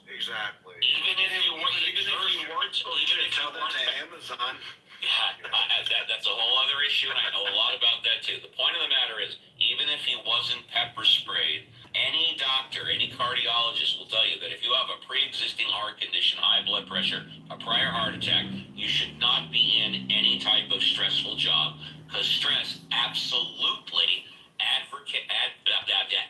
Exactly. Even if you weren't to Amazon. Yeah, that's a whole other issue, and I know a lot about that too. The point of the matter is, even if he wasn't pepper sprayed, any doctor, any cardiologist will tell you that if you have a pre-existing heart condition, high blood pressure, a prior heart attack, you should not be in any type of stressful job, because stress absolutely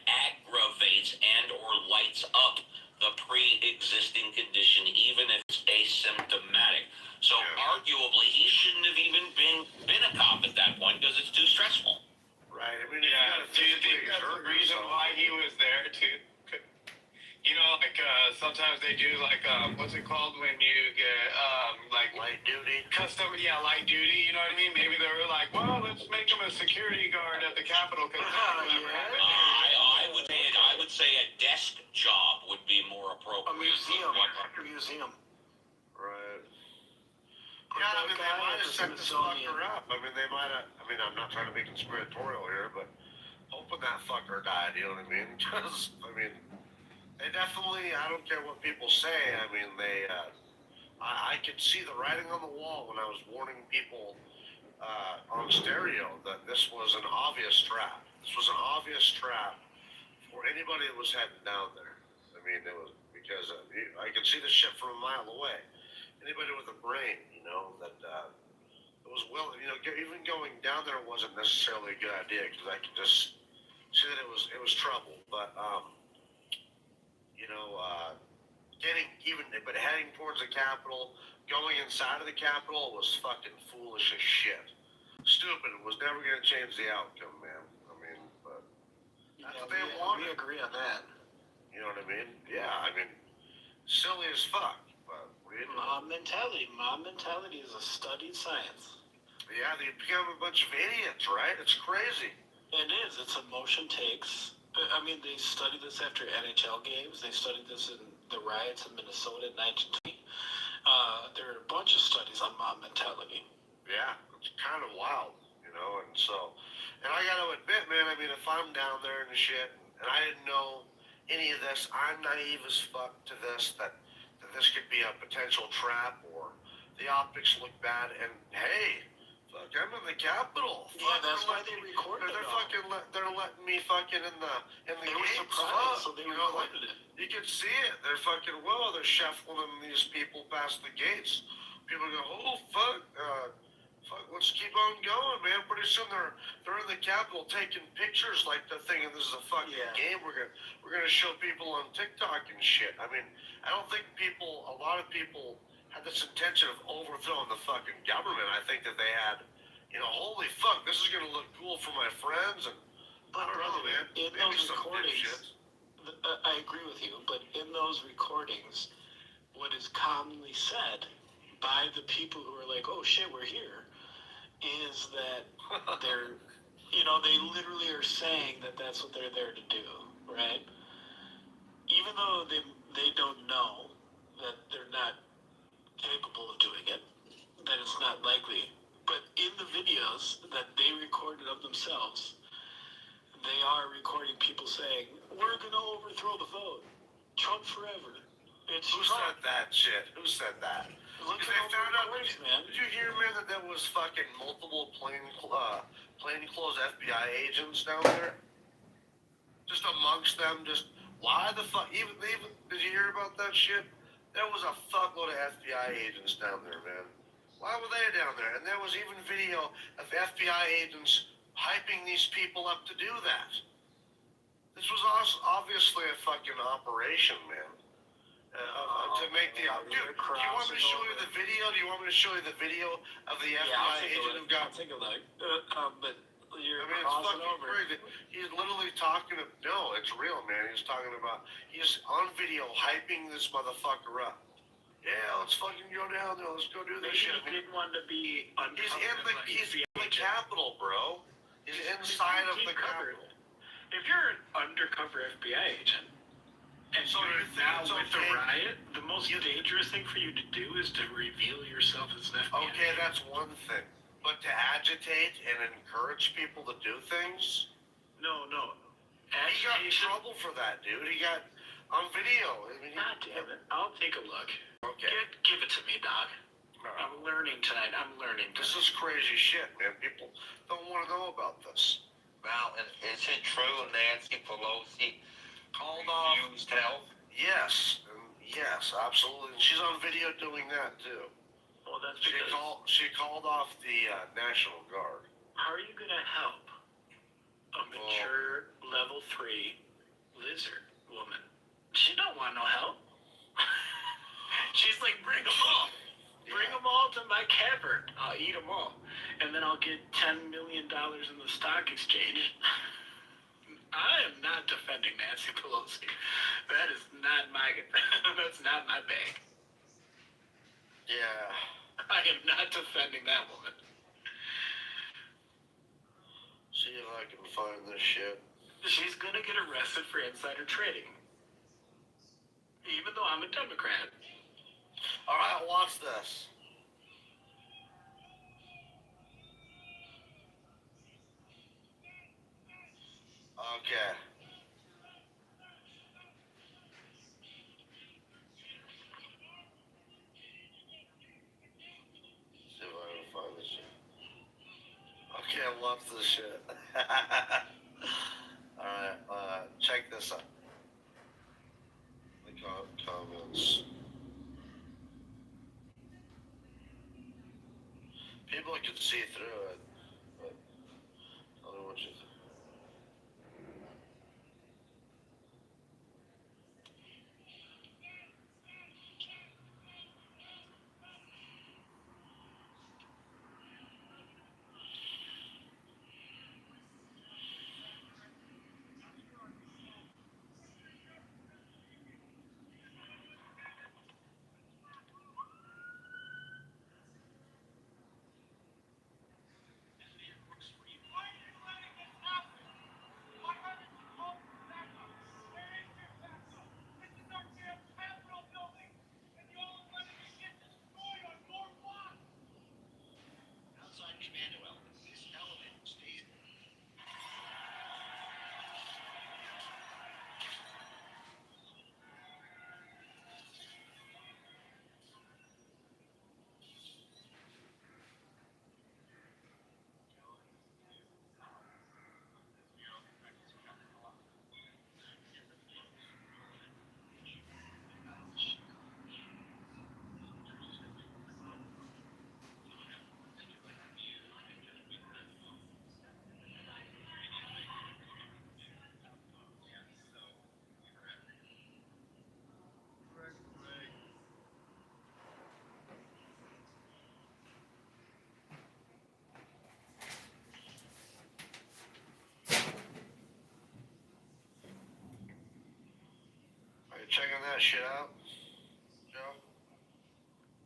aggravates and or lights up the pre-existing condition, even if it's asymptomatic. So arguably, he shouldn't have even been a cop at that point because it's too stressful. Right. I mean, do you think that's the reason why he was there too? You know, like sometimes they do like what's it called when you get like light duty? Light duty. You know what I mean? Maybe they were like, well, let's make him a security guard at the Capitol. I would say a desk job would be more appropriate. A museum. Right. Yeah, I mean, they might have set this fucker up. I mean, I'm not trying to be conspiratorial here, but hoping that fucker died, you know what I mean? Because, I mean, they definitely, I don't care what people say, I mean, I could see the writing on the wall when I was warning people on stereo that this was an obvious trap. This was an obvious trap for anybody that was heading down there. I mean, it was, because I could see the shit from a mile away. Anybody with a brain, that it was willing, even going down there wasn't necessarily a good idea, because I could just see that it was trouble. But heading towards the Capitol, going inside of the Capitol was fucking foolish as shit. Stupid. It was never going to change the outcome, man. I mean, but that's what they wanted. We agree on that. You know what I mean? Yeah, I mean, silly as fuck. But mob mentality is a studied science. Yeah, they become a bunch of idiots, right? It's crazy. It is. It's emotion takes. I mean, they studied this after NHL games. They studied this in the riots in Minnesota in 1920. There are a bunch of studies on mob mentality. Yeah, it's kind of wild, and I got to admit, man, I mean, if I'm down there and shit, and I didn't know any of this, I'm naive as fuck to this, that this could be a potential trap, or the optics look bad, and hey, fuck, I'm in the Capitol. Yeah, that's why they recorded it. They're letting me fucking in the They were surprised, so they recorded it. You can see it. They're they're shuffling these people past the gates. People go, oh fuck, let's keep on going, man. Pretty soon they're in the Capitol taking pictures like the thing, and this is a fucking game. We're gonna show people on TikTok and shit. I mean, I don't think a lot of people had this intention of overthrowing the fucking government. I think that they had, holy fuck, this is gonna look cool for my friends, and I don't know, man. In those recordings, I agree with you, but in those recordings, what is commonly said by the people who are like, oh shit, we're here, is that they're, they literally are saying that that's what they're there to do, right? Even though they don't know that they're not capable of doing it, that it's not likely. But in the videos that they recorded of themselves, they are recording people saying, we're going to overthrow the vote. Trump forever. It's Who said that shit? Who said that? Look at they found out, man. Did you hear, man, that there was fucking multiple plainclothes FBI agents down there? Just amongst them, why the fuck? Even did you hear about that shit? There was a fuckload of FBI agents down there, man. Why were they down there? And there was even video of FBI agents hyping these people up to do that. This was obviously a fucking operation, man. To make the... Dude, do you want me to show you the video? Do you want me to show you the video of the FBI agent who got... I'll take a look. But you're it's fucking over. Crazy. He's literally talking... No, it's real, man. He's talking about... He's on video hyping this motherfucker up. Yeah, let's fucking go down there. Let's go do this shit. He didn't want to be... He's in the Capitol, bro. He's inside of the Capitol. If you're an undercover FBI agent, and so you're now with the riot, the most dangerous thing for you to do is to reveal yourself as an FBI agent. Okay, that's one thing. But to agitate and encourage people to do things? No. He got in trouble for that, dude. He got... On video. I mean, God damn it. I'll take a look. okay. Give it to me, dog. I'm learning tonight. This is crazy shit, man. People don't want to know about this. Well, is it true Nancy Pelosi Called off. refused help? Yes. Yes, absolutely. And she's on video doing that, too. Well, that's She because... She called off the National Guard. How are you going to help a mature level 3 lizard woman? She don't want no help. She's like, bring them all. Bring them all to my cavern. I'll eat them all. And then I'll get $10 million in the stock exchange. I am not defending Nancy Pelosi. That is not my... That's not my bag. Yeah. I am not defending that woman. See if I can find this shit. She's gonna get arrested for insider trading. Even though I'm a Democrat. Alright, watch this. Okay. See if I can find this shit. Okay, watch this shit. Alright, check this out. The comments. People can see through it, but tell me what you think. Checking that shit out, Joe?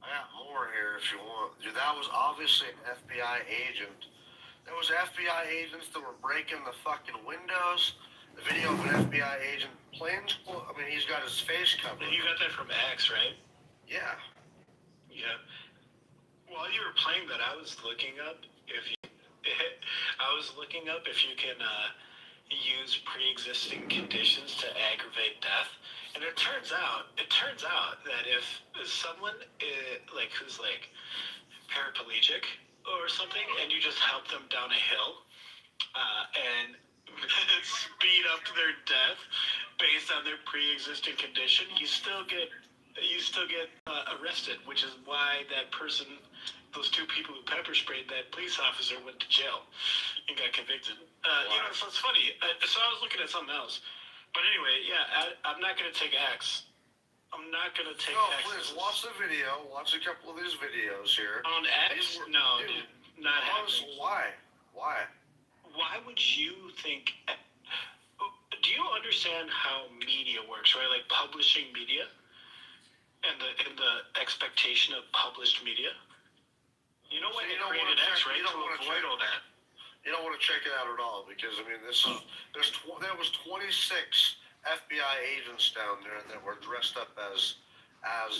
I got more here if you want. Dude, that was obviously an FBI agent. There was FBI agents that were breaking the fucking windows. The video of an FBI agent I mean, he's got his face covered. You got that from X, right? Yeah. Yeah. While you were playing that, I was looking up if you can use pre-existing conditions to aggravate death. And it turns out that if someone who's like paraplegic or something, and you just help them down a hill and speed up their death based on their pre-existing condition, you still get arrested, which is why those 2 people who pepper sprayed that police officer went to jail and got convicted. So it's funny. So I was looking at something else. But anyway, yeah, I'm not going to take X. I'm not going to take X. No, please, watch the video. Watch a couple of these videos here. On X? No, dude. Not happening. Why? Why would you think... Do you understand how media works, right? Like publishing media? And the expectation of published media? You know why they created X, right? To avoid all that. You don't want to check it out at all because, I mean, there was 26 FBI agents down there that were dressed up as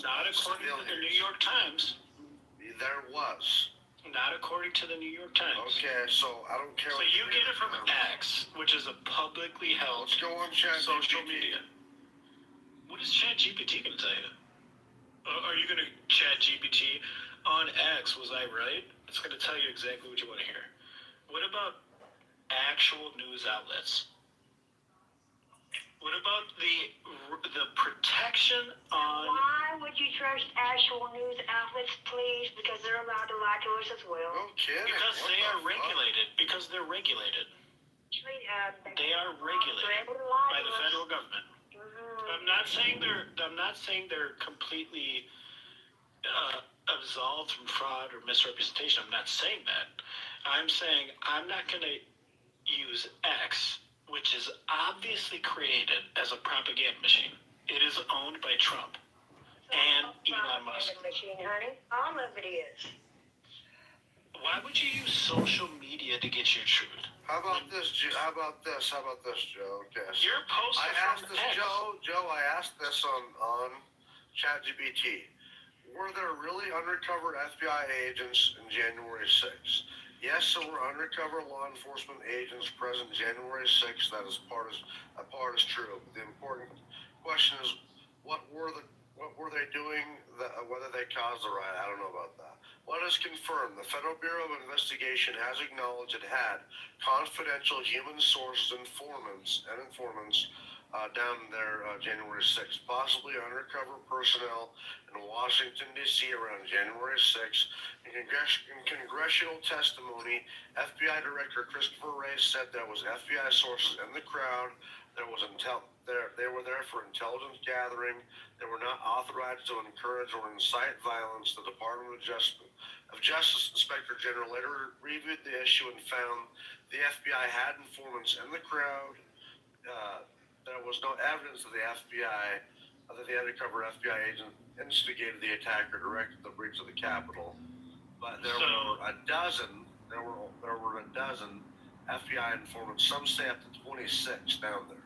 not according to the New York Times. There was. Not according to the New York Times. Okay, so I don't care. So you get it from X, which is a publicly held Let's go on chat social media. What is ChatGPT going to tell you? Are you going to ChatGPT on X? Was I right? It's going to tell you exactly what you want to hear. What about actual news outlets? What about the protection on? Why would you trust actual news outlets, please? Because they're allowed to lie to us as well. No kidding. Because they are regulated. Because they're regulated. They are regulated by the federal government. I'm not saying they're completely absolved from fraud or misrepresentation. I'm not saying that. I'm saying I'm not going to use X, which is obviously created as a propaganda machine. It is owned by Trump and Elon Musk. Machine, honey. All of it is. Why would you use social media to get your truth? How about this, Joe? Okay. So You're posting I asked from this, X. Joe. I asked this on ChatGPT. Were there really undercover FBI agents in January 6th? Yes, there were undercover law enforcement agents present January 6th. That part is true. The important question is, what were they doing? Whether they caused the riot, I don't know about that. What is confirmed? The Federal Bureau of Investigation has acknowledged it had confidential human sources, informants down there January 6th, possibly undercover personnel in Washington, D.C. around January 6th. In congressional testimony, FBI Director Christopher Wray said there was FBI sources in the crowd. They were there for intelligence gathering. They were not authorized to encourage or incite violence. The Department of Justice Inspector General later reviewed the issue and found the FBI had informants in the crowd. There was no evidence of the undercover FBI agent instigated the attack or directed the breach of the Capitol. But there were a dozen FBI informants. Some say up to 26 down there.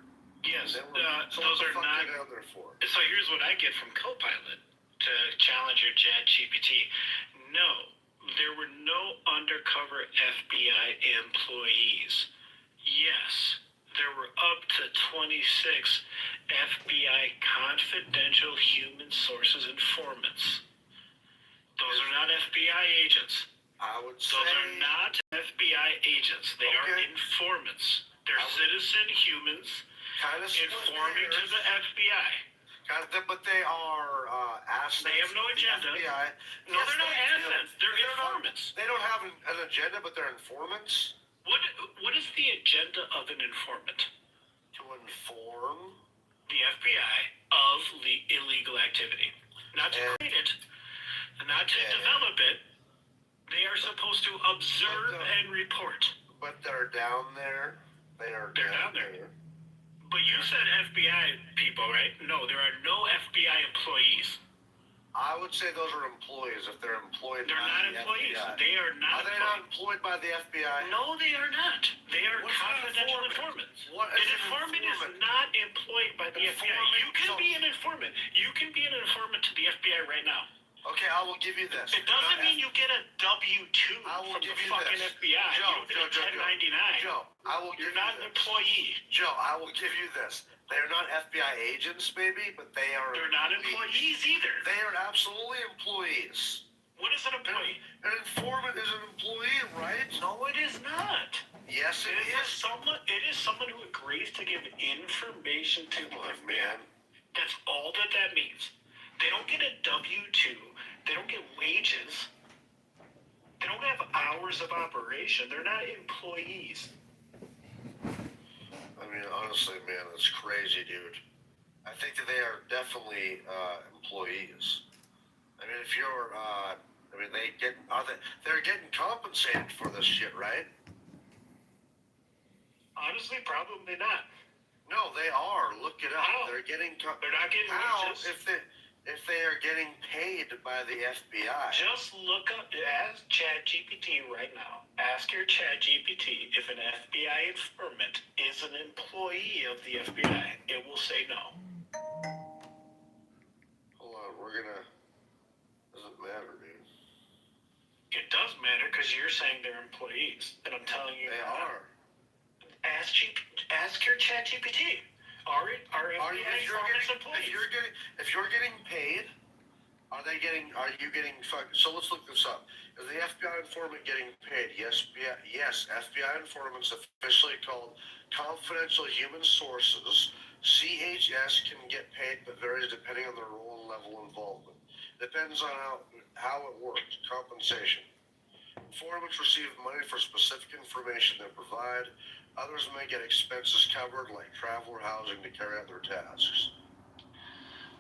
Yes, So those what the are fuck not. are they out there for? So here's what I get from Copilot to challenge your ChatGPT. No, there were no undercover FBI employees. Yes, there were up to 26 FBI confidential human sources informants. Those are not FBI agents. I would say Those are not FBI agents. They are informants. They're citizen humans kind of informing to the FBI. but they are assets. They have no to the agenda. FBI. No, Yes, they're not they do. assets. They're informants. They don't have an agenda, but they're informants. What is the agenda of an informant? To inform. The FBI of illegal activity. Not to create it, not to develop it. They are supposed to observe and report. But they're down there. They're down there. But you said FBI people, right? No, there are no FBI employees. I would say those are employees if they're employed They're by not the employees. FBI. They are not. Are they not employed by the FBI? No, they are not. They are What's confidential an informants. What An is an informant informant? is not employed by the FBI. You can be an informant. You can be an informant to the FBI right now. Okay, I will give you this. It doesn't mean you get a W-2 I will from give the you fucking this. FBI. Joe, You don't get a 1099. Joe, I will give You're you not an this. employee. Joe, I will give you this. They're not FBI agents, maybe, but they are. They're not employees either. They are absolutely employees. What is an employee? An informant is an employee, right? No, it is not. Yes, it is. It is someone who agrees to give information to the Come on, FBI. man. That's all that means. They don't get a W-2. They don't get wages. They don't have hours of operation. They're not employees. I mean, honestly, man, it's crazy, dude. I think that they are definitely employees. I mean, if you're, they're getting compensated for this shit, right? Honestly, probably not. No, they are. Look it up. How? They're getting. They're not getting How wages. if they are getting paid by the FBI? Just look up, ask ChatGPT right now. Ask your ChatGPT if an FBI informant is an employee of the FBI. It will say no. Hold on, doesn't matter, dude. It does matter because you're saying they're employees, and I'm telling you They they're not. are. Ask your ChatGPT. Are If you're getting paid, are you getting so let's look this up. Is the FBI informant getting paid? Yes, yes. FBI informants, officially called confidential human sources, CHS, can get paid, but varies depending on their role and level of involvement. Depends on how it works. Compensation. Informants receive money for specific information they provide. Others may get expenses covered, like travel or housing, to carry out their tasks.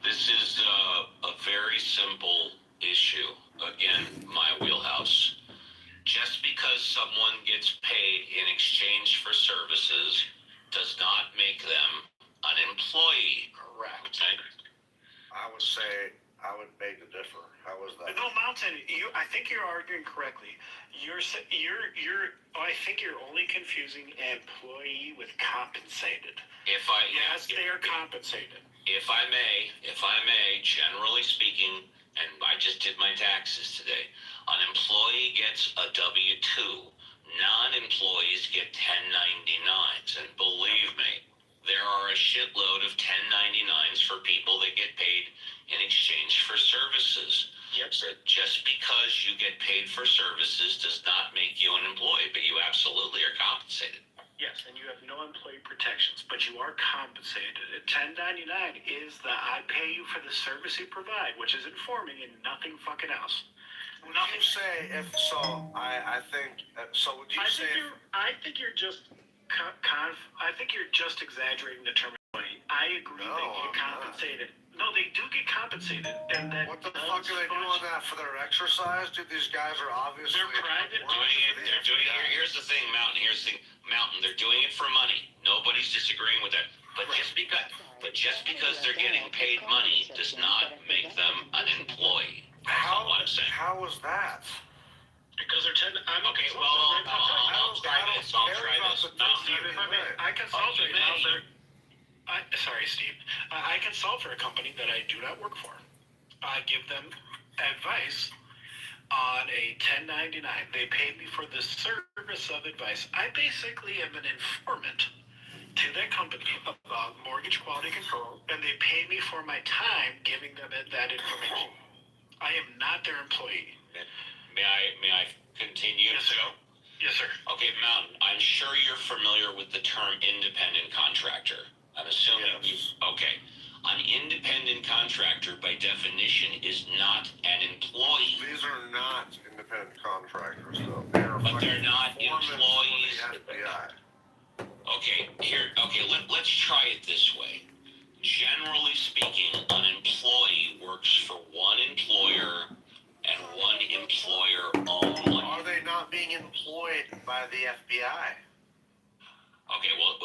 This is a very simple issue. Again, my wheelhouse. Just because someone gets paid in exchange for services does not make them an employee. Correct. Okay? I would beg to differ. How is that? No, Mountain, I think you're arguing correctly. I think you're only confusing employee with compensated. Yes, they are compensated. If I may, generally speaking, and I just did my taxes today, an employee gets a W-2. Non-employees get 1099s, and believe me, there are a shitload of 1099s for people that get paid in exchange for services. Yep. So just because you get paid for services does not make you an employee, but you absolutely are compensated. Yes, and you have no employee protections, but you are compensated. A 1099 is I pay you for the service you provide, which is informing and nothing fucking else. Would you say if so? I think so. Would you say? I think you're just I think you're just exaggerating the term employee. I agree they get compensated. No, they do get compensated, and then What the fuck are they doing that for their exercise? Dude, these guys are obviously They're private. They're doing it. Here's the thing, Mountain. They're doing it for money. Nobody's disagreeing with that. But just because they're getting paid money does not make them an employee. That's all I'm saying. How is that? Because they're Okay, well, I'll try this. I consult right now. Sorry, Steve. I consult for a company that I do not work for. I give them advice on a 1099. They pay me for the service of advice. I basically am an informant to that company about mortgage quality control, and they pay me for my time giving them that information. I am not their employee. May I continue? Yes, sir. Yes, sir. Okay, Mountain, I'm sure you're familiar with the term independent contractor. I'm assuming Yes. Okay. An independent contractor, by definition, is not an employee. These are not independent contractors, though. But they're not employees. For the FBI. Let's try it this way. Generally speaking, an employee works for one employer and one employer only. Are they not being employed by the FBI? Okay, well,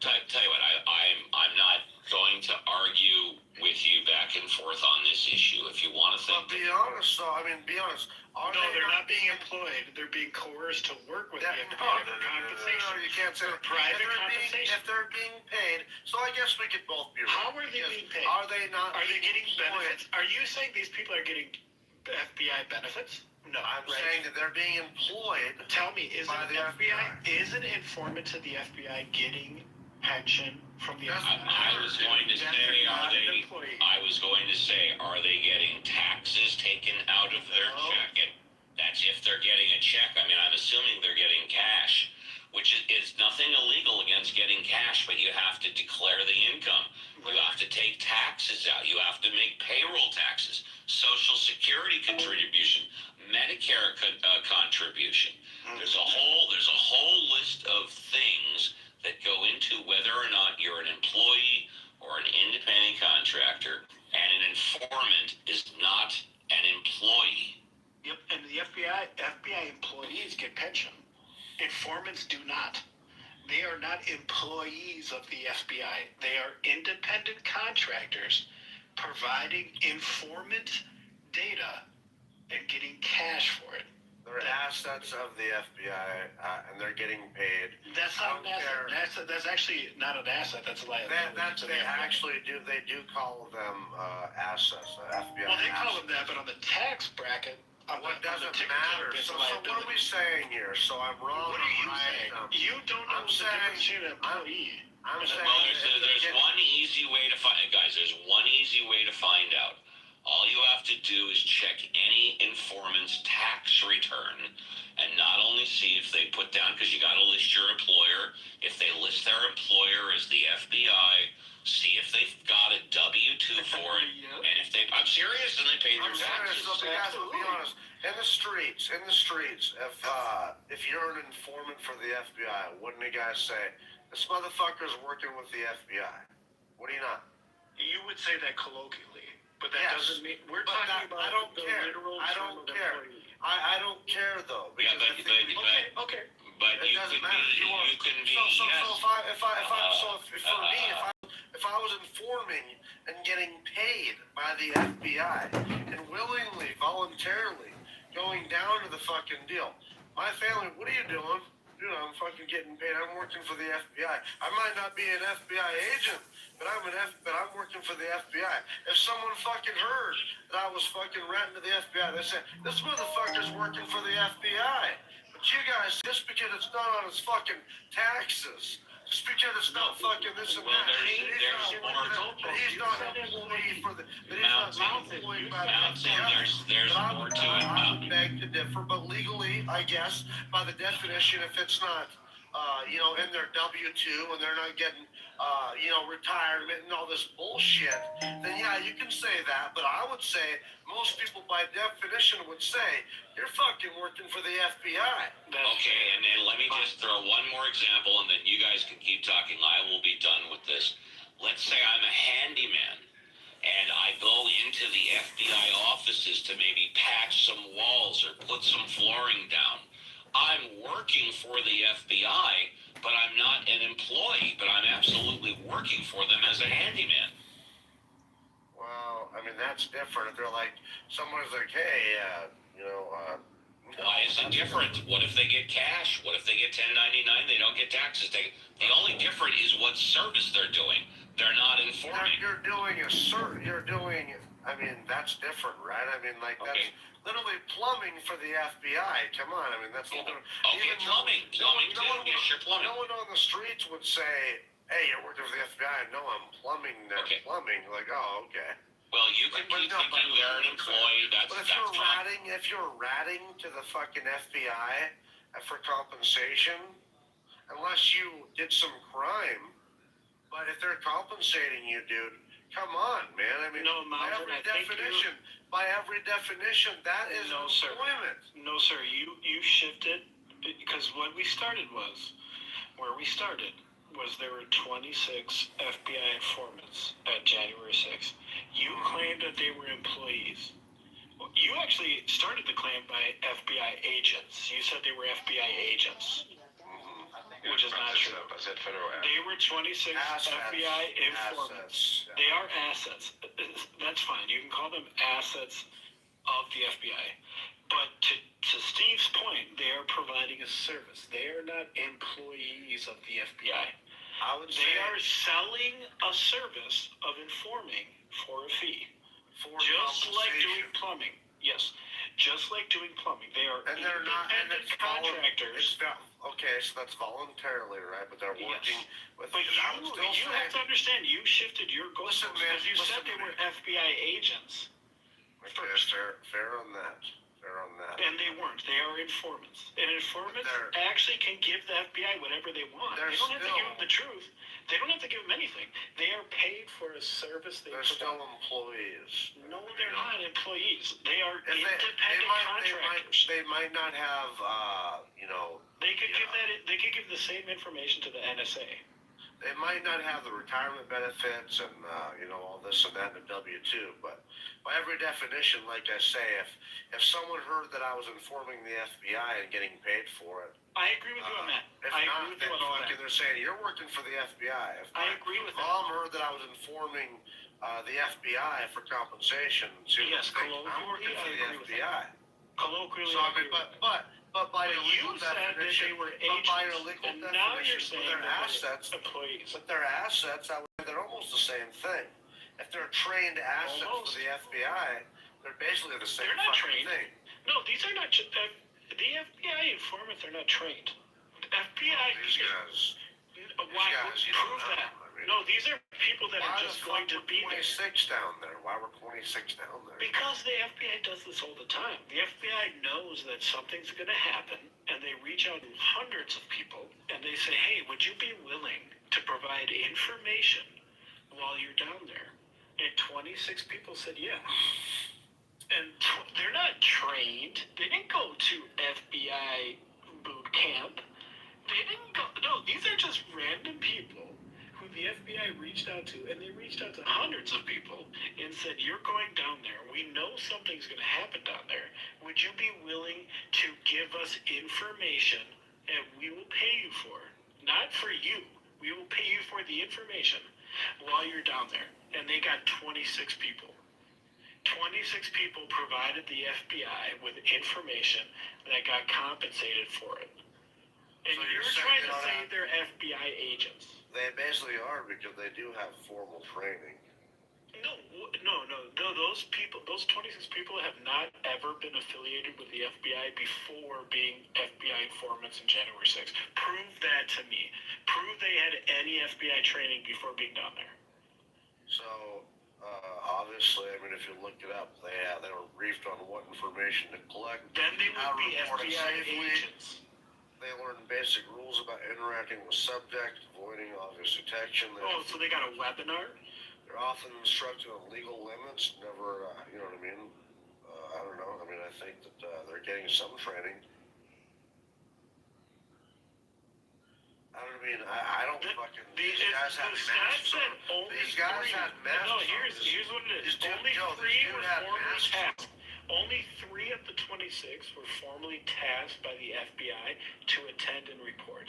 tell you what, I'm not going to argue with you back and forth on this issue. If you want to think, But be honest, though. Be honest. They're not being employed. They're being coerced to work with the FBI for compensation. No, you can't say that. Private compensation. If they're being paid, so I guess we could both be right. How are they being paid? Are they not? Are they getting employed? benefits? Are you saying these people are getting FBI benefits? No, I'm saying that they're being employed. Tell me, is by an the FBI? Is an informant to the FBI getting pension from the FBI? I was going to say, are they getting taxes taken out of their check? And that's if they're getting a check. I'm assuming they're getting cash, which is nothing illegal against getting cash, but you have to declare the income. You have to take taxes out. You have to make payroll taxes, Social Security contribution, Medicare contribution. There's a whole list of things that go into whether or not you're an employee or an independent contractor, and an informant is not an employee. Yep, and the FBI employees get pension. Informants do not. They are not employees of the FBI. They are independent contractors providing informant data and getting cash for it. They're assets of the FBI, and they're getting paid. That's not an asset. That's actually not an asset. That's a liability. They do call them assets. FBI. Well, they call them that, but on the tax bracket, What doesn't matter? So what are we saying here? So I'm wrong. What are you saying? You don't know the difference between an employee. I'm saying Well, there's one easy way to find, guys. There's one easy way to find out. All you have to do is check any informant's tax return, and not only see if they put down, because you got to list your employer. If they list their employer as the FBI, see if they've got a W-2 for it, Yep. and if I'm serious, and they pay their I'm serious, taxes. so guys, I'll be honest. In the streets, if you're an informant for the FBI, wouldn't you guys say, this motherfucker's working with the FBI? What do you not? You would say that colloquially, but that Yes, doesn't mean we're but talking about I don't the care. literal I term don't of care. employee. I don't care though, Yeah, because but Okay. but it you doesn't can matter. be, You can be, so yes. if I was informing and getting paid by the FBI and willingly, voluntarily going down to the fucking deal, my family, what are you doing? Dude, I'm fucking getting paid. I'm working for the FBI. I might not be an FBI agent, but I'm working for the FBI. If someone fucking heard that I was fucking ratting to the FBI, they say, this motherfucker's working for the FBI. But you guys, just because it's not on his fucking taxes, just because it's not fucking this and Well, that, there's more. he's not an employee for the, that he's not being employed by the FBI. There's more to it. I would beg to differ, but legally, I guess, by the definition, if it's not, in their W-2 and they're not getting, retirement and all this bullshit, then yeah, you can say that. But I would say most people, by definition, would say you're fucking working for the FBI. Okay, and then let me just throw one more example, and then you guys can keep talking. I will be done with this. Let's say I'm a handyman, and I go into the FBI offices to maybe patch some walls or put some flooring down. I'm working for the FBI, but I'm not an employee, but I'm absolutely working for them as a handyman. Well, I mean, that's different. If they're like, someone's like, hey, Why is it different? What if they get cash? What if they get 1099? They don't get taxes. The only different is what service they're doing. They're not informing. You're doing, I mean, that's different, right? I mean, like, that's literally plumbing for the FBI. Come on, I mean, that's a little different. Okay, plumbing. Plumbing, too. Yes, you're plumbing. No one on the streets would say, hey, you're working for the FBI. No, I'm plumbing their plumbing. Like, oh, okay. Well, you can keep thinking they're an employee. But if you're ratting to the fucking FBI for compensation, unless you did some crime, but if they're compensating you, dude, come on, man. I mean, by every definition, that is employment. No, sir. You shifted because what we started was there were 26 FBI informants at January 6th. You claimed that they were employees. Well, you actually started the claim by FBI agents. You said they were FBI agents, which is not true. They were 26 FBI informants. Yeah. They are assets. That's fine. You can call them assets of the FBI. But to Steve's point, they are providing a service. They are not employees of the FBI. They are selling a service of informing for a fee. Just like doing plumbing. Yes. Just like doing plumbing. They are independent contractors. Okay, so that's voluntarily, right? But they're working with... But you have to understand, you shifted your goals. Listen, man, you said they were FBI agents. Okay, fair on that. And they weren't. They are informants. And informants actually can give the FBI whatever they want. They don't have to give them the truth. They don't have to give them anything. They are paid for a service they provide. They're still employees. No, they're not employees. They are independent contractors. They might not have, They could give the same information to the NSA. They might not have the retirement benefits and, all this and that in the W-2, but by every definition, like I say, if someone heard that I was informing the FBI and getting paid for it... I agree with you on that. Agree with you on that. They're saying, you're working for the FBI. If I agree with that. Mom heard that I was informing the FBI for compensation. Yes, I'm working for the FBI. Colloquially, so, I mean, but by your legal definition, now you're saying they're assets, employees. But they're assets, they're almost the same thing. If they're trained assets for the FBI, they're basically the same fucking thing. No, these are not. The FBI informants are not trained. The FBI. These guys. Why? guys, you don't Prove know. that. I mean, No, these are people that why are the just fuck going to were be there. 26 down there? Why were 26 down there? Because the FBI does this all the time. The FBI knows that something's going to happen, and they reach out to hundreds of people, and they say, hey, would you be willing to provide information while you're down there? And 26 people said, yeah. And they're not trained. They didn't go to FBI boot camp. They didn't go. No, these are just random people who the FBI reached out to, and they reached out to hundreds of people and said, you're going down there. We know something's going to happen down there. Would you be willing to give us information, and we will pay you for it? Not for you. We will pay you for the information while you're down there. And they got 26 people. 26 people provided the FBI with information that got compensated for it. And So you're you're trying to saying say they're FBI agents. They basically are, because they do have formal training. No. Those people, those 26 people have not ever been affiliated with the FBI before being FBI informants in January 6th. Prove that to me. Prove they had any FBI training before being down there. So, obviously, I mean, if you look it up, they were briefed on what information to collect. Then they how would to be report it FBI safely. agents. They learned basic rules about interacting with subjects, avoiding obvious detection. So they got a webinar? They're often instructed on legal limits. Never, you know what I mean? I don't know. I mean, I think that they're getting some training. I don't fucking. These guys had masks on. These guys had masks on. No, here's what it is. Only three were formally tasked. Only 3 of the 26 were formally tasked by the FBI to attend and report.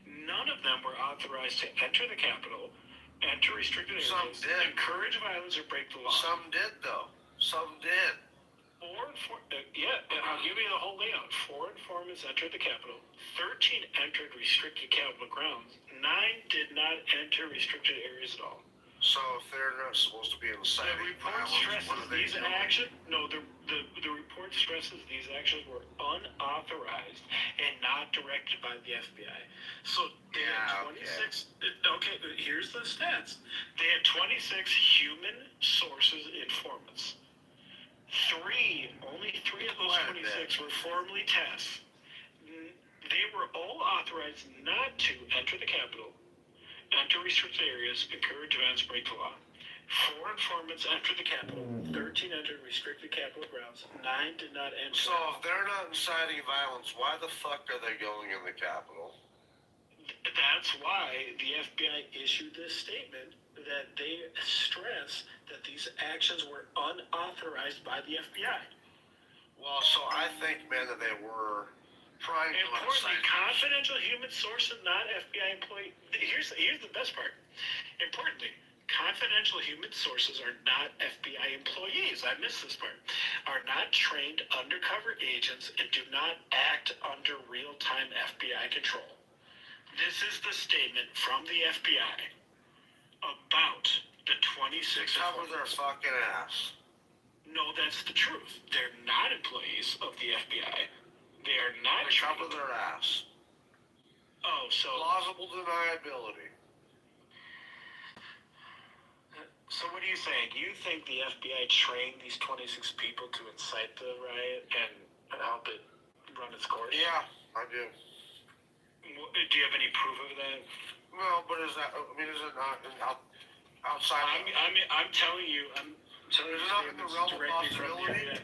None of them were authorized to enter the Capitol, enter restricted areas, Some did. encourage violence, or break the law. Some did, though. Some did. I'll give you the whole layout. 4 informants entered the Capitol. 13 entered restricted Capitol grounds. 9 did not enter restricted areas at all. So if they're not supposed to be The inciting report violence, stresses what are they these doing? actions. No, the report stresses these actions were unauthorized and not directed by the FBI. So they had 26. Okay, here's the stats. They had 26 human sources informants. Only three of those 26 were formally tasked. They were all authorized not to enter the Capitol, enter restricted areas, encourage events, break the law. 4 informants entered the Capitol. 13 entered restricted Capitol grounds. 9 did not enter. So if they're not inciting violence, why the fuck are they going in the Capitol? That's why the FBI issued this statement that they stress that these actions were unauthorized by the FBI. Well, so I think, man, that they were trying to Importantly, incite. confidential human sources, not FBI employee. Here's the best part. Importantly, confidential human sources are not FBI employees. I missed this part. Are not trained undercover agents and do not act under real-time FBI control. This is the statement from the FBI about the 26 Cover their fucking ass. No, that's the truth. They're not employees of the FBI. They are not They cover trained. their ass. Oh, so Plausible deniability. So what are you saying? You think the FBI trained these 26 people to incite the riot and help it run its course? Yeah, I do. Do you have any proof of that? Well, but is that? I mean, is it not outside? I'm telling you. Is it not in the realm of possibility?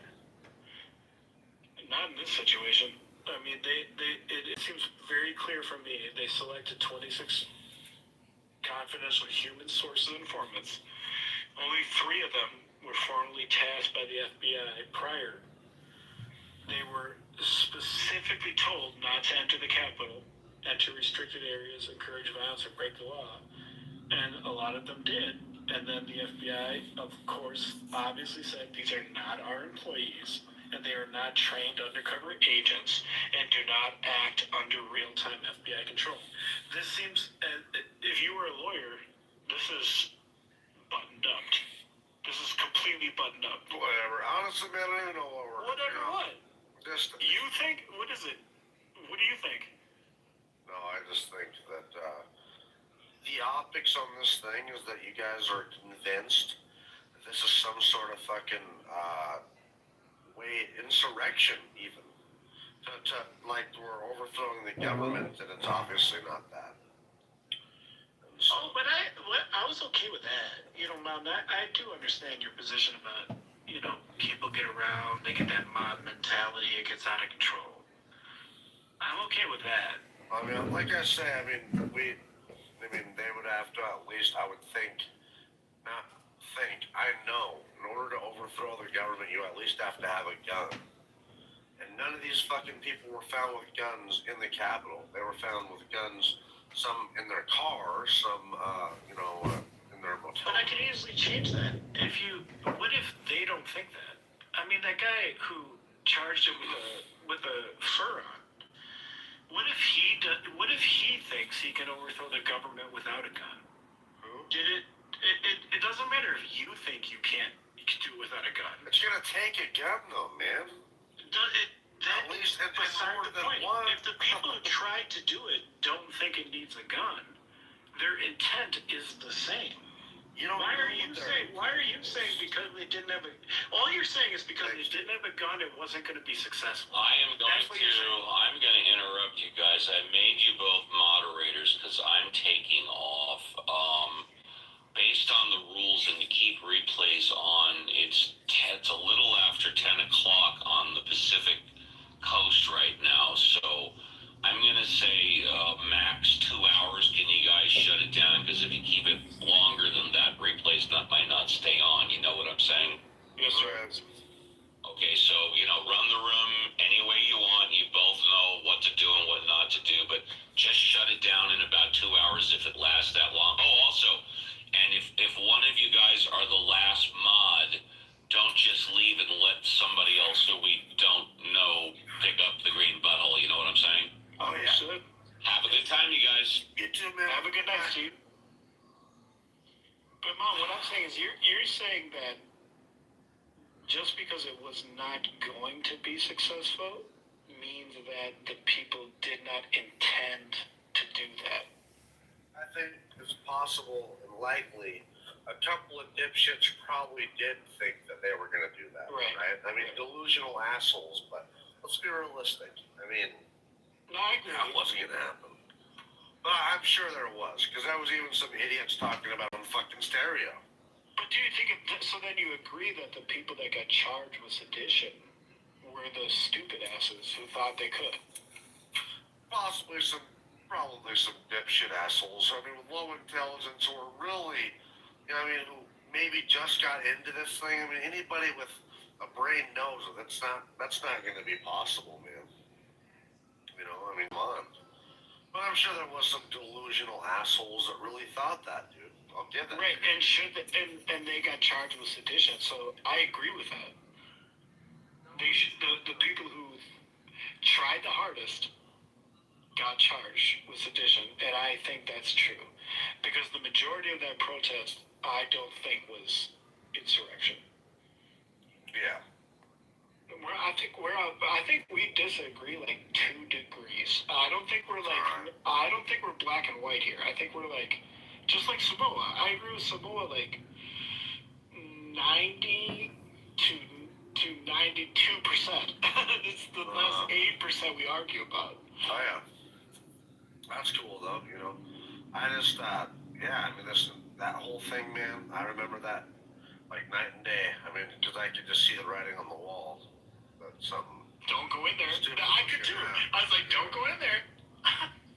Not in this situation. I mean, it seems very clear from me. They selected 26 confidential human sources and informants. Only 3 of them were formally tasked by the FBI prior. They were specifically told not to enter the Capitol, enter restricted areas, encourage violence, or break the law. And a lot of them did. And then the FBI, of course, obviously said these are not our employees, and they are not trained undercover agents, and do not act under real-time FBI control. This seems, if you were a lawyer, this is buttoned up. This is completely buttoned up. Whatever. Honestly, man, I don't even know what we're. Whatever what? Just. You think, what is it? What do you think? No, I just think that the optics on this thing is that you guys are convinced that this is some sort of fucking way insurrection, even to like we're overthrowing the government, and it's obviously not that. And so, Oh, but I was okay with that. You know, Mom, I do understand your position about, you know, people get around, they get that mob mentality, it gets out of control. I'm okay with that. I mean, like I say, I mean, they would have to at least, I would think, I know, in order to overthrow the government, you at least have to have a gun. And none of these fucking people were found with guns in the Capitol. They were found with guns, some in their car, some, in their motel. But I can easily change that. What if they don't think that? I mean, that guy who charged him with a fur on. What if he thinks he can overthrow the government without a gun? Who? It doesn't matter if you think you can do it without a gun. It's gonna take a gun, though, man. At least and more than one. If the people who tried to do it don't think it needs a gun, their intent is the same. You know, Why are you saying because they didn't have a? All you're saying is because they didn't have a gun, it wasn't going to be successful. I'm going to interrupt you guys. I made you both moderators because I'm taking off. Based on the rules and to keep replays on, it's a little after 10 o'clock on the Pacific Coast right now. So I'm going to say max 2 hours. Can you guys shut it down? Because if you keep it longer than that, replays might not stay on. You know what I'm saying? Yes, sir. Okay, so, run the room any way you want. You both know what to do and what not to do, but just shut it down in about 2 hours if it lasts that long. Oh, also, and if one of you guys are the last mod, don't just leave and let somebody else who we don't know pick up the green butthole. You know what I'm saying? Oh, yeah. Understood. Have a good time, you guys. You too, man. Have a good night, Steve. But Mom, what I'm saying is you're saying that just because it was not going to be successful means that the people did not intend to do that. I think it's possible and likely a couple of dipshits probably did think that they were going to do that. Right. I mean, delusional assholes, but let's be realistic. I mean, No, I agree. that wasn't going to happen. But I'm sure there was, because there was even some idiots talking about it on fucking stereo. But do you think so? Then you agree that the people that got charged with sedition were the stupid asses who thought they could? Probably some dipshit assholes. I mean, with low intelligence, or really, who maybe just got into this thing. I mean, anybody with a brain knows that that's not going to be possible, man. Come on. But I'm sure there was some delusional assholes that really thought that, dude. I'll give that. Right, and they got charged with sedition. So I agree with that. The people who tried the hardest got charged with sedition, and I think that's true because the majority of that protest, I don't think was insurrection. Yeah. I think we disagree like 2 degrees. I don't think we're black and white here. I think we're like, just like Samoa. I agree with Samoa like 90 to 92%. It's the last 8% we argue about. Oh yeah. That's cool though. I just that whole thing, man. I remember that like night and day. I mean, because I could just see the writing on the wall. Something. Don't go in there. I could too. I was like, don't go in there.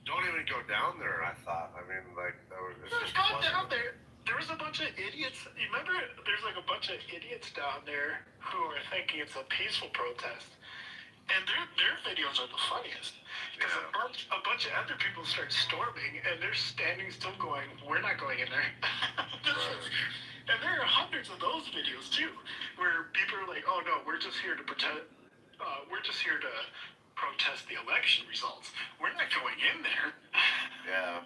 Don't even go down there. I thought. I mean, like that was. Just go down there. There was a bunch of idiots. You remember? There's like a bunch of idiots down there who are thinking it's a peaceful protest, and their videos are the funniest because a bunch of other people start storming, and they're standing still, going, "We're not going in there." And there are hundreds of those videos too, where people are like, "Oh no, we're just here to protest. We're just here to protest the election results. We're not going in there." Yeah.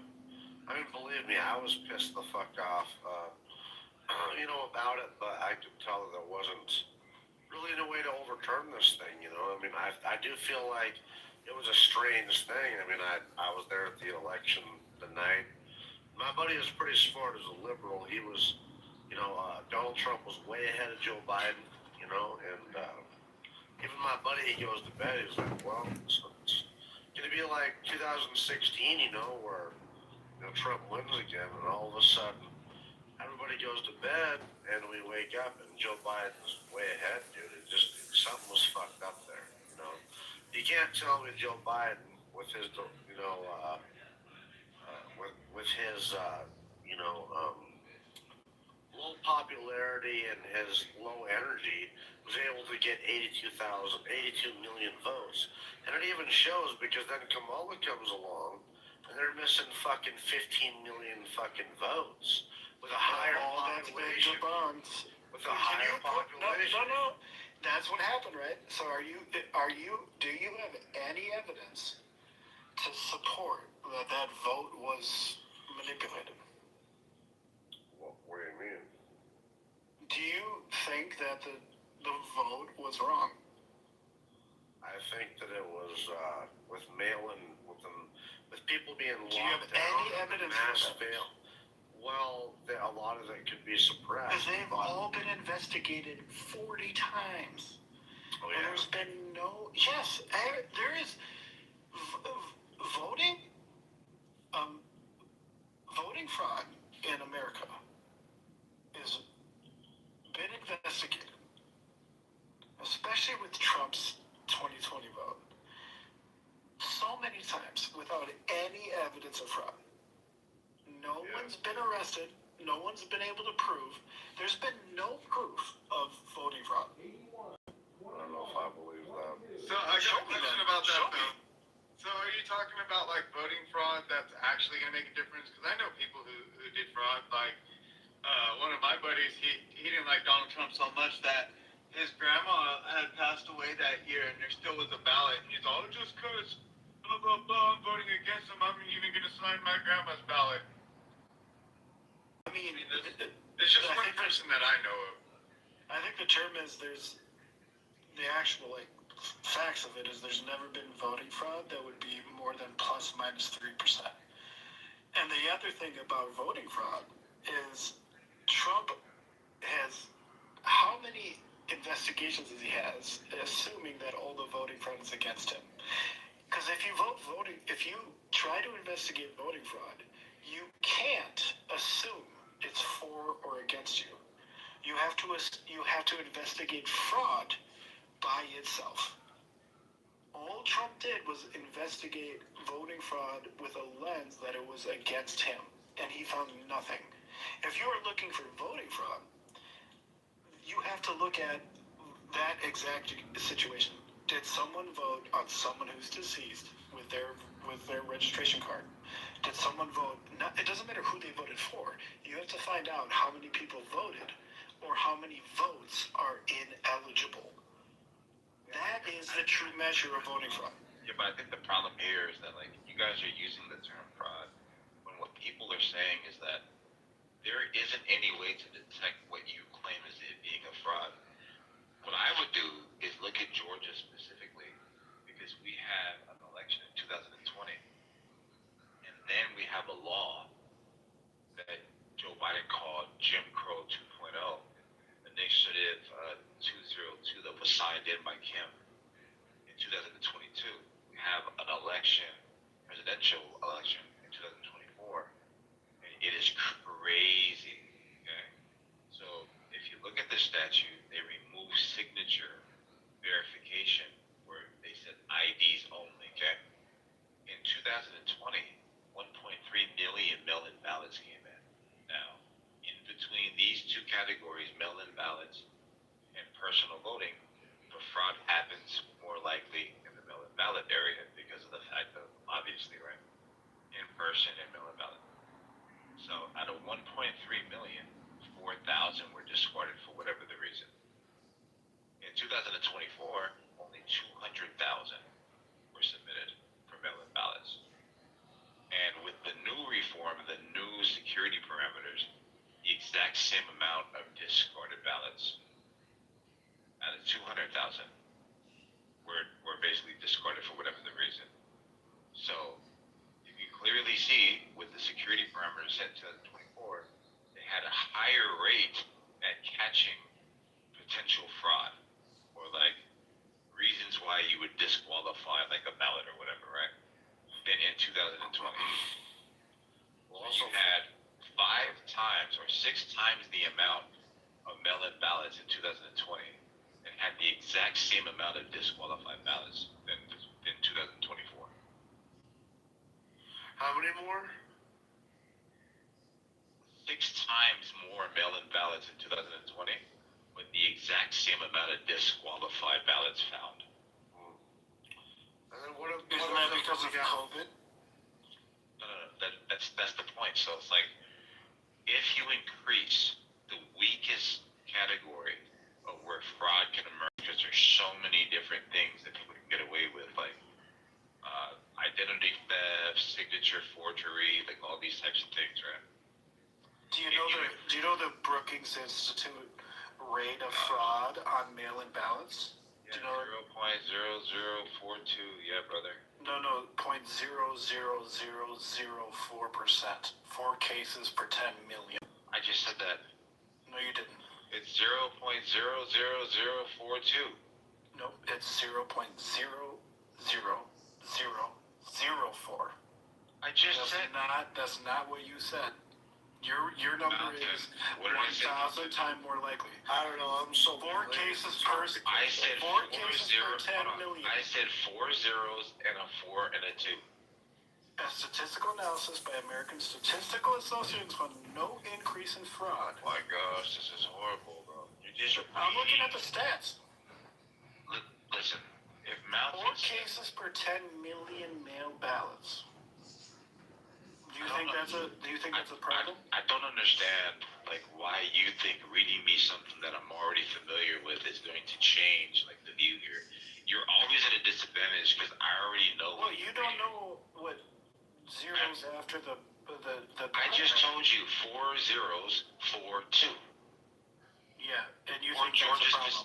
I mean, believe me, I was pissed the fuck off, about it, but I could tell that there wasn't really no way to overturn this thing, I mean, I do feel like it was a strange thing. I mean, I was there at the election the night, My buddy is pretty smart as a liberal. He was, Donald Trump was way ahead of Joe Biden, and even my buddy, he goes to bed, he's like, well, it's going to be like 2016, where, Trump wins again, and all of a sudden, everybody goes to bed, and we wake up, and Joe Biden's way ahead, dude. Something was fucked up there, You can't tell me Joe Biden, with his, with his, low popularity and his low energy, was able to get 82 million votes. And it even shows because then Kamala comes along and they're missing fucking 15 million fucking votes with a higher population. With a higher population. No. That's what happened, right? So do you have any evidence to support that vote was manipulated? What do you mean? Do you think that the vote was wrong? I think that it was with mail-in, with people being locked Do you have down, any evidence mass for that? fail. Well, a lot of it could be suppressed. Because they've all been investigated 40 times. Oh, And yeah. there's been no... Yes, there is... voting... voting fraud in America is been investigated. Especially with Trump's 2020 vote. So many times without any evidence of fraud. No one's been arrested. No one's been able to prove. There's been no proof of voting fraud. I don't know if I believe that. So I got a question about that though. So are you talking about like voting fraud that's actually going to make a difference? Because I know people who did fraud. Like one of my buddies, he didn't like Donald Trump so much that his grandma had passed away that year, and there still was a ballot. And he's all, just because blah blah blah, I'm voting against him, I'm even going to sign my grandma's ballot. I mean, It's just one person that I know of. I think the term is there's the actual facts of it is there's never been voting fraud that would be more than plus minus 3%. And the other thing about voting fraud is Trump has how many investigations as he has, assuming that all the voting fraud is against him. Because if you try to investigate voting fraud, you can't assume it's for or against you. You have to investigate fraud by itself. All Trump did was investigate voting fraud with a lens that it was against him, and he found nothing. If you are looking for voting fraud, you have to look at that exact situation. Did someone vote on someone who's deceased with their registration card? Did someone vote? It doesn't matter who they voted for. You have to find out how many people voted or how many votes are ineligible. That is the true measure of voting fraud. Yeah, but I think the problem here is that you guys are using the term fraud when what people are saying is that there isn't any way to detect what you claim as it being a fraud. What I would do is look at Georgia specifically, because we had an election in 2020, and then we have a law that Joe Biden called Jim Crow 2.0, Initiative 202, that was signed in by Kim in 2022. We have an election, presidential election in 2024. And it is crazy. Okay, so if you look at the statute, they remove signature verification where they said IDs only. Okay, in 2020, 1.3 million mail-in ballots came in. Now, in between these two categories, mail-in ballots and personal voting, the fraud happens more likely in the mail-in ballot area because of the fact of, obviously, right, in person and mail-in ballot. So out of 1.3 million, 4,000 were discarded for whatever the reason. In 2024, only 200,000 were submitted for mail-in ballots. And with the new reform, the new security parameters, the exact same amount of discarded ballots out of 200,000 were basically discarded for whatever the reason. So you can clearly see with the security parameters in 2024, they had a higher rate at catching potential fraud or like reasons why you would disqualify like a ballot or whatever, right? Than in 2020. Well, So you had 5 times or 6 times the amount of mail-in ballots in 2020 and had the exact same amount of disqualified ballots than in 2024. how many more? 6 times more mail-in ballots in 2020 with the exact same amount of disqualified ballots found. And then what if, Isn't that because of COVID? No, that's the point. So it's like if you increase the weakest category of where fraud can emerge, because there's so many different things that people can get away with, like identity theft, signature forgery, like all these types of things, right? Do you know the Brookings Institute rate of fraud on mail-in ballots? Yeah, Do you know 0.0042. Yeah, brother. No, 0.00004%. 4 cases per 10 million. I just said that. No, you didn't. It's 0.00042. Nope, it's 0.00004. I just said. That's not what you said. Your number Mountain. is What did I say? 1,000 times more likely. I don't know, I'm so 4 cases per. I said 4 4 cases zeros. per 10 million. I said 4 zeros and a 4 and a 2. A statistical analysis by American Statistical Association found no increase in fraud. My gosh, this is horrible, bro. You just. I'm looking at the stats. Listen, if 4 Mountain. cases per 10 million mail ballots. Do you think that's a problem? I don't understand like why you think reading me something that I'm already familiar with is going to change like the view here. You're always at a disadvantage because I already know. Well, you don't know what zeros after the. I just told you 4 zeros, 4 2. Yeah, and you Or think that's a problem?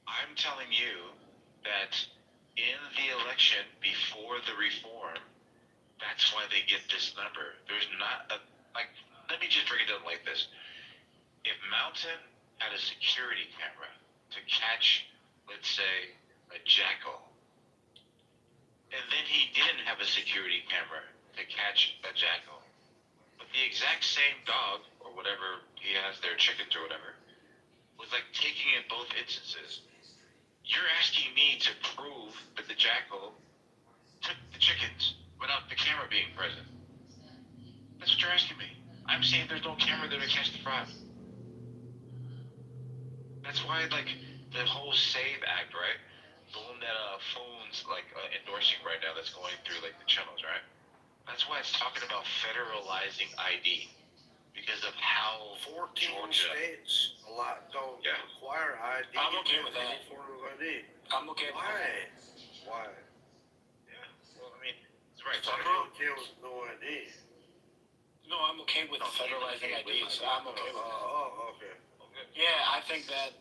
I'm telling you that in the election before the reform, that's why they get this number. There's not a, like, let me just break it down like this. If Mountain had a security camera to catch, let's say, a jackal, and then he didn't have a security camera to catch a jackal, but the exact same dog, or whatever he has there, chickens or whatever, was like taking in both instances, you're asking me to prove that the jackal took the chickens without the camera being present. That's what you're asking me. I'm saying there's no camera there to catch the fraud. That's why, like, the whole SAVE Act, right? The one that phones like endorsing right now, that's going through like the channels, right? That's why it's talking about federalizing ID because of how 14 Georgia. states a lot don't require ID. I'm okay with that. Any form of ID. I'm okay with that. Why? Yeah. Well, I mean, it's right. I'm okay with no ID. No, I'm okay with federalizing IDs. I'm okay with that. Oh, okay. Okay. Yeah, I think that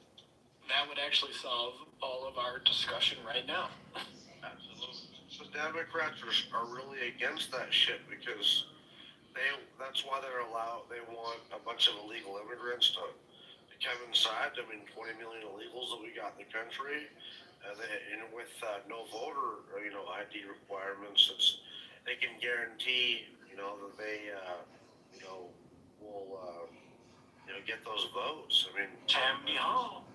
would actually solve all of our discussion right now. Absolutely. So Democrats are really against that shit because that's why they want a bunch of illegal immigrants to come inside. I mean, 20 million illegals that we got in the country, and with no voter, ID requirements, they can guarantee, that they, will, get those votes. I mean, Tammany Hall.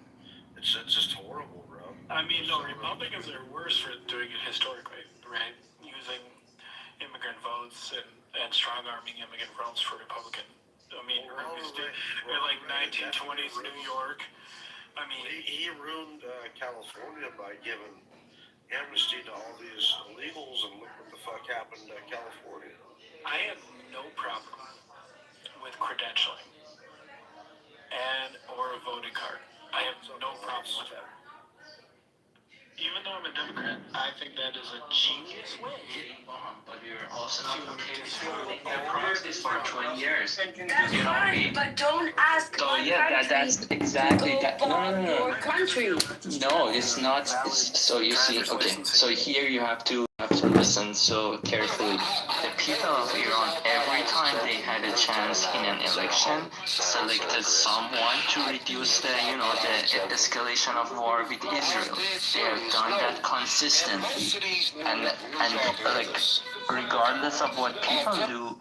it's just horrible, bro. I mean, no, Republicans are worse for doing it historically, right? Using immigrant votes and strong-arming immigrant votes for Republican. I mean, like 1920s New York. I mean, he ruined California by giving amnesty to all these illegals, and look what the fuck happened to California. I have no problem with credentialing or a voting card. I have no problem with that. Even though I'm a Democrat, I think that is a genius way. But you're also not okay with their proxies for 20 years. That's fine, but don't ask So one yeah, country that's exactly to that. go No, bomb your country. No, it's not. So you see, okay. So here you have to listen so carefully. The people of Iran, every time they had a chance in an election, selected someone to reduce the the escalation of war with Israel. They have done that consistently, and like regardless of what people do,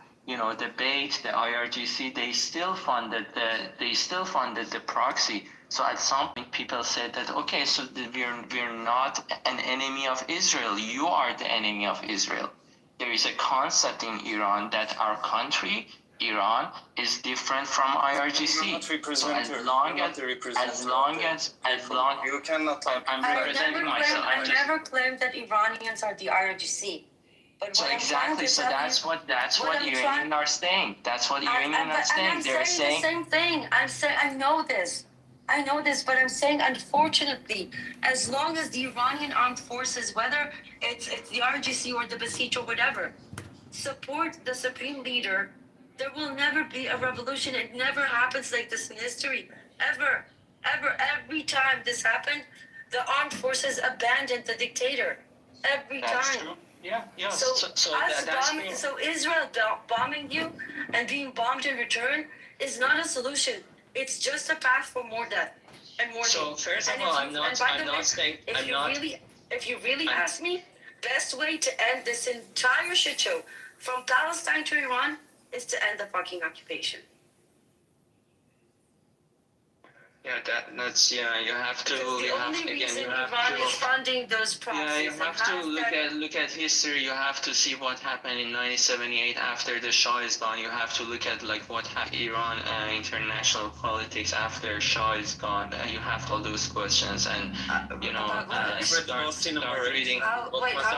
debate the IRGC, they still funded the proxy. So at some point, people said that okay, so we're not an enemy of Israel. You are the enemy of Israel. There is a concept in Iran that our country, Iran, is different from IRGC. So as long as you cannot talk. I'm representing myself. I never claimed that Iranians are the IRGC. But So exactly, so that's what Iranians are saying. That's what Iranians are saying. They're saying the same thing. I know this, but I'm saying, unfortunately, as long as the Iranian armed forces, whether it's the RGC or the Basij or whatever, support the supreme leader, there will never be a revolution. It never happens like this in history, ever. Every time this happened, the armed forces abandoned the dictator. Every that's time. true. Yeah. So Israel bombing you and being bombed in return is not a solution. It's just a path for more death and more. So first of all, I'm not saying. If you really ask me, best way to end this entire shit show from Palestine to Iran is to end the fucking occupation. Yeah, that's you have to. Iran is funding those proxies. Yeah, you have to look at history. You have to see what happened in 1978 after the Shah is gone. You have to look at what Iran international politics after Shah is gone. You have all those questions, and start reading. How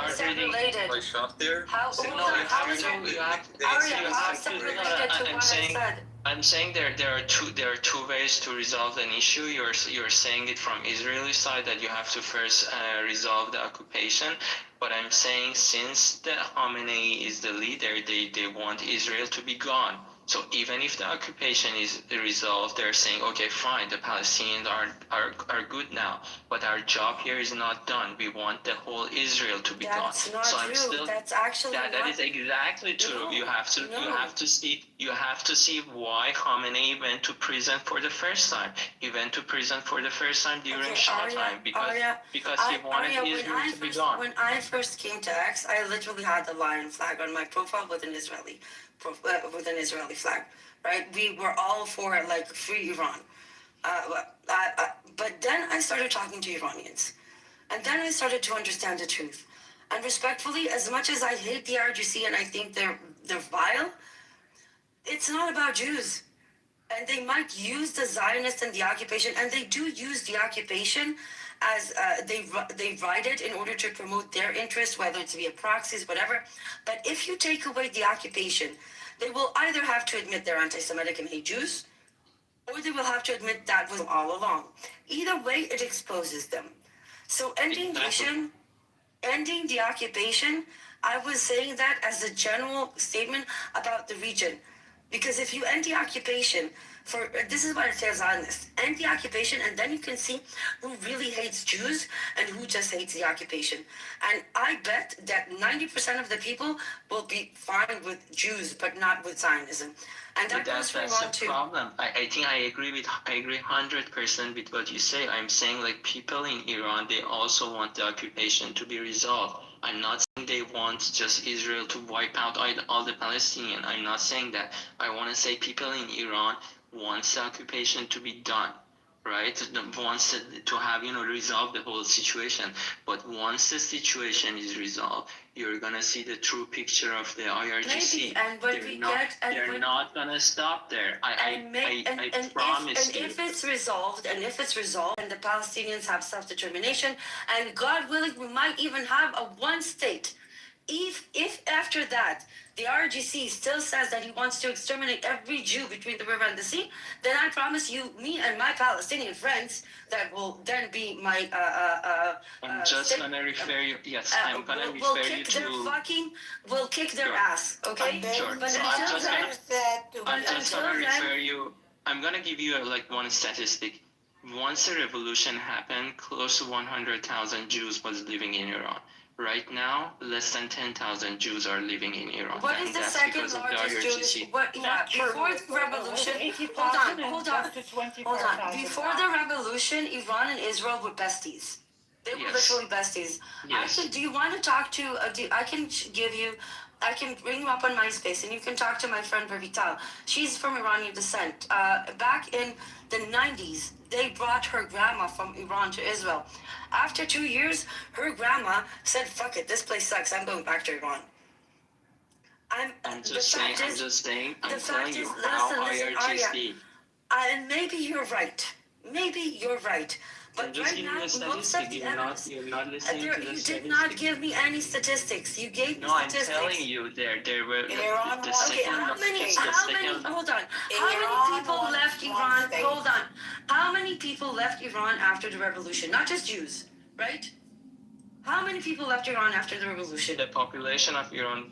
is that related? I'm saying there are two ways to resolve an issue. You're saying it from Israeli side that you have to first resolve the occupation, but I'm saying since the Khamenei is the leader, they want Israel to be gone. So even if the occupation is resolved, they're saying, okay, fine, the Palestinians are good now, but our job here is not done. We want the whole Israel to be gone. That's not true. That's actually that is exactly true. No, you have to see why Khamenei went to prison for the first time. He went to prison for the first time during Shah time because he wanted Israel to be gone. When I first came to X, I literally had the lion flag on my profile with an Israeli flag, right? We were all for free Iran, but then I started talking to Iranians, and then I started to understand the truth. And respectfully, as much as I hate the RGC and I think they're vile, it's not about Jews. And they might use the Zionists and the occupation, and they do use the occupation as they write it in order to promote their interests, whether it's via proxies, whatever. But if you take away the occupation, they will either have to admit they're anti-Semitic and hate Jews, or they will have to admit that was all along. Either way, it exposes them. So ending the occupation, I was saying that as a general statement about the region. Because if you end the occupation, this is what it says on this, end the occupation, and then you can see who really hates Jews and who just hates the occupation. And I bet that 90% of the people will be fine with Jews, but not with Zionism. And that's the problem. I think I agree 100% with what you say. I'm saying people in Iran, they also want the occupation to be resolved. I'm not saying they want just Israel to wipe out all the Palestinians. I'm not saying that. I want to say people in Iran want the occupation to be done, right? Wants to have, resolve the whole situation. But once the situation is resolved, you're going to see the true picture of the IRGC. They're not going to stop there. I promise you. If it's resolved, and the Palestinians have self-determination, and God willing, we might even have a one state If after that the RGC still says that he wants to exterminate every Jew between the river and the sea, then I promise you, me and my Palestinian friends, that will then be my I'm just gonna refer you. Yes, I'm gonna will refer you kick their to. fucking will kick their Sure. ass. Okay. Sure. But So I'm until just then, gonna. I'm just until gonna then, refer you. I'm gonna give you like one statistic. Once the revolution happened, close to 100,000 Jews was living in Iran. Right now, less than 10,000 Jews are living in Iran. what and is the that's second because of the largest Jewish? IRGC. What? Yeah, before the revolution. Hold on, hold on, hold on. Before the revolution, Iran and Israel were besties. They were Yes. literally besties. Yes. Do you want to talk to? I can give you. I can bring you up on MySpace, and you can talk to my friend Ravital. She's from Iranian descent. Back in the 90s, they brought her grandma from Iran to Israel. After 2 years, her grandma said, "Fuck it, this place sucks. I'm going back to Iran." I'm just saying. I'm telling you listen, how listen, IRGC. and maybe you're right. Maybe you're right. But I'm just right giving now, you a most of statistic. the You're evidence. not listening to the You statistic. did not give me any statistics. You gave me No, I'm statistics. telling you, there were Iran the wants Okay, second. how many? the How many? second- Hold on. How many Iran people wants left one Iran? state. Hold on. How many people left Iran after the revolution? Not just Jews, right? How many people left Iran after the revolution? The population of Iran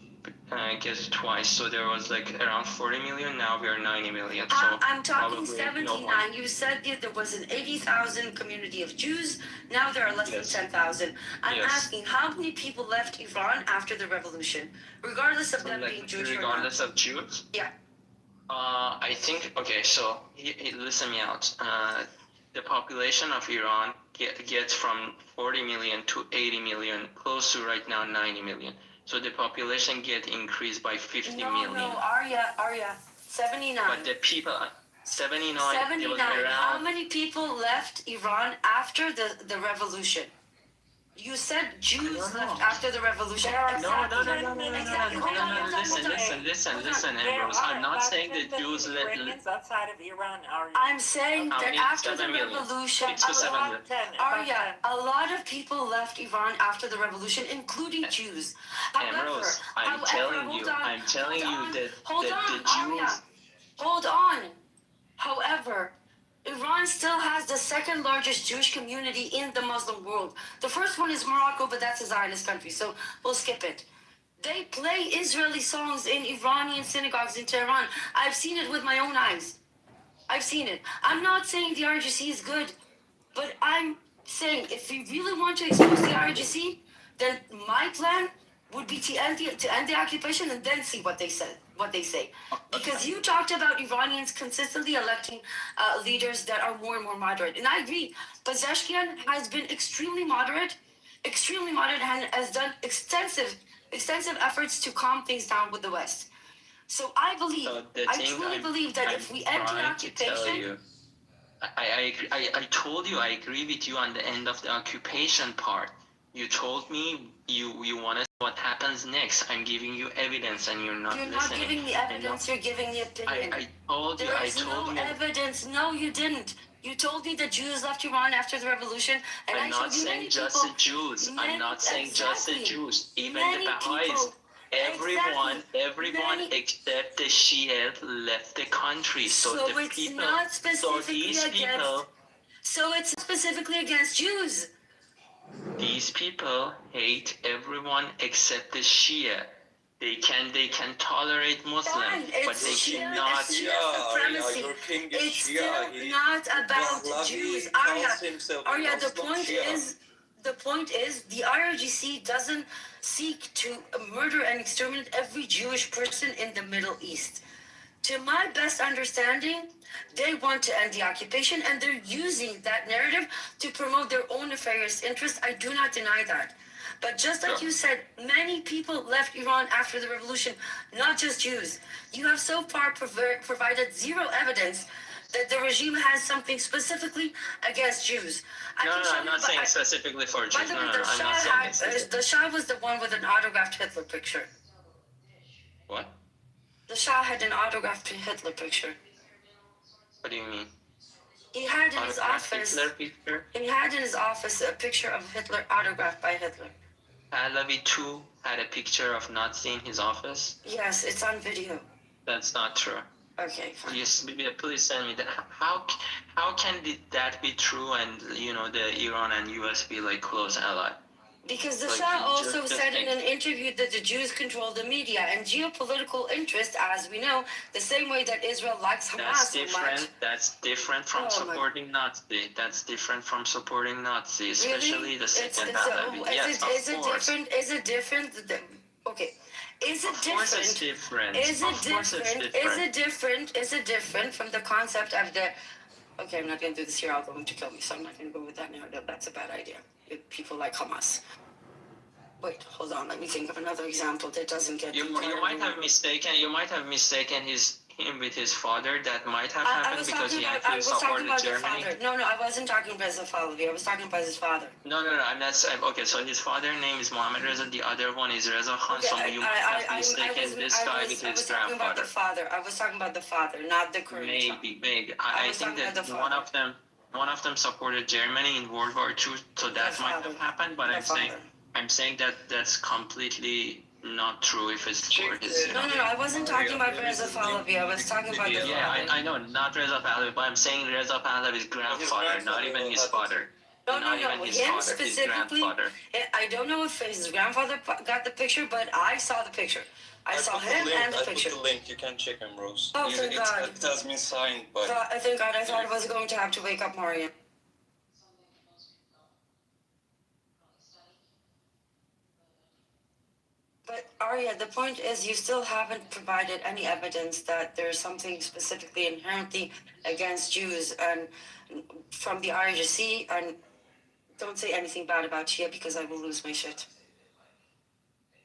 gets twice, so there was like around 40 million. Now we are 90 million. So I'm talking probably no 79. more. You said that there was an 80,000 community of Jews. Now there are less Yes. than 10,000. I'm Yes. asking how many people left Iran after the revolution, regardless of So, them like, being Jewish or not. regardless of Jews. Yeah. I think okay. So listen me out. The population of Iran gets from 40 million to 80 million, close to right now 90 million. So the population get increased by 50 million. No, Arya, 79. But the people, 79, it 79. was How around. many people left Iran after the revolution? You said Jews left after the revolution. No, Exactly. Hold on. Listen, Ambrose. I'm not saying that Jews let. Iranians outside of Iran are. I'm saying How that many? after the 7 million. revolution, 6 to 7 million. Arya, a lot of people left Iran after the revolution, including Jews. Ambrose, I'm telling you that the Jews. Hold on. However, Iran still has the second largest Jewish community in the Muslim world. The first one is Morocco, but that's a Zionist country, so we'll skip it. They play Israeli songs in Iranian synagogues in Tehran. I've seen it with my own eyes. I've seen it. I'm not saying the RGC is good, but I'm saying if you really want to expose the RGC, then my plan would be to end the occupation and then see what they say. Because you talked about Iranians consistently electing leaders that are more and more moderate, and I agree. Pezeshkian has been extremely moderate, and has done extensive efforts to calm things down with the West. So I truly believe that if we end the occupation, I told you I agree with you on the end of the occupation part. You told me you want to see what happens next. I'm giving you evidence and you're not listening. You're not giving the evidence, you're giving the opinion. I told you. There is no evidence. No, you didn't. You told me that Jews left Iran after the revolution, and I'm not saying just the Jews. I'm not saying just the Jews. Even the Baha'is. Everyone except the Shia left the country. So the it's people. not So specifically these against. people. So it's specifically against Jews. These people hate everyone except the Shia. They can tolerate Muslim, Fine, but they Shia, cannot. it's Shia supremacy. It's still not about Jews. Arya, the point is, the IRGC doesn't seek to murder and exterminate every Jewish person in the Middle East. To my best understanding, they want to end the occupation, and they're using that narrative to promote their own nefarious interests. I do not deny that. But just like you said, many people left Iran after the revolution, not just Jews. You have so far provided zero evidence that the regime has something specifically against Jews. I'm not saying specifically for Jews. By the way, the Shah was the one with an autographed Hitler picture. What? The Shah had an autographed Hitler picture. What do you mean? He had in his office. Hitler picture? He had in his office a picture of Hitler autographed by Hitler. Pahlavi too had a picture of not seeing his office? Yes, it's on video. That's not true. Okay, fine. Please send me that. How can that be true and the Iran and US be like close ally? Because the Like, Shah also just said in think. an interview that the Jews control the media and geopolitical interest, as we know, the same way that Israel likes Hamas That's so much. different. That's different from Oh, my- supporting Nazi. That's different from supporting Nazi, especially Really? the It's, second it's Pahlavi. Yes, of is it course. different? Is it different? Okay. Is it Of course it's different? different. Is it Of course it's different? Is different. it different? Is it different from the concept of the? Okay, I'm not going to do this here. I'll go him to kill me, so I'm not going to go with that narrative. That's a bad idea. If people like Hamas. Wait, hold on. Let me think of another example that doesn't get. You might have mistaken. You might have mistaken him with his father. That might have happened because he actually supported Germany. No, I wasn't talking about his father. I was talking about his father. No. I'm not saying. Okay, so his father name is Mohammed Reza. The other one is Reza Khan. So you might have mistaken this guy with his grandfather. I was talking about the father, not the current. Maybe. I think that one of them supported Germany in World War II. So that might have happened. But I'm saying that that's completely not true if it's for his. No, I wasn't talking about Reza Pahlavi. I was talking about the father. Yeah, I know, not Reza Pahlavi, but I'm saying Reza Pahlavi's grandfather, not even his father. No. Even his Him father, specifically. his grandfather. I don't know if his grandfather got the picture, but I saw the picture. I saw him and the picture. I put the link. You can check him, Rose. Oh, thank God. It has been signed by. Thank God. I thought I was going to have to wake up Mariam. But Arya, the point is you still haven't provided any evidence that there's something specifically inherently against Jews and from the IRGC, and don't say anything bad about Shia because I will lose my shit.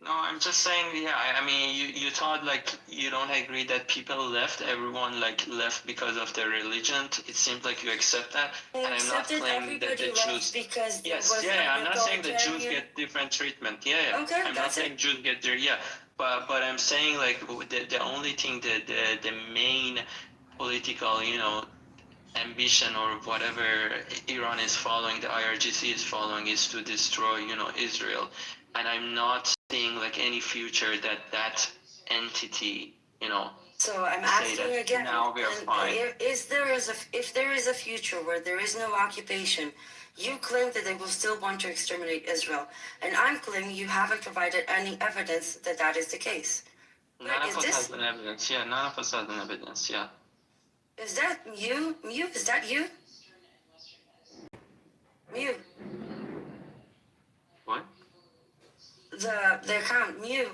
No, I'm just saying, I mean, you thought like you don't agree that people left, everyone like left because of their religion. It seems like you accept that, and I'm not claiming that the Jews. Because I'm not saying the Jews get different treatment. Okay, I'm not saying Jews get their but I'm saying like the only thing that the main political ambition or whatever Iran is following, the IRGC is following, is to destroy Israel. And I'm not seeing like any future that entity, So I'm asking again. Now we are fine. If there is a future where there is no occupation, you claim that they will still want to exterminate Israel, and I'm claiming you haven't provided any evidence that that is the case. None of us has an evidence. Yeah, none of us has an evidence. Yeah. Is that you? Mew? Is that you? Mew. What? The account Mew.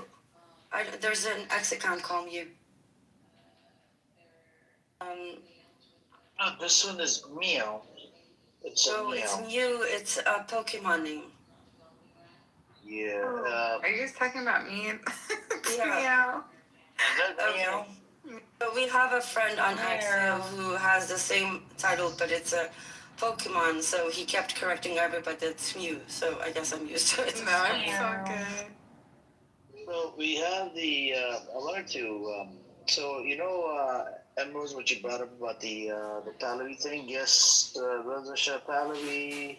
There's an X account called Mew. No, this one is Meow. It's a Meow. It's Mew. It's a Pokemon name. Yeah. Are you guys talking about me? Yeah. Is that Meow? But we have a friend on X who has the same title, but it's a Pokemon, so he kept correcting everybody that's Mew, so I guess I'm used to it. No, it's so good. So we have I wanted to, Emerald, what you brought up about the Pahlavi thing. Yes, Reza Shah Pahlavi.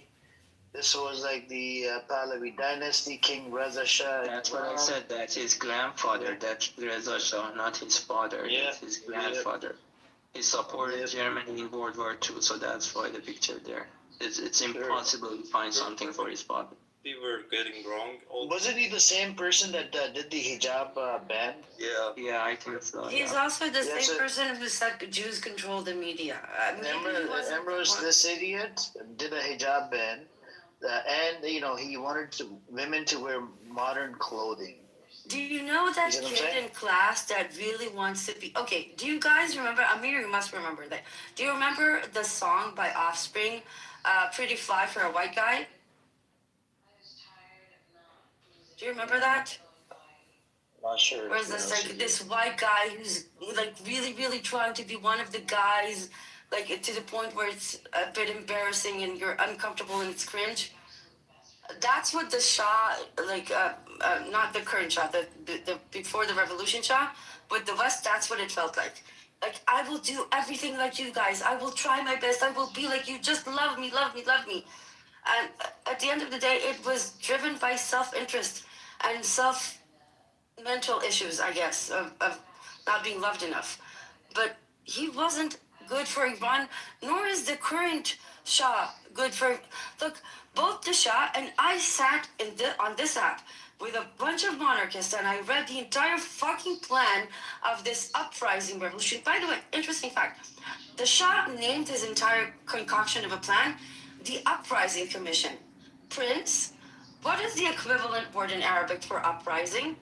This was like the Pahlavi dynasty, King Reza Shah. That's what I said. That's his grandfather. That's Reza Shah, not his father. Yeah. That's his grandfather. He supported Germany in World War II, so that's why the picture there. It's impossible to find something for his father. We were getting wrong. Wasn't he the same person that did the hijab ban? Yeah. Yeah, I think so. He's also the same person who said Jews control the media. Ambrose, this idiot, did a hijab ban, and he wanted women to wear modern clothing. Do you know that kid in class that really wants to be... Okay, do you guys remember... Amir, you must remember that. Do you remember the song by Offspring, Pretty Fly for a White Guy? Do you remember that? Not sure. Where's this white guy who's like really, really trying to be one of the guys, like to the point where it's a bit embarrassing and you're uncomfortable and it's cringe. That's what the Shah, not the current Shah, the before the revolution Shah, but the West. That's what it felt like. Like, I will do everything like you guys. I will try my best. I will be like you. Just love me, love me, love me. And at the end of the day, it was driven by self-interest and mental issues, I guess, of not being loved enough. But he wasn't good for Iran, nor is the current Shah good for. Look, both the Shah and I sat on this app with a bunch of monarchists and I read the entire fucking plan of this uprising revolution. By the way, interesting fact, the Shah named his entire concoction of a plan the Uprising Commission. Prince, what is the equivalent word in Arabic for uprising?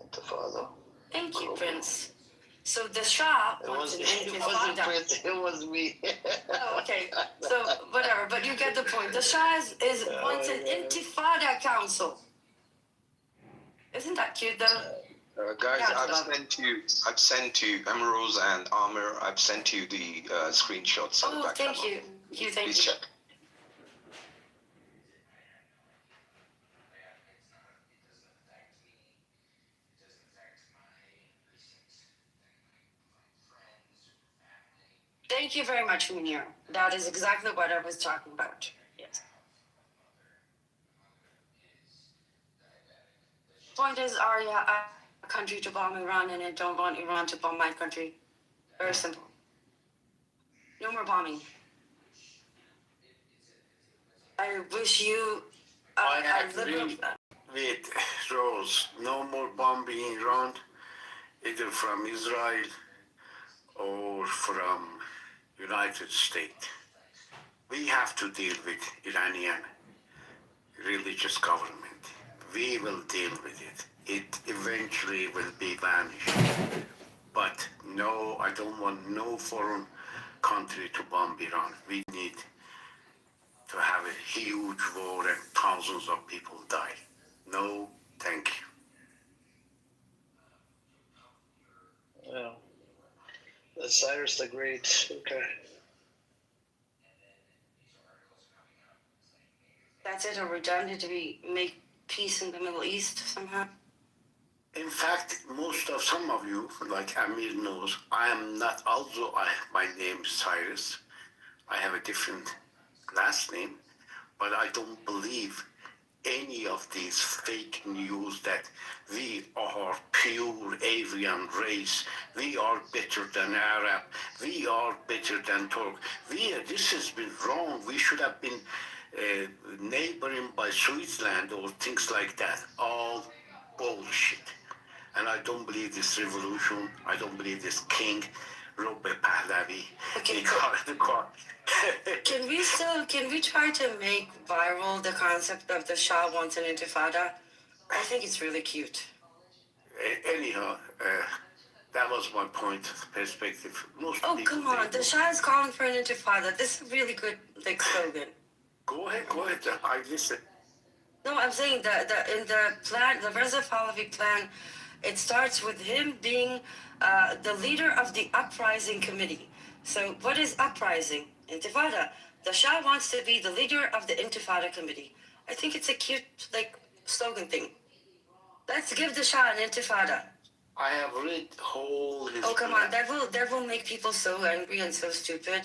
Intifada. Thank you, Prince. So the Shah wants an intifada. It was me. Oh, okay. So whatever, but you get the point. The Shah wants an intifada council. Isn't that cute, though? Guys, Yeah, I've sent you Emeralds and Armor. I've sent you the screenshots. of the Oh, back thank camera. you. Thank Please you. check. Thank you very much, Munir. That is exactly what I was talking about. Yes. Point is, Arya, I want a country to bomb Iran, and I don't want Iran to bomb my country. Very simple. No more bombing. I wish you I a liberal. agree with Rose. No more bombing Iran, either from Israel or from United States. We have to deal with Iranian religious government. We will deal with it. It eventually will be vanished. But no, I don't want no foreign country to bomb Iran. We need to have a huge war and thousands of people die. No, thank you. Yeah. The Cyrus the Great. Okay. That's it. Are we done? Did we make peace in the Middle East somehow? In fact, some of you, like Amir knows, I am not, although my name is Cyrus, I have a different last name, but I don't believe any of these fake news that we are pure Aryan race, we are better than Arab, we are better than Turk. This has been wrong. We should have been neighboring by Switzerland or things like that. All bullshit. And I don't believe this revolution. I don't believe this king, Robert Pahlavi. Okay, The court. Can we try to make viral the concept of the Shah wants an intifada? I think it's really cute. Anyhow, that was my point of perspective. Most Oh, people come on. The Shah is calling for an intifada. This is a really good slogan. Go ahead. I listen. No, I'm saying that in the plan, the Reza Pahlavi plan, it starts with him being the leader of the uprising committee. So what is uprising? Intifada. The Shah wants to be the leader of the Intifada committee. I think it's a cute, slogan thing. Let's give the Shah an Intifada. I have read whole his Oh, come plan. on. That will make people so angry and so stupid.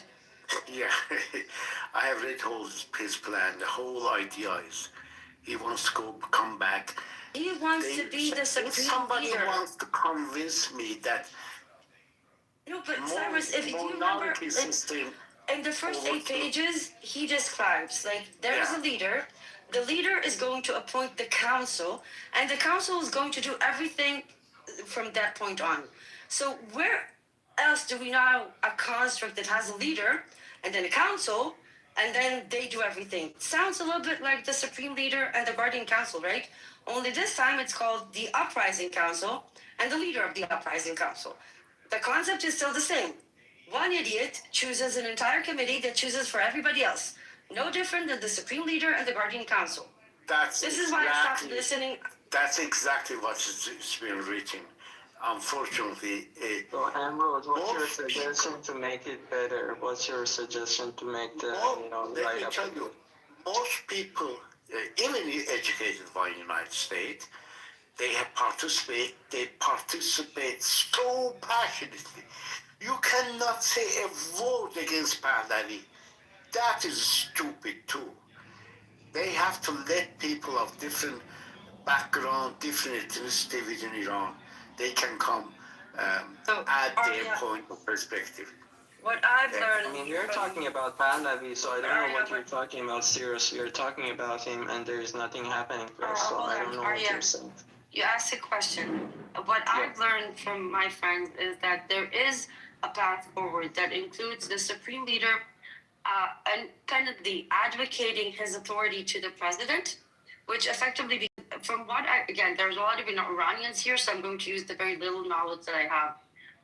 Yeah, I have read whole his plan. The whole idea is he wants to come back. He wants to be the supreme somebody leader. Wants to convince me that No, but Cyrus, if you remember, in the first 8 pages, he describes, there is a leader. The leader is going to appoint the council, and the council is going to do everything from that point on. So where else do we know a construct that has a leader, and then a council, and then they do everything? Sounds a little bit like the Supreme Leader and the Guardian Council, right? Only this time it's called the Uprising Council and the leader of the Uprising Council. The concept is still the same. One idiot chooses an entire committee that chooses for everybody else. No different than the Supreme Leader and the Guardian Council. This is why I stopped listening. That's exactly what's been written. Unfortunately, So Ambrose, what's your suggestion to make it better? What's your suggestion to make the let me tell you, most people, even educated by the United States, they participate so passionately. You cannot say a word against Pahlavi. that is stupid too. They have to let people of different background, different ethnicity within Iran, they can come add their point of perspective. What I've Yeah. learned. I mean, you're talking about Pahlavi, so I don't know what you're talking about seriously. You're talking about him, and there is nothing happening for us, so I don't know what you're saying. You asked a question. What I've learned from my friends is that there is a path forward that includes the supreme leader and kind of the advocating his authority to the president, which effectively, from what again, there's a lot of Iranians here, so I'm going to use the very little knowledge that I have.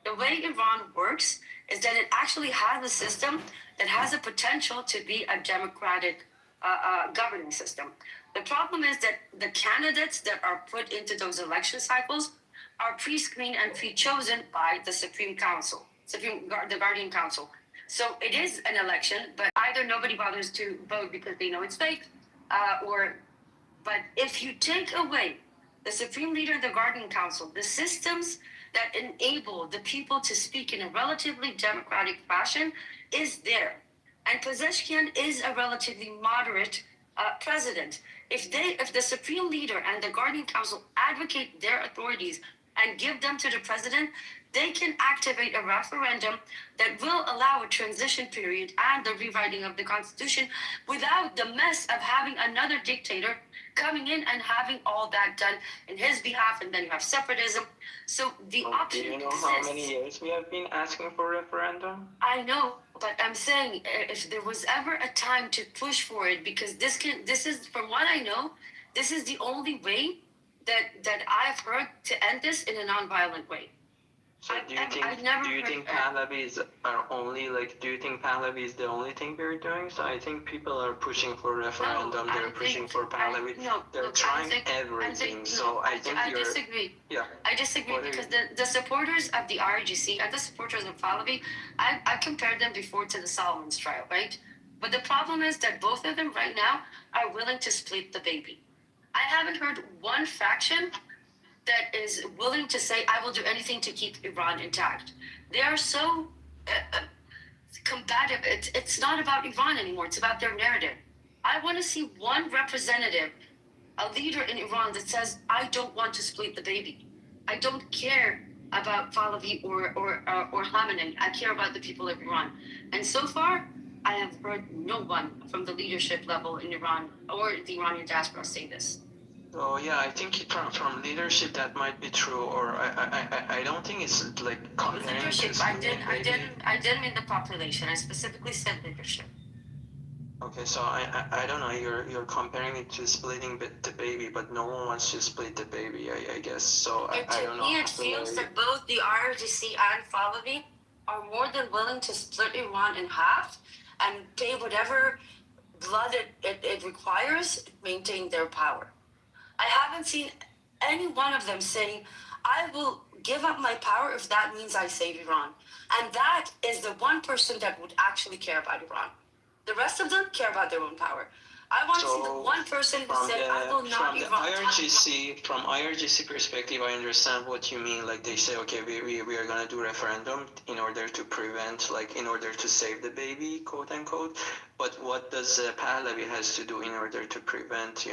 The way Iran works is that it actually has a system that has a potential to be a democratic governing system. The problem is that the candidates that are put into those election cycles are pre-screened and pre-chosen by the Supreme Council, the Guardian Council. So it is an election, but either nobody bothers to vote because they know it's fake, but if you take away the Supreme Leader of the Guardian Council, the systems that enable the people to speak in a relatively democratic fashion is there. And Pezeshkian is a relatively moderate president. If the Supreme Leader and the Guardian Council advocate their authorities and give them to the president, they can activate a referendum that will allow a transition period and the rewriting of the Constitution without the mess of having another dictator coming in and having all that done in his behalf, and then you have separatism. So the option do you know exists. how many years we have been asking for referendum? I know, but I'm saying if there was ever a time to push for it, because this is, from what I know, this is the only way that I've heard to end this in a non-violent way. So do you think Pahlavi is our only, like, do you think Pahlavi is the only thing we're doing? So I think people are pushing for referendum, they're pushing for Pahlavi, they're trying everything, so I think I disagree. Yeah. I disagree because the supporters of the RGC and the supporters of Pahlavi, I compared them before to the Solomon's trial, right? But the problem is that both of them right now are willing to split the baby. I haven't heard one faction that is willing to say, I will do anything to keep Iran intact. They are so combative. It's not about Iran anymore. It's about their narrative. I want to see one representative, a leader in Iran that says, I don't want to split the baby. I don't care about Pahlavi or Khamenei. I care about the people of Iran. And so far, I have heard no one from the leadership level in Iran or the Iranian diaspora say this. Oh yeah, I think from leadership that might be true, or I don't think it's like comparing. Leadership. I didn't mean the population. I specifically said leadership. Okay, so I don't know. You're comparing it to splitting the baby, but no one wants to split the baby. I guess so. I don't know. To me, it feels that both the RGC and Pahlavi are more than willing to split Iran in half and pay whatever blood it requires to maintain their power. I haven't seen any one of them saying, I will give up my power if that means I save Iran. And that is the one person that would actually care about Iran. The rest of them care about their own power. I want to see the one person who said, I will not Iran. From IRGC perspective, I understand what you mean. Like they say, okay, we are going to do referendum in order to prevent, like in order to save the baby, quote unquote. But what does Pahlavi has to do in order to prevent,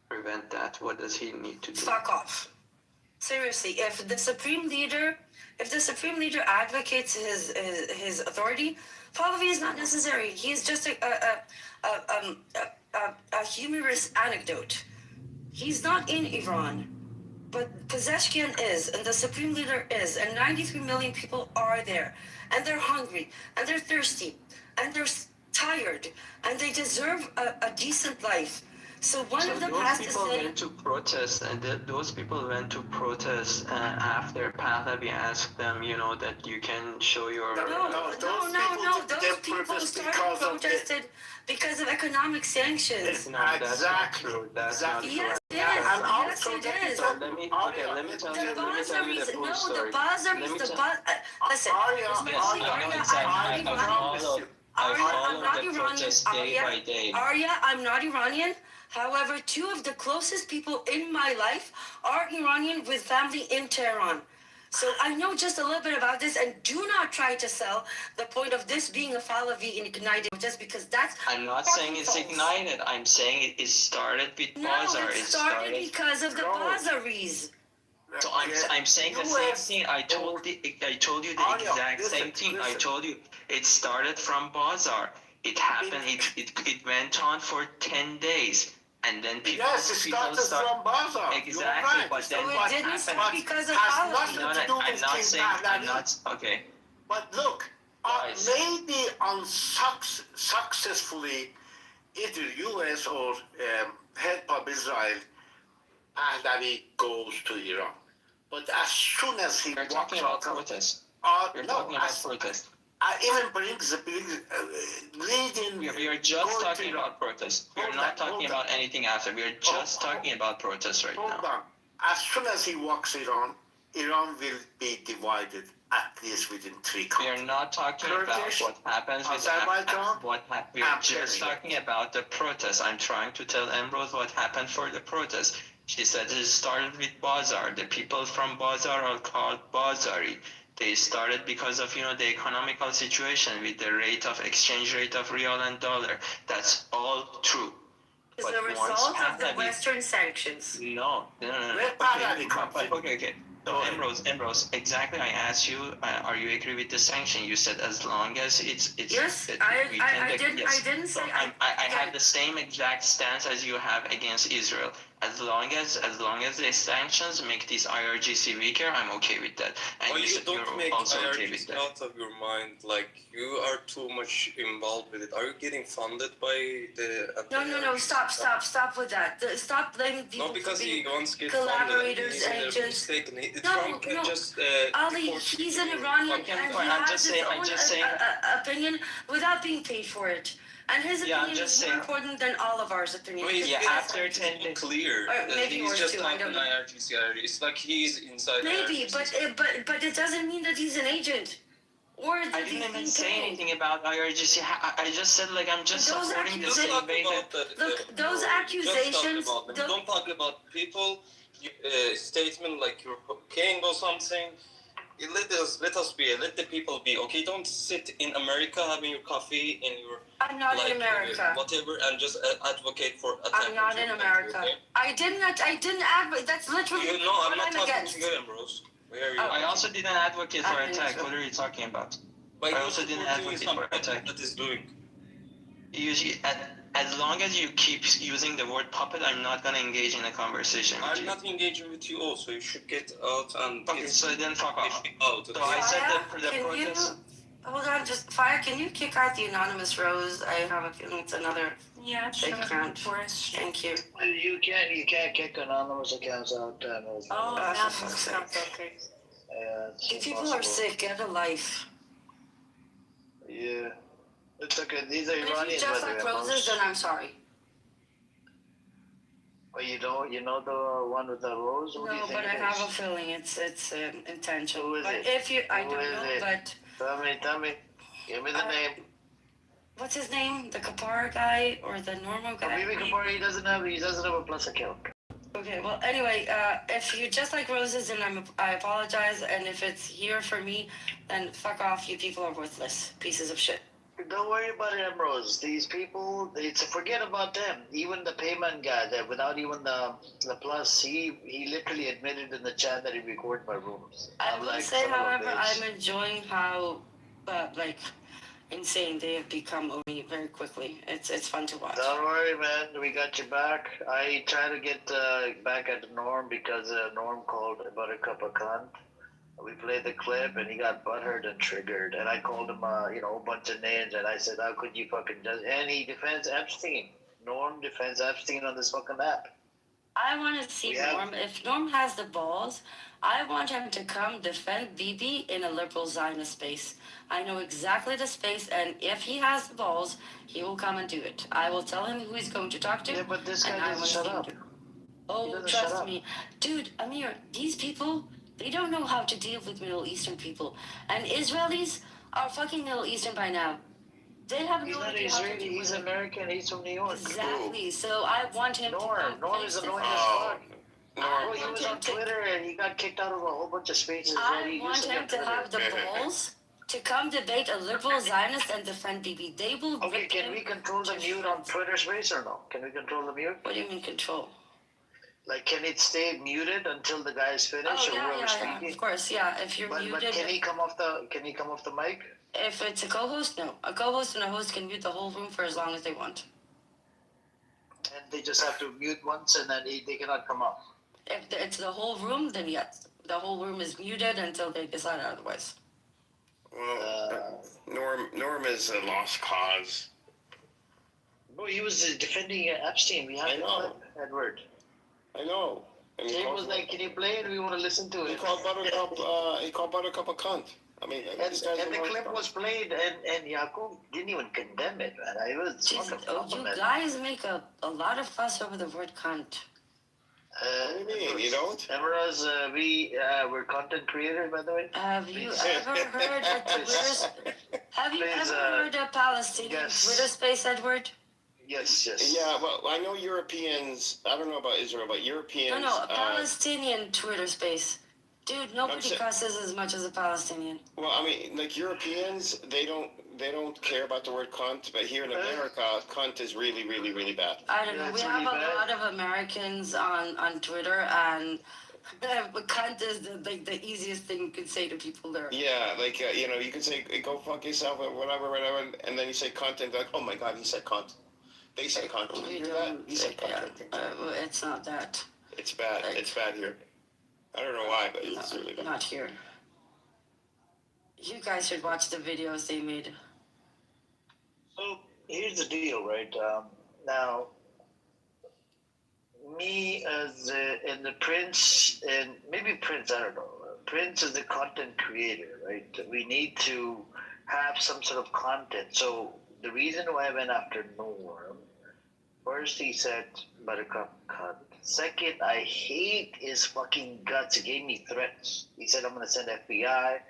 prevent that? What does he need to do? Fuck off. Seriously, if the supreme leader advocates his authority, Pahlavi is not necessary. He is just a humorous anecdote. He's not in Iran, but Pezeshkian is, and the supreme leader is, and 93 million people are there, and they're hungry, and they're thirsty, and they're tired, and they deserve a decent life. So one of them has to say. Those people went to protest, and those people went to protest after Pahlavi asked them, that you can show your. No. Those people started protested because of economic sanctions. That's not true. That's not true. Yes, it is. Yes, it is. So let me tell you the full story. Listen. I follow the protest day by day. Arya, I'm not Iranian. However, two of the closest people in my life are Iranian with family in Tehran. So I know just a little bit about this, and do not try to sell the point of this being a Falavi and ignited just because that's. I'm not saying it's false. ignited. I'm saying it started with Bazaar. No, it started because of the No. Bazaris. So I'm saying the same thing. I told you the Arya, exact listen, same thing. I listen. told you it started from Bazaar. It happened. It went on for 10 days, and then people. Yes, it started from Bazaar. Exactly, You're right. but then So what it didn't happened? start because of has Falavi. nothing No, to do I'm with not King saying. I'm Pahlavi. not. Okay. But look, Guys. maybe successfully, either U.S. or help of Israel, Pahlavi goes to Iran. But as soon as he You're walks talking about out of protest. You're no, talking about protest. I even brings reading. We are just talking about protest. We are not talking about anything after. We are just talking about protest right Hold now. on. As soon as he walks Iran, Iran will be divided at least within 3 We countries. are not talking about Kurdish, what happens with Azerbaijan, we are just Armenia. talking about the protest. I'm trying to tell Ambrose what happened for the protest. She said it started with Bazaar. The people from Bazaar are called Bazari. They started because of the economical situation with the exchange rate of real and dollar. That's all true. As But a once result of the Pahlavi- Western sanctions. No. Where Pahlavi comes in? Okay. So Ambrose, exactly. I asked you, are you agree with the sanction? You said as long as it's. Yes, I didn't So say. I have the same exact stance as you have against Israel. As long as the sanctions make this IRGC weaker, I'm okay with that. And Why you said don't you're make also okay with IRGC that. out of your mind? Like, you are too much involved with it. Are you getting funded by the... No, stop with that. Stop blaming people No, because for being he wants to get collaborators, funded and he's agents. mistaken. No, Trump can just... Ali, deport he's you an or Iranian fucking and he fine. has his own opinion without being paid for it. And his opinion is more important than all of ours opinion. Wait, Because after 10 days. Clear. maybe He's yours just too, I talking don't know. IRGC. It's like he's inside Maybe, IRGC. but it doesn't mean that he's an agent. Or that I he's didn't even being say paid. anything about IRGC. I just said I'm just Those supporting the Just same talk way about that. Look, those Just accusations. talk about them. Don't talk about people. Statement like you're king or something. Let the people be. Okay, don't sit in America having your coffee in your. I'm not in America. Whatever, and just advocate for. I'm not in America. Okay? I didn't advocate. That's literally I'm what not I'm talking against. to you, Ambrose. Where are you? I also didn't advocate for I think attack. so. What are you talking about? But I you also didn't supporting advocate some for attack. that is doing. As long as you keep using the word puppet, I'm not gonna engage in a conversation with I'm you. not engaging with you. Also, you should get out and. Okay, so then fuck off. Out. So I said Fire, the can you protest. hold on? Just Fire. Can you kick out the anonymous Rose? I have a feeling it's another fake account. Thank you. You can't kick anonymous accounts out. Oh, for now fuck's it's sake. okay. It's You people are impossible. sick. Get a life. Yeah. It's okay. These are And if you Iranians, just by the like way. roses, then I'm sorry. But you know the one with the rose? Who do you No, think but I it have is? a feeling it's intentional. Who is But it? if you, I Who don't is know. it? But Tell me. Give me the name. what's his name? The Kapar guy or the normal guy? Habibi Kapur, he doesn't have a plus account. Okay, well, anyway, if you just like roses, then I apologize. And if it's here for me, then fuck off. You people are worthless pieces of shit. Don't worry about it, Ambrose. These people, forget about them. Even the payment guy, that without even the plus, he literally admitted in the chat that he recorded my rooms. I I'm will like, say, son of a however, bitch. I'm enjoying how, insane they have become over me very quickly. It's fun to watch. Don't worry, man. We got you back. I try to get back at Norm because Norm called Buttercup a cunt. We played the clip and he got butthurt and triggered. And I called him, a bunch of names. And I said, how could you fucking just... And he defends Epstein. Norm defends Epstein on this fucking app. I want to see Norm. If Norm has the balls, I want him to come defend Bibi in a liberal Zionist space. I know exactly the space, and if he has the balls, he will come and do it. I will tell him who he's going to talk to. Yeah, but this guy and I doesn't will shut see him up. do. He Oh, doesn't shut trust up. me. Dude, Amir, these people, they don't know how to deal with Middle Eastern people. And Israelis are fucking Middle Eastern by now. They have He's no not idea how to Israeli. deal He's with it. American. He's from New York. Exactly. So I want him to come Norm is face to annoying face. as fuck. Oh, he was on Twitter and he got kicked out of a whole bunch of spaces. I want him to have the balls to come debate a liberal Zionist and defend Bibi. They will. Okay, can we control the mute on Twitter space or no? Can we control the mute? What do you mean control? Like, can it stay muted until the guy is finished? Oh, or yeah, whoever's yeah, speaking? of course, yeah. If you're But muted. can he come off the mic? If it's a co-host, no. A co-host and a host can mute the whole room for as long as they want. And they just have to mute once and then they cannot come up. If it's the whole room, then yes. The whole room is muted until they decide otherwise. Well, Norm is a lost cause. Bro, he was defending Epstein. We have to clip Edward. I know. And He was like, "Can you play it? We want to listen to it." He called Buttercup a cunt. I mean, and the clip was played, and Yaakov didn't even condemn it, man. I was Jesus, you guys make a lot of fuss over the word cunt. What do you mean? You don't? Emira's, we're content creators, by the way. Have you ever heard a Twitter? Have you ever heard a Palestinian Twitter space, Edward? Yes. Yeah, well, I know Europeans. I don't know about Israel, but Europeans. No, a Palestinian Twitter space. Dude, nobody cusses as much as a Palestinian. Well, I mean, like Europeans, they don't care about the word cunt, but here in America, cunt is really, really, really bad. I don't know. We have a lot of Americans on Twitter, and cunt is the easiest thing you could say to people there. Yeah, like you can say go fuck yourself or whatever, and then you say cunt, and they're like, oh my god, he said cunt. They say cunt. You hear that? He said cunt. It's not that. It's bad. It's bad here. I don't know why, but it's really bad. Not here. You guys should watch the videos they made. So here's the deal, right? Now, me as and the Prince, and maybe Prince, I don't know. Prince is the content creator, right? We need to have some sort of content. So the reason why I went after Norm, first he said Buttercup cunt. Second, I hate his fucking guts. He gave me threats. He said I'm gonna send FBI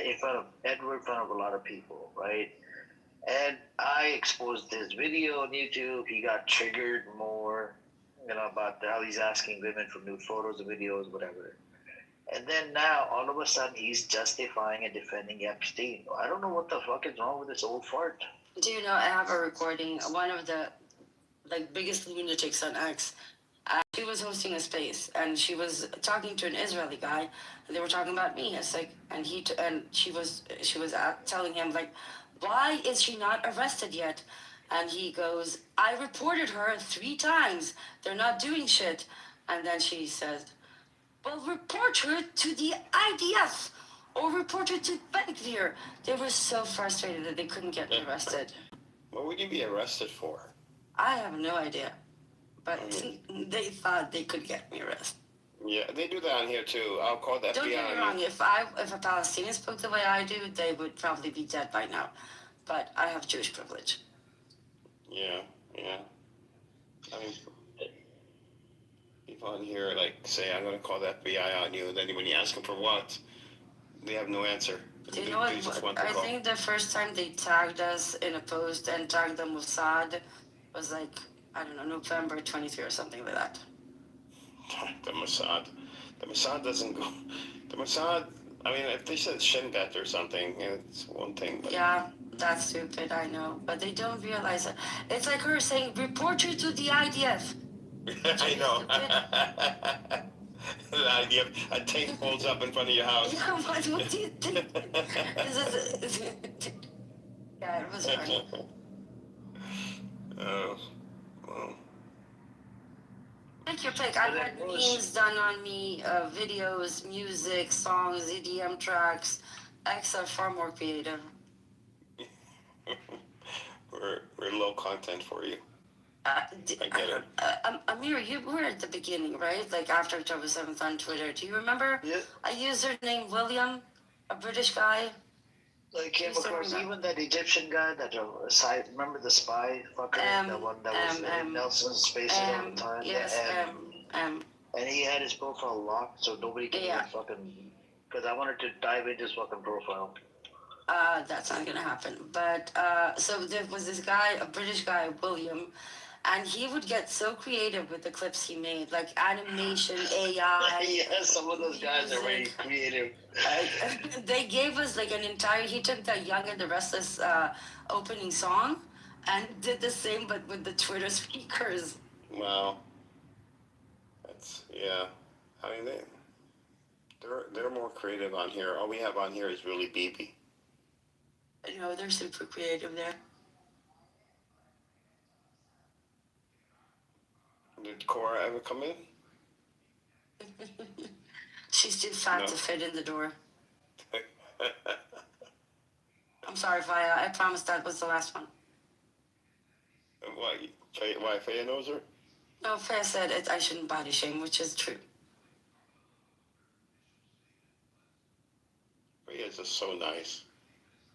in front of Edward, in front of a lot of people, right? And I exposed his video on YouTube. He got triggered more, about how he's asking women for nude photos and videos, whatever. And then now, all of a sudden, he's justifying and defending Epstein. I don't know what the fuck is wrong with this old fart. Do you know, I have a recording. One of the biggest lunatics on X. She was hosting a space, and she was talking to an Israeli guy, and they were talking about me. It's like, and she was telling him like, why is she not arrested yet? And he goes, I reported her 3 times. They're not doing shit. And then she says, well, report her to the IDF or report her to Ben Gvir. They were so frustrated that they couldn't get me arrested. What would you be arrested for? I have no idea. But they thought they could get me arrested. Yeah, they do that on here too. I'll call the FBI. Don't get me wrong. If a Palestinian spoke the way I do, they would probably be dead by now. But I have Jewish privilege. Yeah. I mean, people on here say, I'm going to call the FBI on you, and then when you ask them for what, they have no answer. Do you know what? I think the first time they tagged us in a post and tagged the Mossad was I don't know, November 23 or something like that. The Mossad doesn't go. The Mossad, I mean, if they said Shin Bet or something, it's one thing. But yeah, that's stupid, I know. But they don't realize it. It's like her saying, report her to the IDF. I know. The IDF, a tank pulls up in front of your house. Yeah, what do you think? Yeah, it was funny. Oh, well. Take your pick. I've had memes done on me, videos, music, songs, EDM tracks. X are far more creative. We're low content for you. I get it. Amir, you were at the beginning, right? After October 7th on Twitter. Do you remember a user named William, a British guy? I came across even that Egyptian guy, remember the spy fucker? The one that was in Nelson's spaces all the time? Yes, and he had his profile locked so nobody can even because I wanted to dive into his fucking profile. That's not gonna happen. But so there was this guy, a British guy, William, And he would get so creative with the clips he made, like animation, AI. Yeah, some of those guys are very creative. They gave us like an entire. He took that Young and the Restless opening song, and did the same, but with the Twitter speakers. Wow. Yeah. I mean, they're more creative on here. All we have on here is really BB. You know, they're super creative there. Did Cora ever come in? She's too fat to fit in the door. I'm sorry, Faya. I promise that was the last one. Why Faya knows her? No, Faya said I shouldn't body shame, which is true. Faya's just so nice.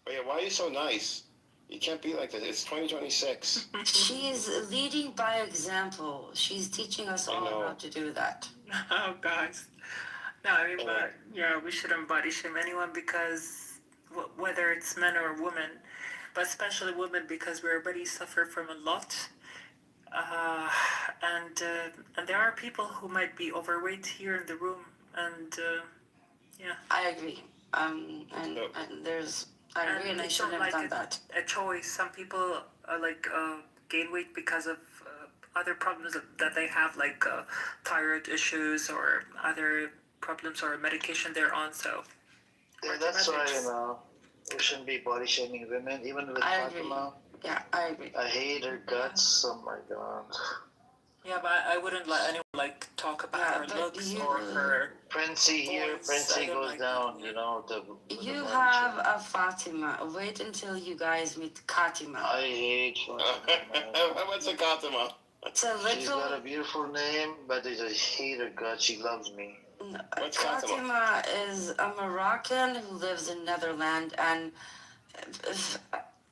Faya, why are you so nice? You can't be like this. It's 2026. She's leading by example. She's teaching us all how to do that. Oh, guys. No, I mean, but yeah, we shouldn't body shame anyone because whether it's men or women, but especially women because we already suffer from a lot. And there are people who might be overweight here in the room, and yeah. I agree. And there's, I agree, and I shouldn't have done that. A choice. Some people gain weight because of other problems that they have, like thyroid issues or other problems or medication they're on. So Yeah, that's why we shouldn't be body shaming women, even with Fatima. Yeah, I agree. I hate her guts. Oh my god. Yeah, but I wouldn't let anyone talk about her looks or her. Princey here, Princey goes down. You know the. You have a Fatima. Wait until you guys meet Katima. I hate Fatima. What's a Katima? It's a little. She's got a beautiful name, but I just hate her guts. She loves me. What's Katima is a Moroccan who lives in Netherlands, and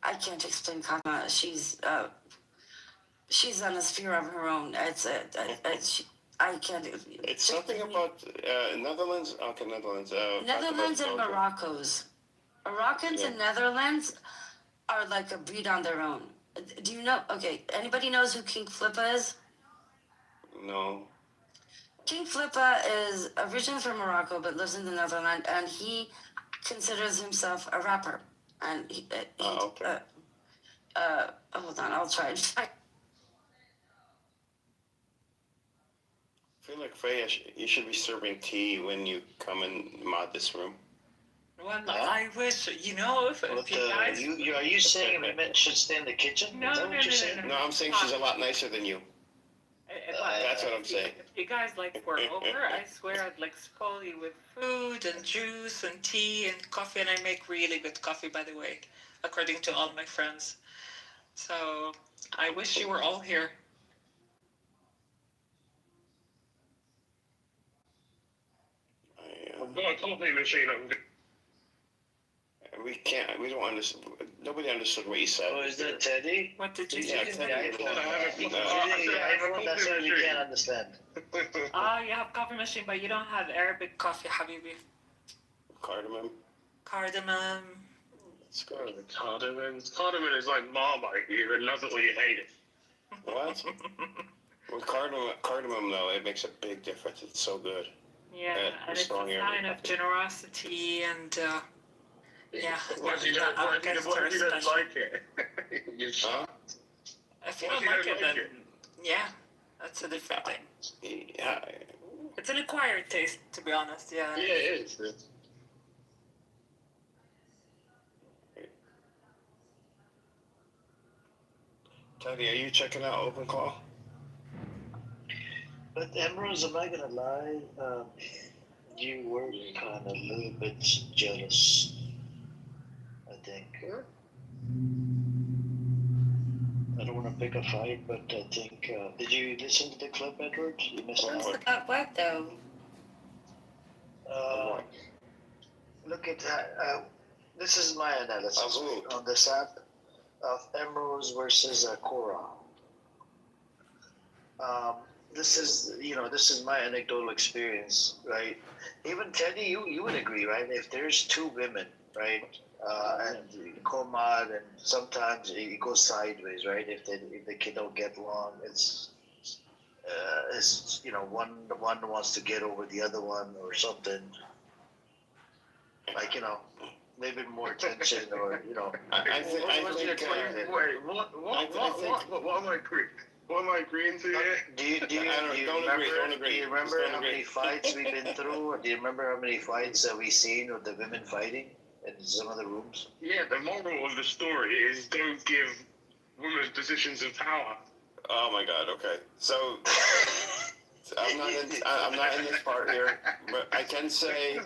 I can't explain Katima. She's on a sphere of her own. I can't. It's something about Netherlands. Okay, Netherlands. Netherlands and Morocco's. Moroccans and Netherlands are like a breed on their own. Do you know? Okay, anybody knows who King Flippa is? No. King Flippa is originally from Morocco but lives in the Netherlands, and he considers himself a rapper. And hold on, I'll try and find. I feel like Freya, you should be serving tea when you come and mod this room. Well, I wish, if you guys... Are you saying men should stay in the kitchen? No, Is that what you're saying? No, I'm saying she's a lot nicer than you. That's what I'm saying. If you guys were over, I swear I'd spoil you with food and juice and tea and coffee, and I make really good coffee, by the way, according to all my friends. So I wish you were all here. Coffee machine. We don't understand. Nobody understood what you said. Oh, is that Teddy? What did you say? That's what we can't understand. You have coffee machine, but you don't have Arabic coffee, Habibi. Cardamom. Cardamom. It's good. Cardamom is like Marmite. You love it or you hate it. What? With cardamom though, it makes a big difference. It's so good. Yeah, and it's a sign of generosity and. What if you don't like it? Huh? If you don't like it, then yeah, that's a different thing. Yeah. It's an acquired taste, to be honest. Yeah. Yeah, it is. Teddy, are you checking out Open Call? But Emerald, am I gonna lie? You were kind of a little bit jealous. I think. I don't want to pick a fight, but I think. Did you listen to the clip, Edward? You missed out. About what though? Look at that. This is my analysis on this app of Emeralds versus Cora. This is my anecdotal experience, right? Even Teddy, you would agree, right? If there's two women, right, and Komad, and sometimes it goes sideways, right? If the kid don't get along, it's one wants to get over the other one or something. Like maybe more attention or I think What am I agreeing to here? Do you remember how many fights we've been through, or do you remember how many fights that we seen with the women fighting in some of the rooms? Yeah, the moral of the story is don't give women positions of power. Oh my God. Okay. So I'm not in this part here, but I can say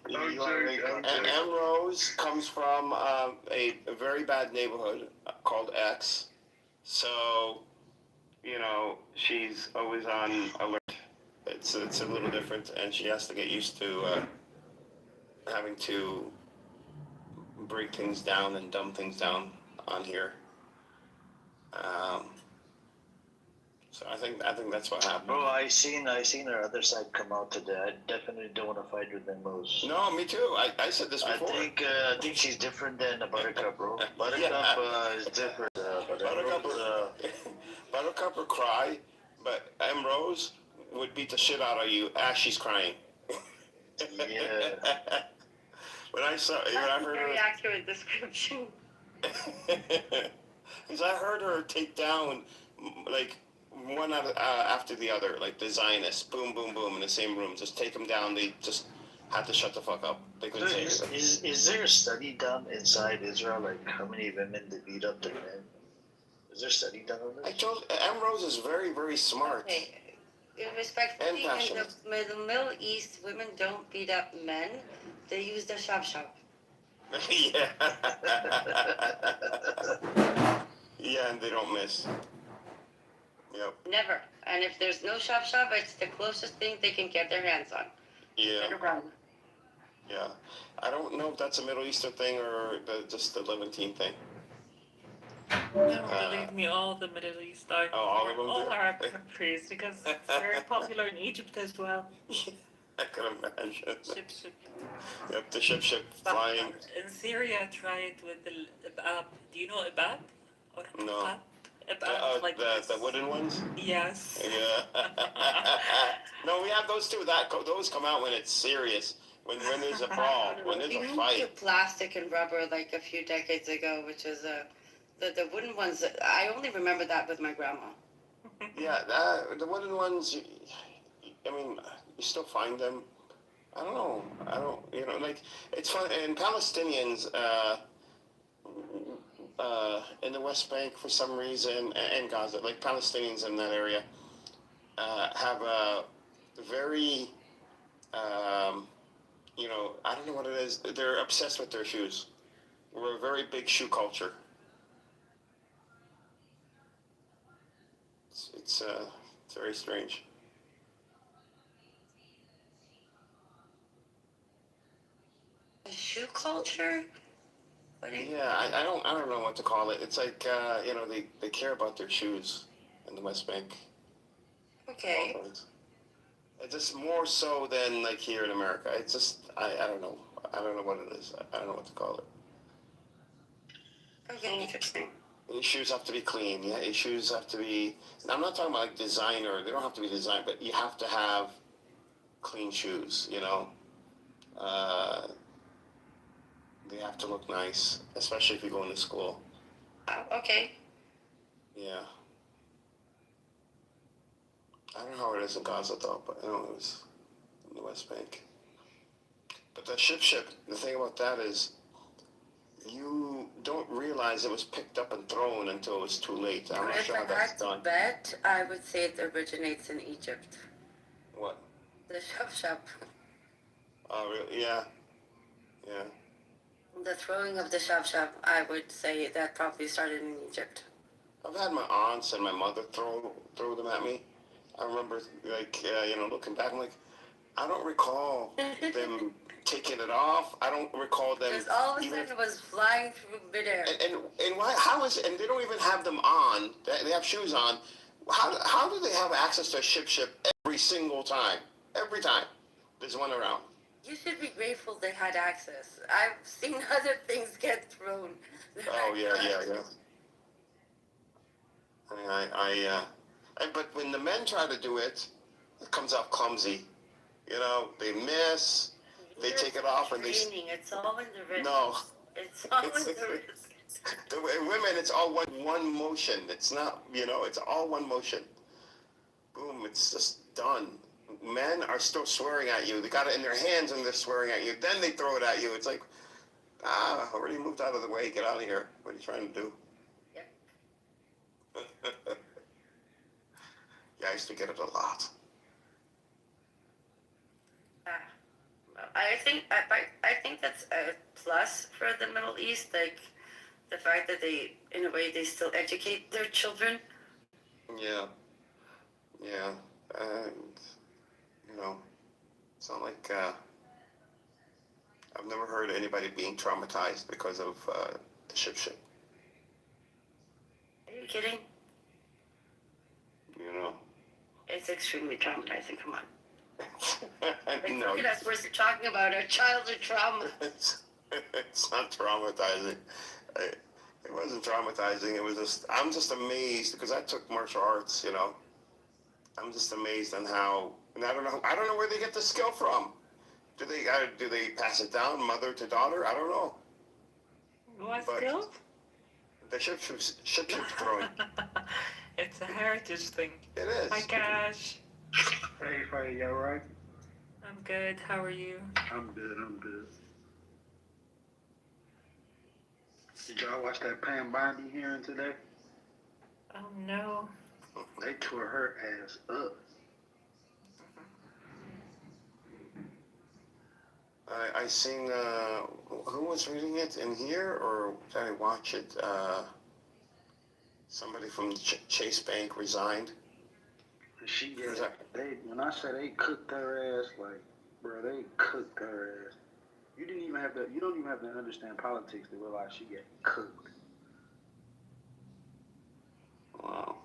M. Rose comes from a very bad neighborhood called X. So, she's always on alert. It's a little different, and she has to get used to having to break things down and dumb things down on here. So I think that's what happened. Bro, I seen her other side come out today. I definitely don't want to fight with them, Rose. No, me too. I said this before. I think she's different than Buttercup, bro. Buttercup is different. Buttercup would cry, but M. Rose would beat the shit out of you as she's crying. Yeah. When I heard her, very accurate description. because I heard her take down like one after the other, like the Zionists, boom, boom, boom, in the same room, just take them down. They just had to shut the fuck up. They couldn't say anything. Is there a study done inside Israel, like how many women they beat up the men? Is there a study done on this? M. Rose is very, very smart. Okay. Respectfully, in the Middle East, women don't beat up men. They use the shop. Yeah. Yeah, and they don't miss. Yep. Never. And if there's no shop, it's the closest thing they can get their hands on. Yeah. Yeah. I don't know if that's a Middle Eastern thing or just the Levantine thing. No, believe me, all the Middle East are all of them all do? Arab countries because it's very popular in Egypt as well. I can imagine. Ship. Yep, the ship flying. In Syria, try it with the ibab. Do you know ibab? Or No. ibab? Ibab, like the wooden ones? Yes. Yeah. No, we have those too. Those come out when it's serious. When there's a brawl, when there's a fight. We moved to plastic and rubber like a few decades ago, which is the wooden ones. I only remember that with my grandma. Yeah, the wooden ones. I mean, you still find them. I don't know. Like it's fun. And Palestinians in the West Bank for some reason, and Gaza, like Palestinians in that area, have a very I don't know what it is. They're obsessed with their shoes. We're a very big shoe culture. It's very strange. Shoe culture? Yeah, I don't know what to call it. It's like they care about their shoes in the West Bank. Okay. It's just more so than like here in America. It's just I don't know. I don't know what it is. I don't know what to call it. Okay, interesting. Your shoes have to be clean. Yeah, your shoes have to be. I'm not talking about like designer. They don't have to be designed, but you have to have clean shoes. They have to look nice, especially if you go into school. Okay. Yeah. I don't know how it is in Gaza though, but I know it was in the West Bank. But the ship, the thing about that is you don't realize it was picked up and thrown until it was too late. I'm not sure how that's done. If I had to bet, I would say it originates in Egypt. What? The shop. Oh, really? Yeah. Yeah. The throwing of the shop, I would say that probably started in Egypt. I've had my aunts and my mother throw them at me. I remember, looking back, I'm like, I don't recall them taking it off. I don't recall them. Because all of a sudden it was flying through midair. And why? How is? And they don't even have them on. They have shoes on. How do they have access to a ship every single time? Every time there's one around. You should be grateful they had access. I've seen other things get thrown. Oh yeah. But when the men try to do it, it comes off clumsy. You know, they miss, they take it off, and they. It's all in the wrist. No. It's all in the wrist. The women, it's all one motion. It's not, it's all one motion. Boom, it's just done. Men are still swearing at you. They got it in their hands and they're swearing at you. Then they throw it at you. It's like, I already moved out of the way. Get out of here. What are you trying to do? Yep. Yeah, I used to get it a lot. I think that's a plus for the Middle East, like the fact that they, in a way, they still educate their children. Yeah, and it's not like I've never heard anybody being traumatized because of the ship. Are you kidding? It's extremely traumatizing. Come on. No, Look at us. We're talking about our childhood trauma. it's not traumatizing. It wasn't traumatizing. It was just, I'm just amazed because I took martial arts, I'm just amazed on how, and I don't know where they get the skill from. Do they pass it down mother to daughter? I don't know. What skill? The ship throwing. It's a heritage thing. It is. Hi, Cash. Hey, Faye, you alright? I'm good. How are you? I'm good. Did y'all watch that Pam Bondi hearing today? Oh, no. They tore her ass up. I seen, who was reading it in here, or did I watch it? Somebody from Chase Bank resigned. When I say they cooked her ass, like, bro, they cooked her ass. You don't even have to understand politics to realize she got cooked. Wow.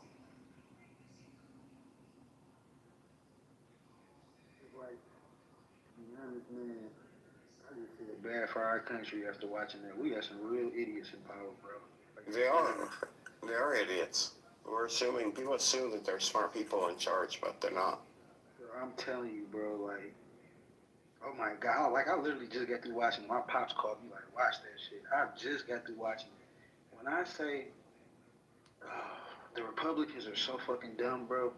It's like, to be honest, man, I just feel bad for our country after watching that. We got some real idiots in power, bro. Like, They are idiots. People assume that they're smart people in charge, but they're not. Bro, I'm telling you, bro, like, oh my God, like, I literally just got through watching. My pops called me, like, watch that shit. I just got through watching it. When I say the Republicans are so fucking dumb, bro,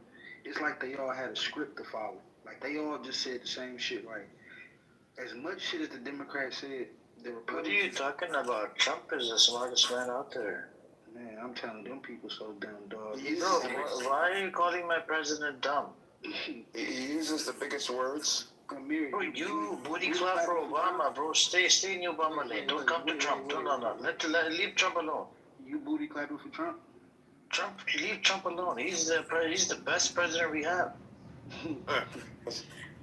it's like they all had a script to follow. Like, they all just said the same shit. Like, as much shit as the Democrats said, the Republicans... What are you talking about? Trump is the smartest man out there. Man, I'm telling them people so dumb, dog. Bro, why are you calling my president dumb? He uses the biggest words. Bro, you booty clap for Obama, bro. Stay in your Obama lane. Don't come to Trump. No. Leave Trump alone. You booty clapping for Trump? Leave Trump alone. He's the best president we have.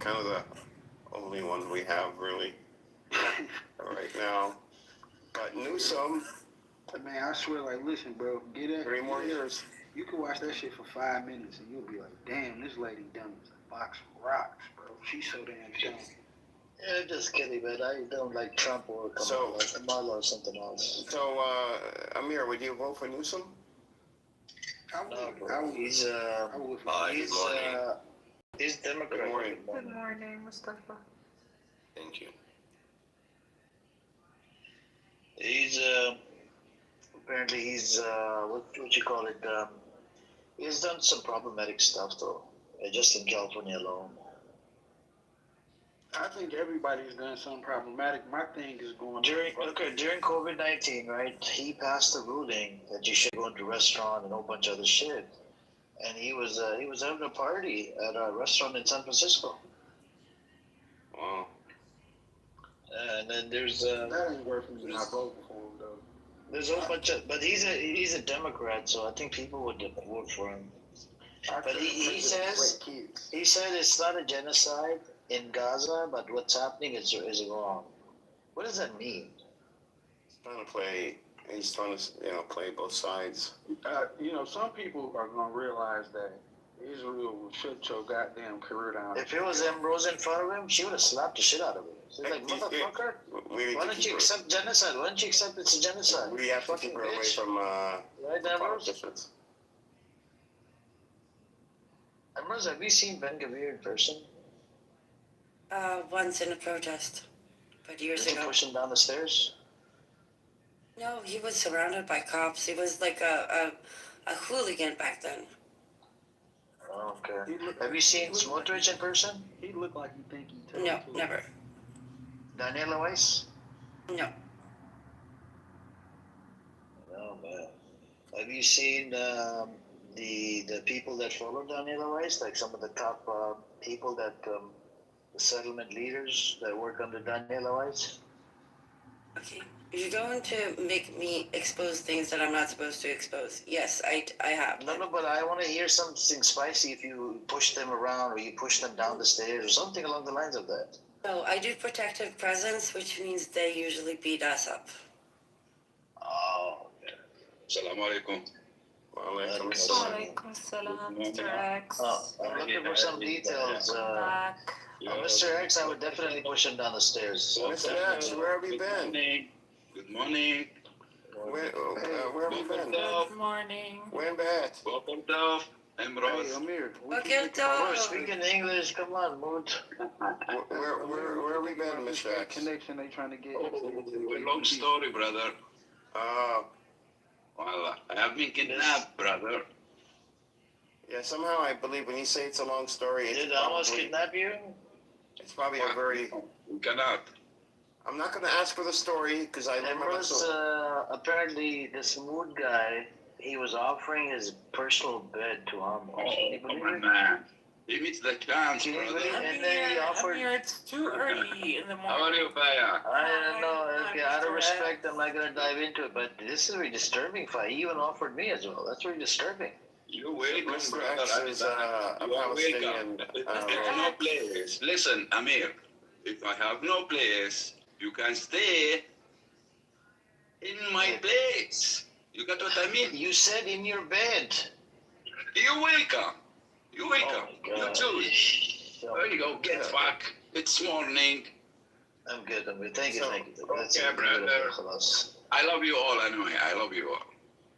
Kind of the only one we have, really, right now. But Newsom... Man, I swear, like, listen, bro, get it. 3 more years. You can watch that shit for 5 minutes and you'll be like, damn, this lady dumb as a box of rocks, bro. She's so damn dumb. Yeah, just kidding, man. I don't like Trump or Kamala or something else. So, Amir, would you vote for Newsom? He's Democrat. Good morning. Good morning, Mustafa. Thank you. He's apparently he's what you call it? He's done some problematic stuff though, just in California alone. I think everybody's done something problematic. My thing is going during COVID-19, right? He passed a ruling that you should go into a restaurant and a whole bunch of other shit, and he was having a party at a restaurant in San Francisco. Wow. And then there's that ain't worth me not voting for him though. There's a whole bunch of, but he's a Democrat, so I think people would vote for him. But he says it's not a genocide in Gaza, but what's happening is wrong. What does that mean? He's trying to play both sides. Some people are gonna realize that Israel shut your goddamn career down. If it was Ambrose in front of him, she would have slapped the shit out of him. She's like, motherfucker, why don't you accept genocide? Why don't you accept it's a genocide? We have to keep her away from right, Ambrose? politicians. Ambrose, have you seen Ben Gavir in person? Once in a protest, but years Did you ago. push him down the stairs? No, he was surrounded by cops. He was like a hooligan back then. Oh, okay. Have you seen Smotrich in person? He looked like you think he told No, never. Daniela Weiss? No. Oh, man. Have you seen the people that follow Daniela Weiss? Like some of the top people that, the settlement leaders that work under Daniela Weiss? Okay. You're going to make me expose things that I'm not supposed to expose. Yes, I have. No, but I want to hear something spicy if you push them around or you push them down the stairs or something along the lines of that. So I do protective presence, which means they usually beat us up. Oh, okay. Assalamu alaikum. Walaikum salam, Mr. X. I'm looking for some details. Mr. X, I would definitely push him down the stairs. Mr. X, where have you been? Good morning. Where have you been? Good morning. When back? Welcome, Dove. I'm Ross. Hey, Amir. Okay, We're speaking English. Come on, Mood. Where have we been, Mr. X? Connection they trying to get. Long story, brother. Well, I have been kidnapped, brother. Yeah, somehow I believe when you say it's a long story, it's Did I almost kidnap you? It's probably a very... We cannot. I'm not going to ask for the story because I remember... Ambrose, apparently this Mood guy, he was offering his personal bed to Amos. Oh, come on, man. Give it the chance, brother. And then he offered... Amir, it's too early in the morning. How are you, Baya? I don't know. Okay, out of respect, I'm not going to dive into it, but this is a very disturbing fight. He even offered me as well. That's very disturbing. You're welcome, Mr. brother. X is a Palestinian... If I have no place, listen, Amir. If I have no place, you can stay in my place. You got what I mean? You said in your bed. You're welcome. You're welcome. Oh You choose. There you go. Get back. It's morning. I'm good. Thank you. Okay, brother. I love you all anyway. I love you all.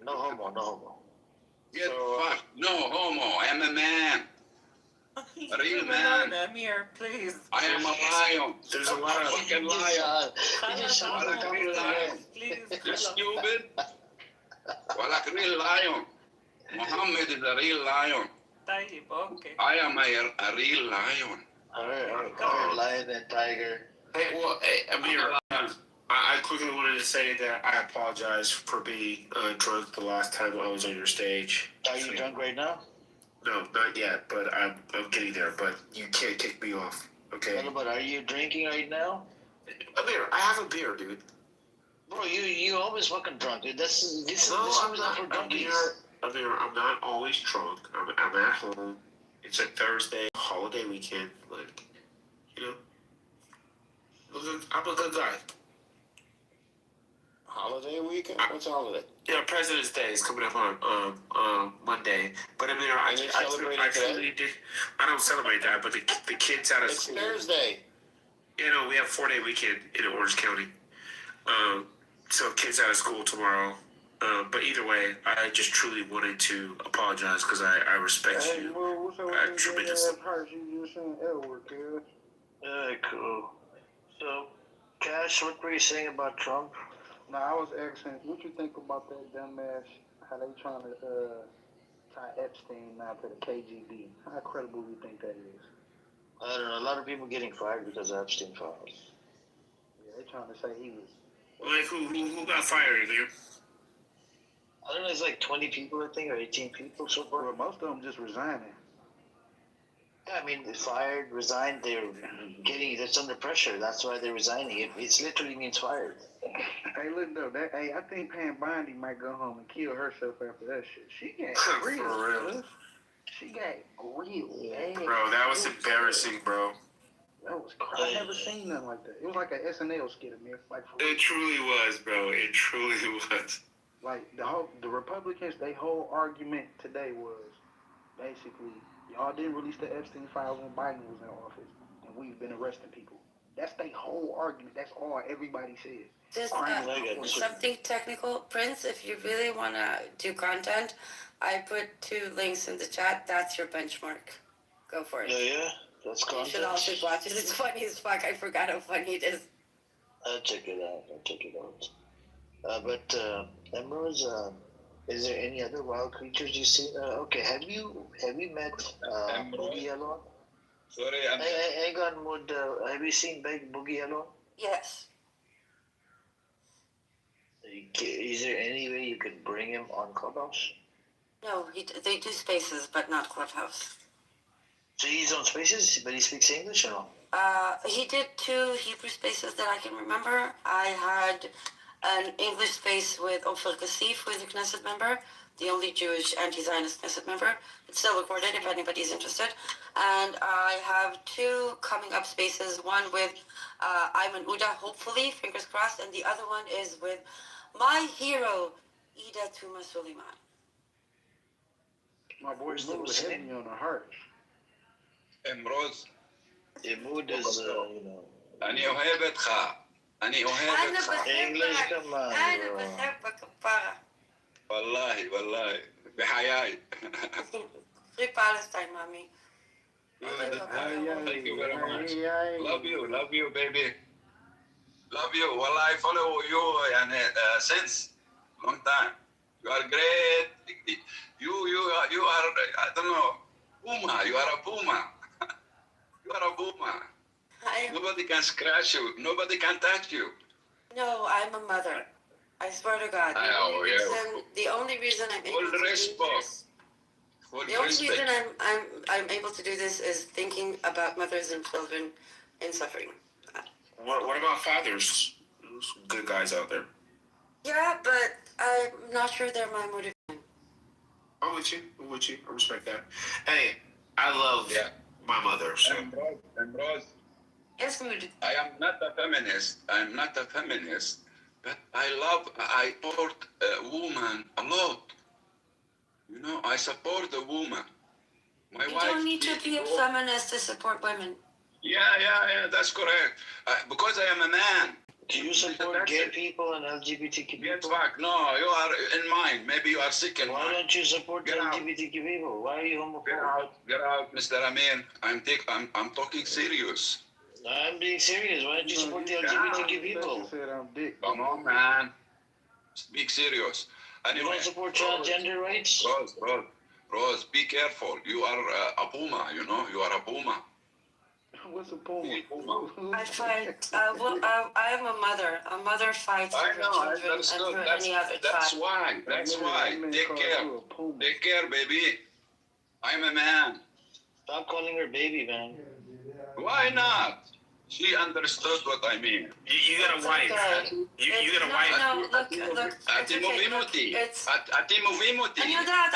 No homo. Get fucked. No homo. I am a man. A real man. Amir, please. I am a lion. There's a lot of... fucking lion. Like a real lion. You're stupid. Like a real lion. Muhammad is a real lion. Okay. I am a real lion. All right, lion and tiger. Hey, Amir, I quickly wanted to say that I apologize for being drunk the last time I was on your stage. Are you drunk right now? No, not yet, but I'm getting there. But you can't kick me off, okay? But are you drinking right now? Amir, I have a beer, dude. Bro, you always fucking drunk. This is not for drunkies. Amir, I'm not always drunk. I'm at home. It's a Thursday, holiday weekend. Like, you know, I'm a good guy. Holiday weekend? What's holiday? Yeah, President's Day is coming up on Monday. But Amir, I truly did. I don't celebrate that, but the kids out of school. It's Thursday. You know, we have 4-day weekend in Orange County. So kids out of school tomorrow. But either way, I just truly wanted to apologize because I respect you. Tremendously. Cool. So, Cash, what were you saying about Trump? No, I was asking, what you think about that dumbass, how they trying to tie Epstein now to the KGB? How credible do you think that is? I don't know. A lot of people getting fired because of Epstein files. Yeah, they trying to say he was... Like, who got fired, Amir? I don't know, it's like 20 people, I think, or 18 people so far. Well, most of them just resigning. Yeah, I mean, they fired, resigned, that's under pressure. That's why they're resigning. It literally means fired. Hey, look, though, I think Pam Bondi might go home and kill herself after that shit. She got real. For real. She got real. Bro, that was embarrassing, bro. That was crazy. I never seen nothing like that. It was like an SNL skit, man. Like, it truly was, bro. It truly was. Like, the Republicans, their whole argument today was, Basically, y'all didn't release the Epstein files when Biden was in office, and we've been arresting people. That's the whole argument. That's all everybody says. Just Crime is reported. something technical, Prince. If you really want to do content, I put 2 links in the chat. That's your benchmark. Go for it. Yeah, that's You content. should also watch it. It's funny as fuck. I forgot how funny it is. I'll check it out. But Emeralds, is there any other wild creatures you see? Okay, have you met Boogie alone? Sorry, Hang on, Mood. Have you seen Big Boogie alone? Yes. Is there any way you could bring him on Clubhouse? No, they do spaces, but not Clubhouse. So he's on Spaces, but he speaks English or no? He did 2 Hebrew spaces that I can remember. I had an English space with Ofer Kassif, who is a Knesset member, the only Jewish anti-Zionist Knesset member. It's still recorded if anybody's interested. And I have 2 coming up spaces, one with Ayman Uda, hopefully, fingers crossed, and the other one is with my hero, Ida Tuma Suleiman. My boy Mood was heavy on the heart. אמרוז, Mood is, אני אוהבת לך. אני אוהבת לך. English, come on, أنا bro. بحبك كفارة. والله بحياي. Free Palestine, mommy. Thank you very much. Love you, baby. Love you. Well, I follow you since long time. You are great. You are, I don't know, Puma. You are a Puma. You are a Puma. Nobody can scratch you. Nobody can touch you. No, I'm a mother. I swear to God. The only reason I'm able to do this. The only reason I'm able to do this is thinking about mothers and children in suffering. What about fathers? There's some good guys out there. Yeah, but I'm not sure they're my motivation. I'm with you. I respect that. Hey, I love my mother. So. Ambrose. Yes, Mood. I am not a feminist. I'm not a feminist. But I support a woman a lot. You know, I support a woman. My You wife. don't need to be a feminist to support women. Yeah, that's correct. Because I am a man. Do you support gay people and LGBTQ people? Get back. No, you are in mind. Maybe you are sick in mind. Why don't you support LGBTQ people? Why are you homophobic? Get out, Mr. Amin. I'm talking serious. I'm being serious. Why don't you support the LGBTQ people? Come on, man. Speak serious. Anyway, you don't support transgender rights? Rose, be careful. You are a Puma, you know? You are a Puma. What's a Puma? I fight. I am a mother. A mother fights for her children and for any other child. That's why. Take care. Take care, baby. I'm a man. Stop calling her baby, man. Why not? She understood what I mean. You got a wife. You got a wife. No, look. אתם מובילים אותי. אתם מובילים אותי.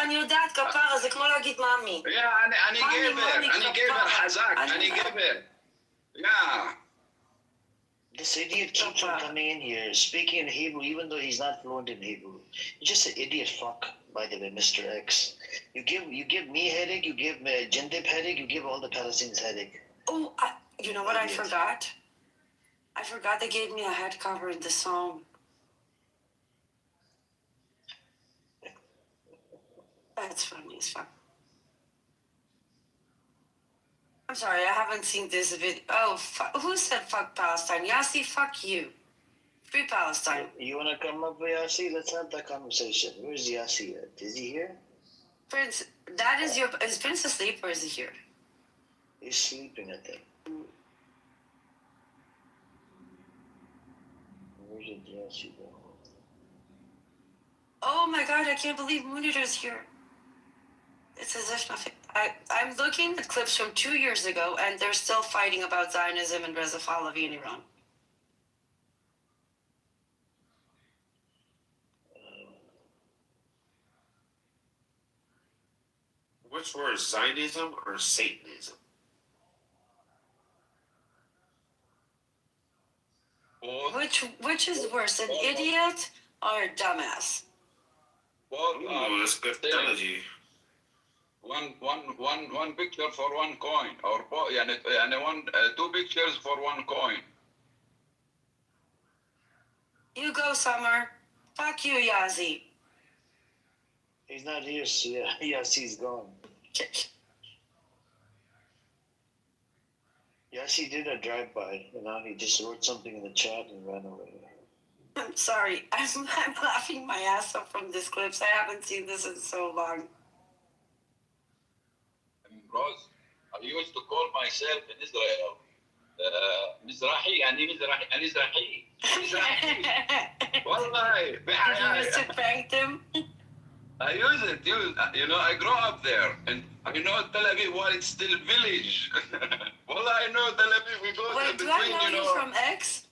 אני יודעת, כפרה, זה כמו להגיד מאמי. אני גבר חזק, אני גבר. Yeah. This idiot keeps on coming in here, speaking in Hebrew, even though he's not fluent in Hebrew. You're just an idiot fuck, by the way, Mr. X. You give me headache, you give Jindip headache, you give all the Palestinians headache. Oh, you know what I forgot? I forgot they gave me a head cover in the song. That's funny as fuck. I'm sorry, I haven't seen this video. Oh, who said fuck Palestine? Yassi, fuck you. Free Palestine. You want to come up with Yassi? Let's have that conversation. Where's Yassi at? Is he here? Prince, is Prince asleep or is he here? He's sleeping, I think. Where did Yassi go? Oh my god, I can't believe Moonitor's here. It's as if nothing. I'm looking at clips from 2 years ago, and they're still fighting about Zionism and Reza Pahlavi in Iran. What's worse, Zionism or Satanism? Which is worse, an idiot or a dumbass? Ooh, that's good theology. one picture for one coin, or two pictures for one coin. You go, Summer. Fuck you, Yazi. He's not here, so yeah. Yes, he's gone. Yes, he did a drive-by. You know, he just wrote something in the chat and ran away. I'm sorry. I'm laughing my ass off from this clips. I haven't seen this in so long. Rose, I used to call myself in Israel Mizrahi, Mizrahi. Wallahi. You used to prank them? I use it. You know, I grew up there, and I know Tel Aviv. Well, it's still village. Well, I know Tel Aviv. We go Wait, between. do I know you from X?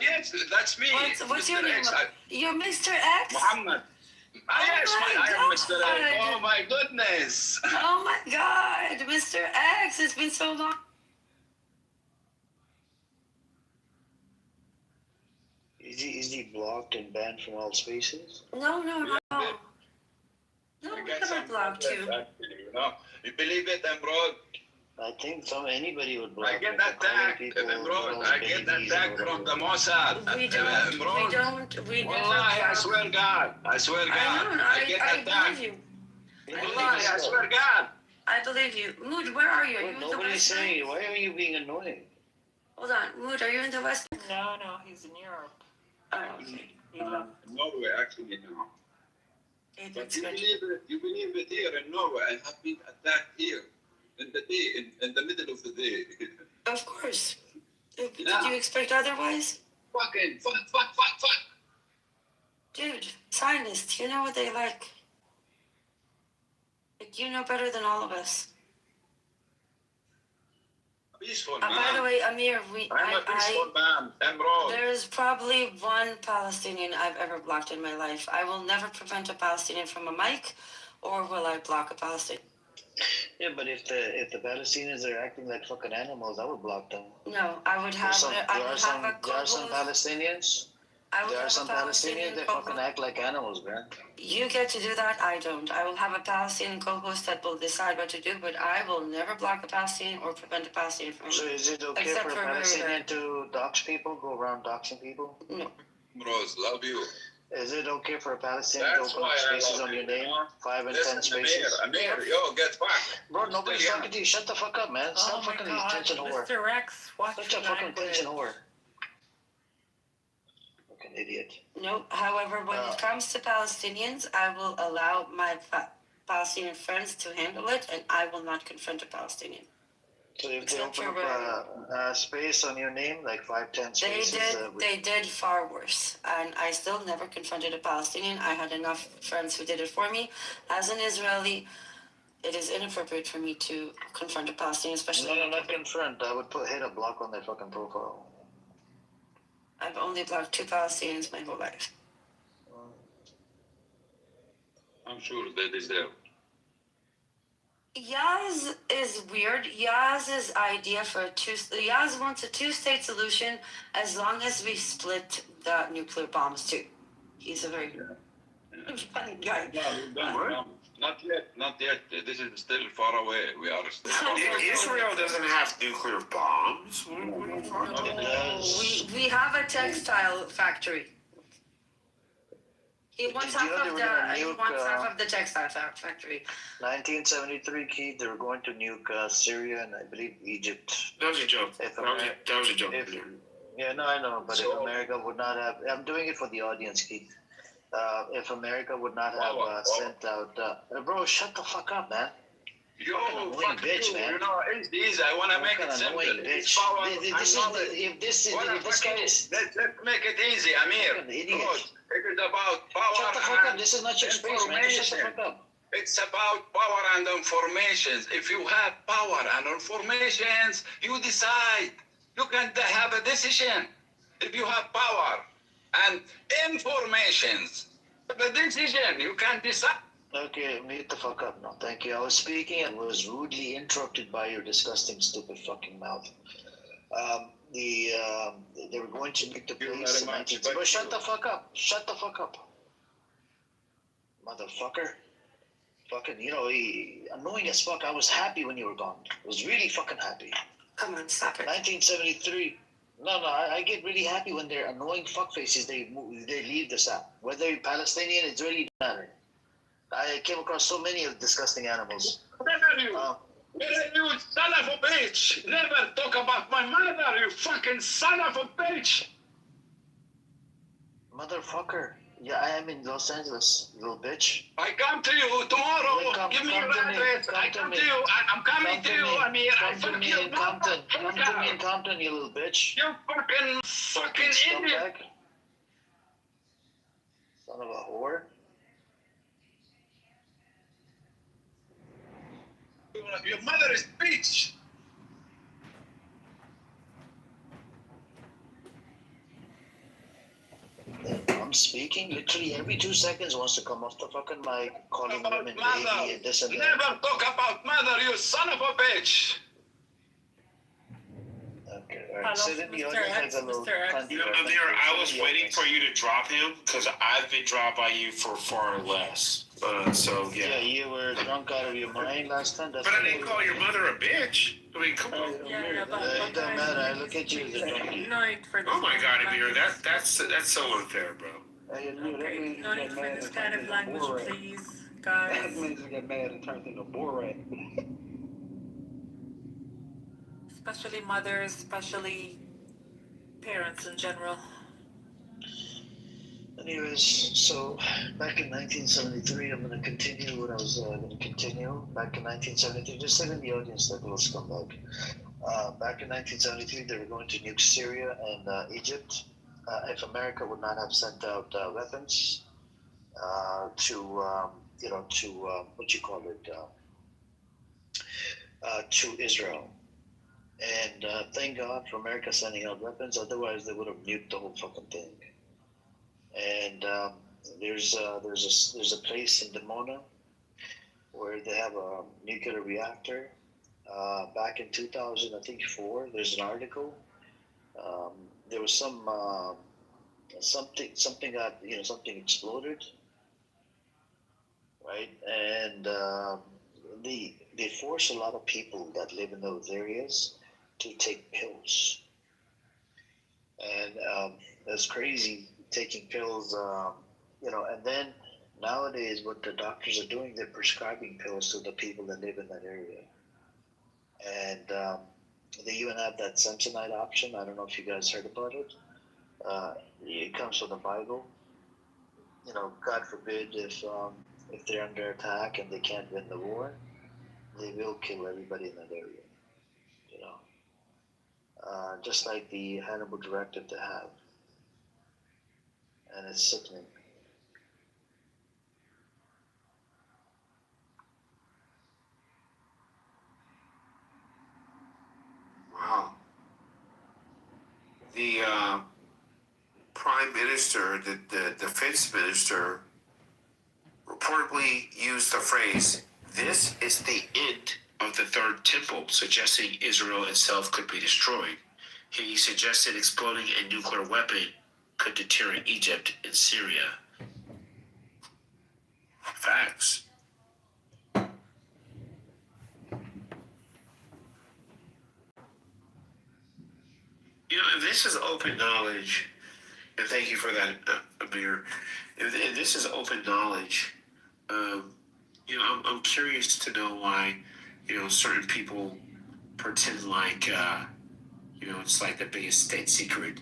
Yes, that's me. What's your name? You're Mr. X? Muhammad. Yes, I am Mr. X. Oh my goodness. Oh my God, Mr. X, it's been so long. Is he blocked and banned from all spaces? No. No, we never blocked you. Actually, you know, you believe it, Emerald? I think anybody would block. I get attacked, Emerald. I get attacked from the Mossad. We don't. We never. I swear God. I get attacked. I believe you. I swear God. I believe you. Mood, where are you? Are you in the Nobody's West? saying. Why are you being annoying? Hold on, Mood, are you in the West? No, he's in Europe. Oh, okay. Norway, actually, now. Okay, But that's you good. believe it here in Norway. I have been attacked here in the day, in the middle of the day. Of course. Did you expect otherwise? Fuck. Dude, Zionists, you know what they like. You know better than all of us. Peaceful By the man. way, Amir, I'm a peaceful man. Emerald. there's probably one Palestinian I've ever blocked in my life. I will never prevent a Palestinian from a mic, or will I block a Palestinian? Yeah, but if the Palestinians are acting like fucking animals, I would block them. No, I would have. There are some Palestinians. There are some Palestinians that fucking act like animals, man. You get to do that. I don't. I will have a Palestinian co-host that will decide what to do, but I will never block a Palestinian or prevent a Palestinian from. So is it okay for a Palestinian to dox people, go around doxing people? No. Rose, love you. Is it okay for a Palestinian to open up spaces on your name? 5 and 10 spaces? Amir, yo, get back. Bro, nobody's talking to you. Shut the fuck up, man. Stop fucking attention whore. Mr. X, watch Such a fucking attention whore. Fucking idiot. No. However, when it comes to Palestinians, I will allow my Palestinian friends to handle it, and I will not confront a Palestinian. So if they open up a space on your name, like 5, 10 spaces... They did far worse. And I still never confronted a Palestinian. I had enough friends who did it for me. As an Israeli, it is inappropriate for me to confront a Palestinian, especially... No, not confront. I would hit a block on their fucking profile. I've only blocked 2 Palestinians my whole life. I'm sure they deserve. Yaz is weird. Yaz's idea for Yaz wants a 2-state solution as long as we split the nuclear bombs too. He's a very funny guy. No, not yet. This is still far away. We are still far away. Israel doesn't have nuclear bombs. What are you talking about? We have a textile factory. He wants half of the textile factory. 1973, Keith, they were going to nuke Syria and I believe Egypt. That was a joke. That was a joke. Yeah, no, I know, but if America would not have... I'm doing it for the audience, Keith. If America would not have sent out... bro, shut the fuck up, man. Yo, fuck bitch, you, man. You know, it's easy. I want to make it simple. Bitch. Let's make it easy, Amir. It is about power. Shut the fuck up. This is not your space, man. Shut the fuck up. It's about power and informations. If you have power and informations, you decide. You can have a decision. If you have power and informations, the decision, you can decide. Okay, mute the fuck up now. Thank you. I was speaking and was rudely interrupted by your disgusting, stupid fucking mouth. They were going to meet the police in 19... But shut the fuck up. Shut the fuck up. Motherfucker. fucking, annoying as fuck. I was happy when you were gone. I was really fucking happy. Come on, stop it. 1973. No, I get really happy when they're annoying fuckfaces. They leave this out. Whether you're Palestinian, it really doesn't matter. I came across so many of disgusting animals. Where are you? Where are you, son of a bitch? Never talk about my mother, you fucking son of a bitch! Motherfucker. Yeah, I am in Los Angeles, you little bitch. I come to you tomorrow. Give me your address. I come to you. I'm coming to you, Amir. I Come to me in Compton. Come to me in Compton, you little bitch. You fucking idiot. Son of a whore. Your mother is bitch. I'm speaking literally every 2 seconds wants to come off the fucking mic, calling women Mother. baby and this and that. Never talk about mother, you son of a bitch. Okay, all right. Sit in the Mr. audience X, like a little Mr. X. cunt. You know, Amir, I was waiting for you to drop him because I've been dropped by you for far less. So Yeah, you were drunk out of your mind last time. That's But I didn't call your mother a bitch. I mean, come on. It doesn't matter. I look at you as a drunkie. Oh my God, Amir, that's so unfair, bro. Okay, no need for this kind of language, please, guys. That man just got mad and turned into a Borat. Especially mothers, especially parents in general. Anyways, so back in 1973, I'm going to continue what I was going to continue. Back in 1973, just sit in the audience like a little scumbag. Back in 1973, they were going to nuke Syria and Egypt if America would not have sent out weapons to to Israel. And thank God for America sending out weapons. Otherwise, they would have nuked the whole fucking thing. And there's a place in Dimona where they have a nuclear reactor. Back in 2004, there's an article. There was something got something exploded, right? And they force a lot of people that live in those areas to take pills, and that's crazy. Taking pills, and then nowadays what the doctors are doing, they're prescribing pills to the people that live in that area, and they even have that Samsonite option. I don't know if you guys heard about it. It comes from the Bible. God forbid if they're under attack and they can't win the war, they will kill everybody in that area. Just like the Hannibal directive to have. And it's sickening. Wow. The prime minister, the defense minister, reportedly used the phrase, "This is the end of the third temple," suggesting Israel itself could be destroyed. He suggested exploding a nuclear weapon could deter Egypt and Syria. Facts. If this is open knowledge, and thank you for that, Amir. If this is open knowledge, I'm curious to know why, certain people pretend like, it's like the biggest state secret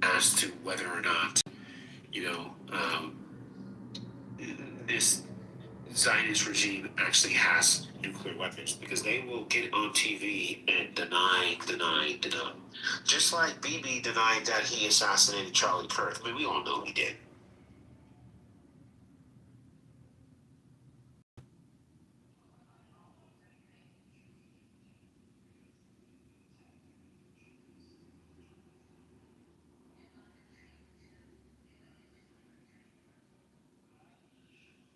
as to whether or not, this Zionist regime actually has nuclear weapons, because they will get on TV and deny. Just like Bibi denied that he assassinated Charlie Kirk. I mean, we all know he did.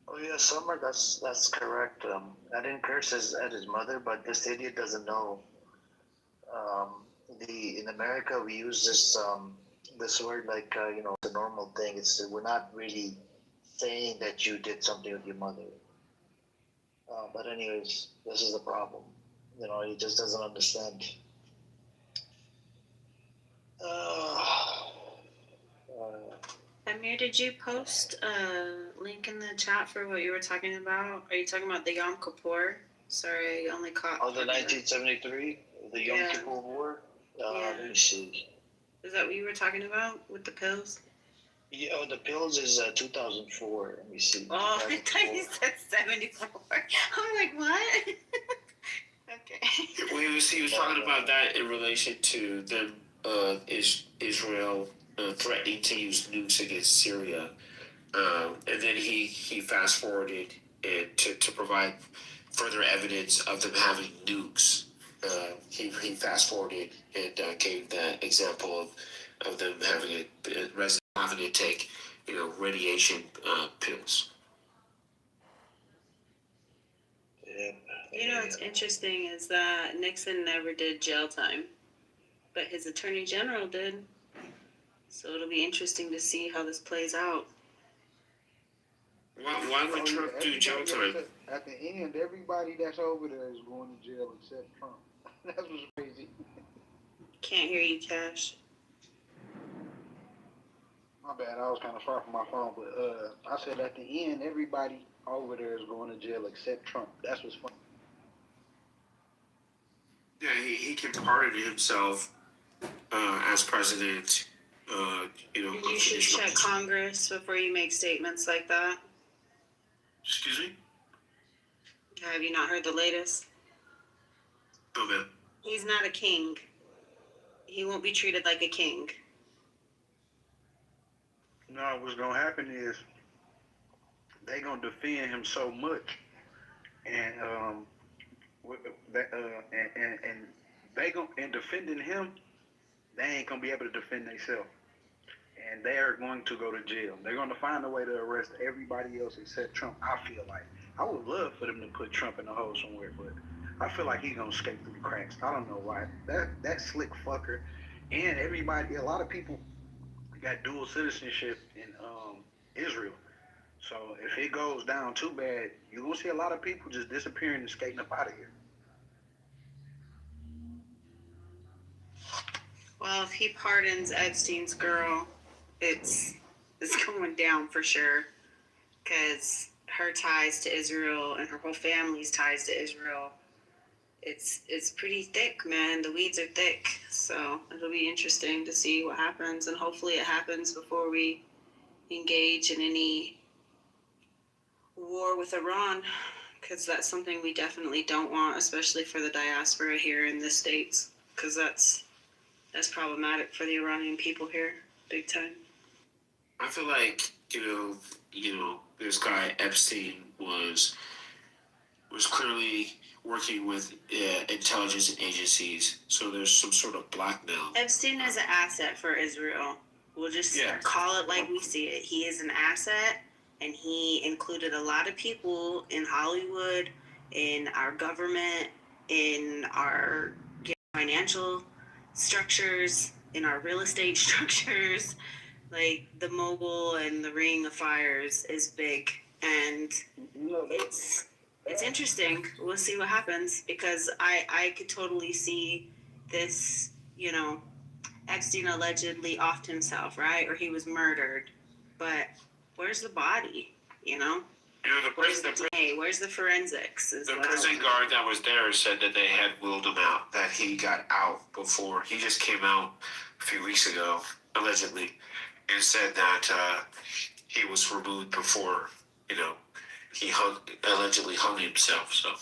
Oh yeah, Summer, that's correct. I didn't curse at his mother, but this idiot doesn't know. In America we use this word like it's a normal thing. We're not really saying that you did something with your mother. But anyways, this is the problem. You know, he just doesn't understand. Amir, did you post a link in the chat for what you were talking about? Are you talking about the Yom Kippur? Sorry, I only caught. Oh, the 1973, the Yom Kippur War. Yeah. Let me see. Is that what you were talking about with the pills? Yeah, the pills is 2004. Let me see. Oh, I thought you said 74. I'm like, what? Okay. He was talking about that in relation to them, Israel threatening to use nukes against Syria, and then he fast forwarded and to provide further evidence of them having nukes. He fast forwarded and gave that example of them having having to take radiation pills. Yeah. You know what's interesting is that Nixon never did jail time, but his attorney general did. So it'll be interesting to see how this plays out. Why would Trump do jail time? At the end, everybody that's over there is going to jail except Trump. That's what's crazy. Can't hear you, Cash. My bad, I was kind of far from my phone, but I said at the end, everybody over there is going to jail except Trump. That's what's funny. Yeah, he can pardon himself as president. You should check Congress before you make statements like that. Excuse me? Have you not heard the latest? No, ma'am. He's not a king. He won't be treated like a king. No, what's going to happen is they going to defend him so much, and they going in defending him, they ain't going to be able to defend themselves. And they are going to go to jail. They're going to find a way to arrest everybody else except Trump, I feel like. I would love for them to put Trump in a hole somewhere, but I feel like he's going to escape through the cracks. I don't know why. That slick fucker. And everybody, a lot of people got dual citizenship in Israel. So if it goes down too bad, you're going to see a lot of people just disappearing and skating up out of here. Well, if he pardons Epstein's girl, it's going down for sure, because her ties to Israel and her whole family's ties to Israel, it's pretty thick, man. The weeds are thick, so it'll be interesting to see what happens, and hopefully it happens before we engage in any war with Iran, because that's something we definitely don't want, especially for the diaspora here in the States, because that's problematic for the Iranian people here, big time. I feel like this guy Epstein was clearly working with intelligence agencies, so there's some sort of blackmail. Epstein is an asset for Israel. We'll just call it like we see it. He is an asset, and he included a lot of people in Hollywood, in our government, in our financial structures, in our real estate structures. Like, the mogul and the ring of fires is big, and it's interesting. We'll see what happens, because I could totally see this, Epstein allegedly offed himself, right? Or he was murdered. But where's the body, Where's the DNA? Where's the forensics? The prison guard that was there said that they had willed him out, that he got out before. He just came out a few weeks ago, allegedly, and said that he was removed before, he allegedly hung himself. So.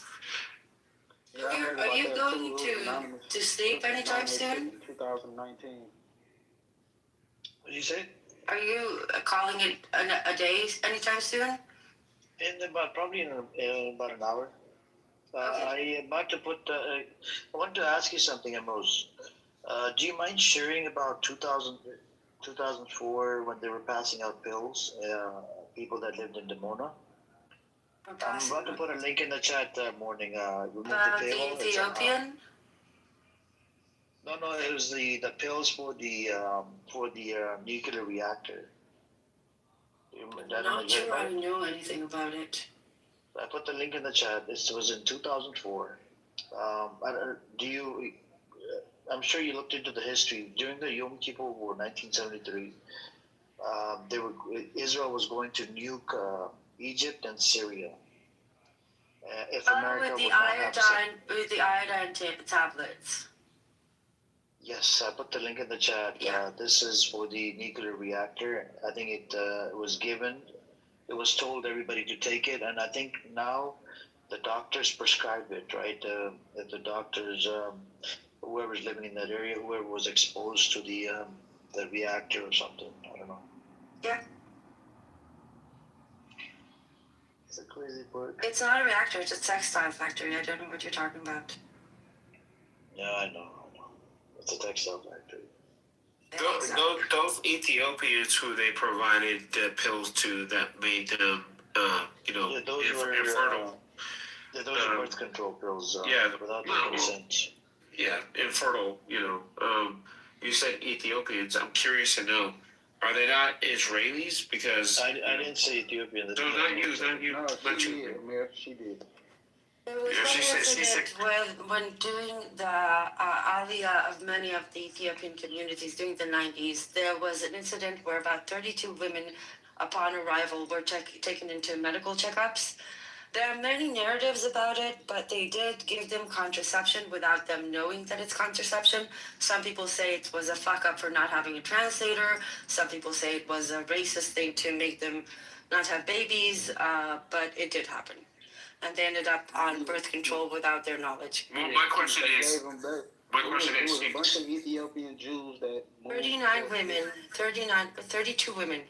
Are you going to sleep anytime soon? 2019. What did you say? Are you calling it a day anytime soon? Probably in about an hour. I about to put. I want to ask you something, Amos. Do you mind sharing about 2004 when they were passing out pills? People that lived in Demona. I'm about to put a link in the chat morning. The Ethiopian? No, it was the pills for the nuclear reactor. Not sure I know anything about it. I put the link in the chat. This was in 2004. Do you? I'm sure you looked into the history during the Yom Kippur War, 1973. Israel was going to nuke Egypt and Syria. If America with the would not have iodine tablets. Yes, I put the link in the chat. Yeah. This is for the nuclear reactor. I think it was given. It was told everybody to take it, and I think now the doctors prescribe it, right? If the doctors, whoever's living in that area, whoever was exposed to the reactor or something, I don't know. Yeah. It's a crazy part. It's not a reactor, it's a textile factory. I don't know what you're talking about. Yeah, I know. It's a textile factory. Those Ethiopians who they provided the pills to that made them, those were infertile. Those are birth control pills. Without their consent. Yeah, infertile. You said Ethiopians. I'm curious to know, are they not Israelis? Because I didn't say Ethiopian. No, not you. She did. There was one incident when doing the aliyah of many of the Ethiopian communities during the 90s, there was an incident where about 32 women upon arrival were taken into medical checkups. There are many narratives about it, but they did give them contraception without them knowing that it's contraception. Some people say it was a fuck up for not having a translator. Some people say it was a racist thing to make them not have babies, but it did happen. And they ended up on birth control without their knowledge. Well, my question is, It was a bunch of Ethiopian Jews that 32 women.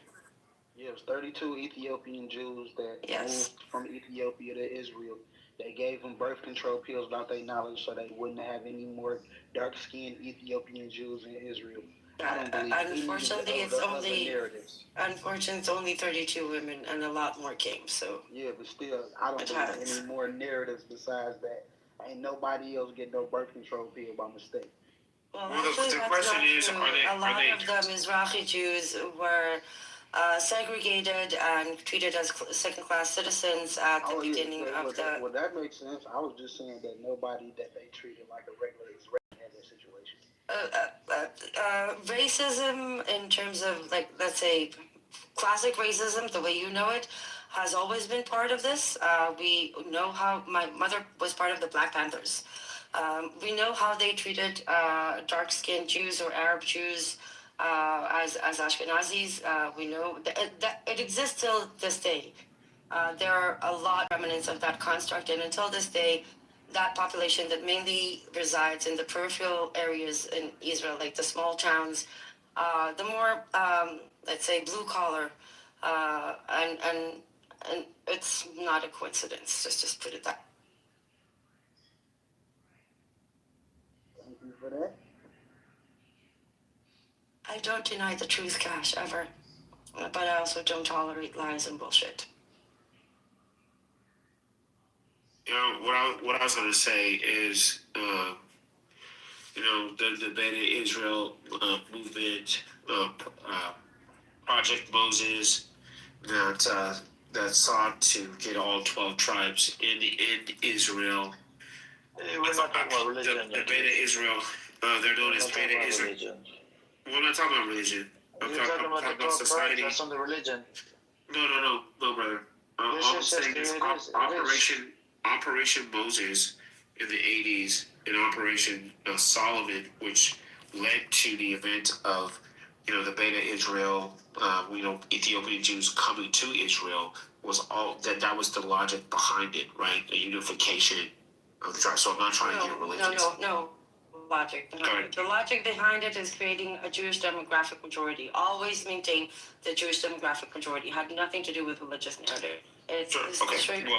Yeah, it was 32 Ethiopian Jews that moved from Ethiopia to Israel. They gave them birth control pills without their knowledge so they wouldn't have any more dark-skinned Ethiopian Jews in Israel. I don't believe Unfortunately, it's only 32 women, and a lot more came. So yeah, but still, I don't believe any more narratives besides that. Ain't nobody else get no birth control pill by mistake. Well, actually, that's not true. A lot of the Mizrahi Jews were segregated and treated as second-class citizens at the beginning of the. Well, that makes sense. I was just saying that nobody that they treated like a regular Israeli had that situation. Racism in terms of, like, let's say, classic racism, the way you know it, has always been part of this. We know how my mother was part of the Black Panthers. We know how they treated dark-skinned Jews or Arab Jews as Ashkenazis. We know that it exists till this day. There are a lot of remnants of that construct, and until this day, that population that mainly resides in the peripheral areas in Israel, like the small towns, the more, let's say, blue collar, and it's not a coincidence. Just put it that. Thank you for that. I don't deny the truth, Cash, ever, but I also don't tolerate lies and bullshit. What I was going to say is, the Beta Israel movement, Project Moses, that sought to get all 12 tribes in Israel. We're not talking about religion. The Beta Israel, they're known as Beta Israel. Well, I'm not talking about religion. I'm talking about society. That's on the religion. No, brother. All I'm saying is Operation Moses in the 80s and Operation Solomon, which led to the event of, the Beta Israel, Ethiopian Jews coming to Israel, was all that was the logic behind it, right? The unification of the tribe. So I'm not trying to get religious. No. Logic behind it. The logic behind it is creating a Jewish demographic majority. Always maintain the Jewish demographic majority. It had nothing to do with religious narrative. It's strictly.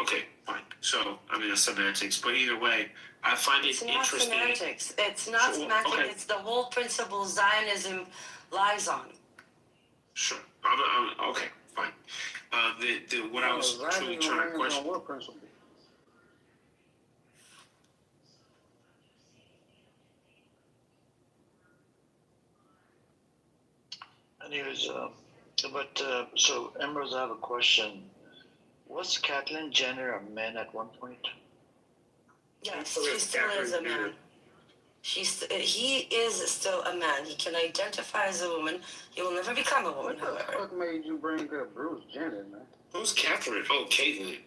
Okay, fine. So, it's semantics. But either way, I find it interesting. Semantics. It's not semantics. Okay. It's the whole principle Zionism lies on. Sure. Okay, fine. What I was truly trying to question. What principle? Anyways, so Ambrose, I have a question. Was Caitlyn Jenner a man at one point? Yes, she still is a man. He is still a man. He can identify as a woman. He will never become a woman, What the however. fuck made you bring up Bruce Jenner, man? Who's Catherine? Oh, Caitlyn.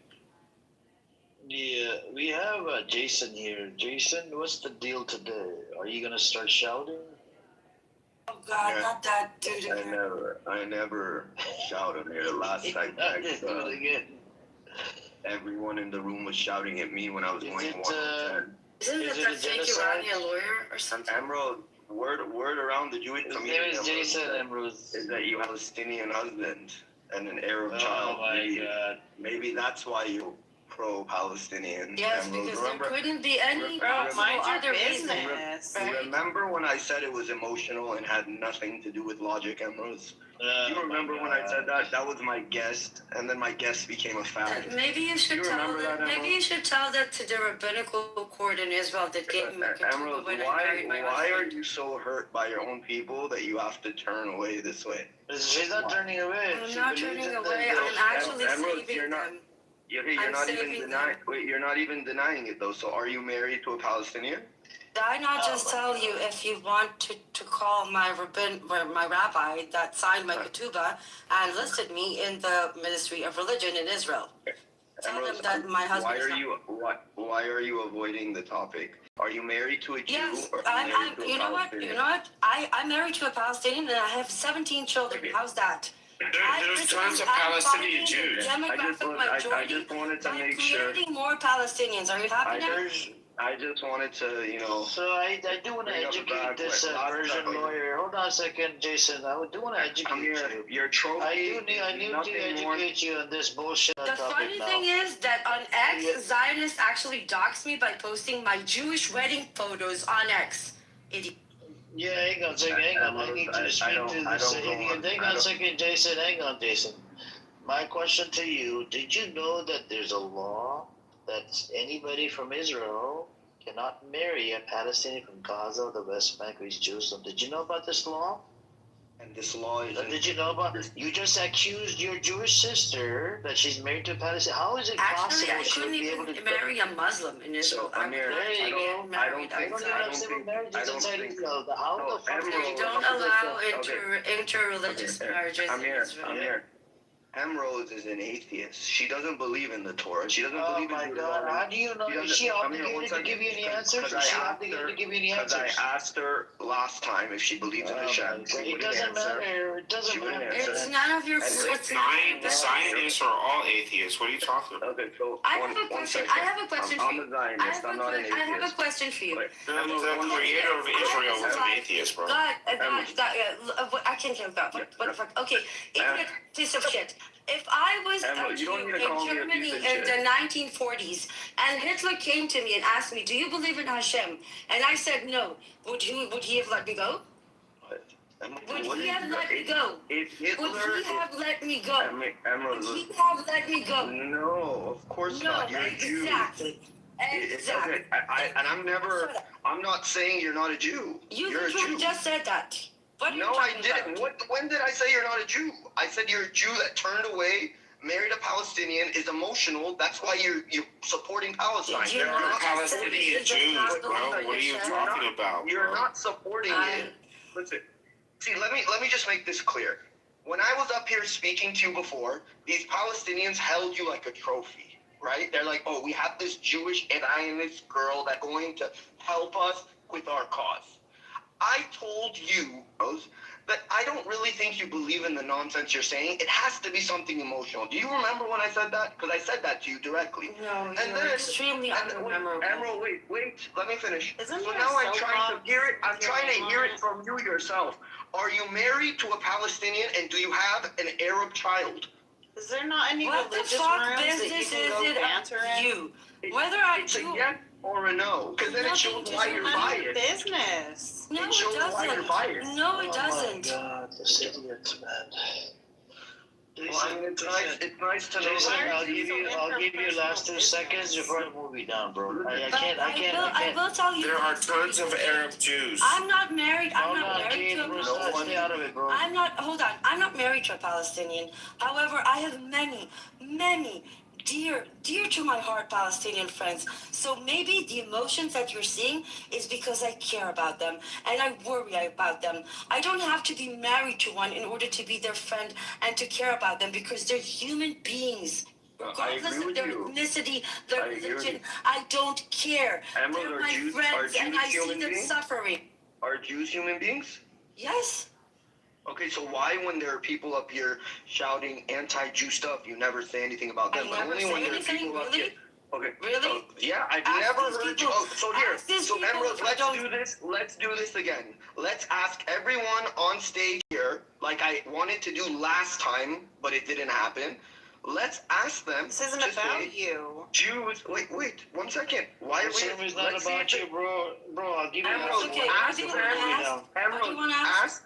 Yeah, we have Jason here. Jason, what's the deal today? Are you gonna start shouting? Oh God, not that dude again. I never shouted here. The last time everyone in the room was shouting at me when I was going 1 to 10. Isn't it that fake Iranian lawyer or something? Emerald, word around the Jewish community His name is Jason Emerald. Is that you have a Palestinian husband and an Arab child. Oh my God. Maybe that's why you're pro-Palestinian. Yes, Emerald. because there couldn't be any other reason. Remember when I said it was emotional and had nothing to do with logic, Emeralds? You remember when I said that? That was my guest, and then my guest became a fact. Maybe you should tell that. Maybe you should tell that to the rabbinical court in Israel that gave me Emerald, why are you so hurt by your own people that you have to turn away this way? She's not turning away. I'm not turning away. I'm actually saving them. You're not even denying it though. So are you married to a Palestinian? Did I not just tell you if you want to call my rabbi that signed my ketubah and listed me in the Ministry of Religion in Israel? Tell them that my husband. Why are you avoiding the topic? Are you married to a Jew? Yes, or you know what? I'm married to a Palestinian and I have 17 children. How's that? There's tons of Palestinian Jews. Demographic majority. I just wanted to make creating more Palestinians. Are you happy now? I just wanted to, So I do want to educate this Persian lawyer. Hold on a second, Jason. I do want to educate you. Your trophy. I need to educate you on this bullshit The topic funny now. thing is that on X, Zionists actually doxed me by posting my Jewish wedding photos on X. Idiot. Yeah, hang on a second. Hang on. I need to speak to this idiot. Hang on a second, Jason. Hang on, Jason. My question to you, did you know that there's a law that anybody from Israel cannot marry a Palestinian from Gaza, the West Bank, or East Jerusalem? Did you know about this law? And this law is... Did you know about this? You just accused your Jewish sister that she's married to a Palestinian. How is it possible I she would couldn't be able to... even marry a Muslim in Israel. So, Amir, I don't allow interreligious marriages in Israel. Amir, Emerald is an atheist. She doesn't believe in the Torah. She doesn't believe in Deuteronomy. God. How do you know? Is she obligated to give you any answers? Is she obligated to give you any answers? Because I asked her last time if she believes in Hashem. It doesn't matter. It doesn't matter. It's none of your... The Zionists are all atheists. What are you talking about? Okay, so I have a question for you. I have a question for you. The creator of Israel was an atheist, bro. God, I can't hear that. What the fuck? Okay, idiot piece of shit. If I was a Jew in Germany in the 1940s and Hitler came to me and asked me, do you believe in Hashem? And I said no, would he have let me go? Would he have let me go? Would he have let me go? Would he have let me go? No, of course not. You're a Jew. Exactly. Exactly. I'm not saying you're not a Jew. You're a Jew. Just said that. No, I didn't. When did I say you're not a Jew? I said you're a Jew that turned away, married a Palestinian, is emotional. That's why you're supporting Palestine. There are Palestinian Jews, bro. What are you talking about? You're not supporting it. Listen, see, let me just make this clear. When I was up here speaking to you before, these Palestinians held you like a trophy, right? They're like, oh, we have this Jewish Zionist girl that's going to help us with our cause. I told you that I don't really think you believe in the nonsense you're saying. It has to be something emotional. Do you remember when I said that? Because I said that to you directly. No, you're extremely unmemorable. Emerald, wait. Let me finish. Isn't so there now a I'm trying to hear it. I'm trying to hear it from you yourself. Are you married to a Palestinian and do you have an Arab child? Is there not any what religious the fuck rooms business that you is can go it banter in? you? Whether I do a yes or a no, because then it shows why you're biased. Business. No, it shows why you're biased. No, it doesn't. Oh my God, this idiot, man. Well, I mean, it's nice to know. Jason, I'll give you last 2 seconds before the movie down, bro. I will tell you. There are tons of Arab Jews. I'm not married. I'm not married to a Palestinian. Stay out of it, bro. Hold on. I'm not married to a Palestinian. However, I have many dear to my heart Palestinian friends. So maybe the emotions that you're seeing is because I care about them and I worry about them. I don't have to be married to one in order to be their friend and to care about them because they're human beings. Regardless of their ethnicity, their religion, I don't care. Emerald, They're are my Jews friends and I see human them beings? suffering. Are Jews human beings? Yes. Okay, so why, when there are people up here shouting anti-Jew stuff, you never say anything about them? I never say anything, really? Okay. Really? Yeah, I've Ask never these heard people. you. Oh, so here, Ask these so people Emerald, if I let's don't- do this. Let's do this again. Let's ask everyone on stage here, like I wanted to do last time, but it didn't happen. Let's ask them. This isn't to about say, you. Jews. Wait, 1 second. Why are we? It's not about you, bro. Bro, I'll give you Emerald, okay. ask What do you them. wanna ask? What do you wanna ask?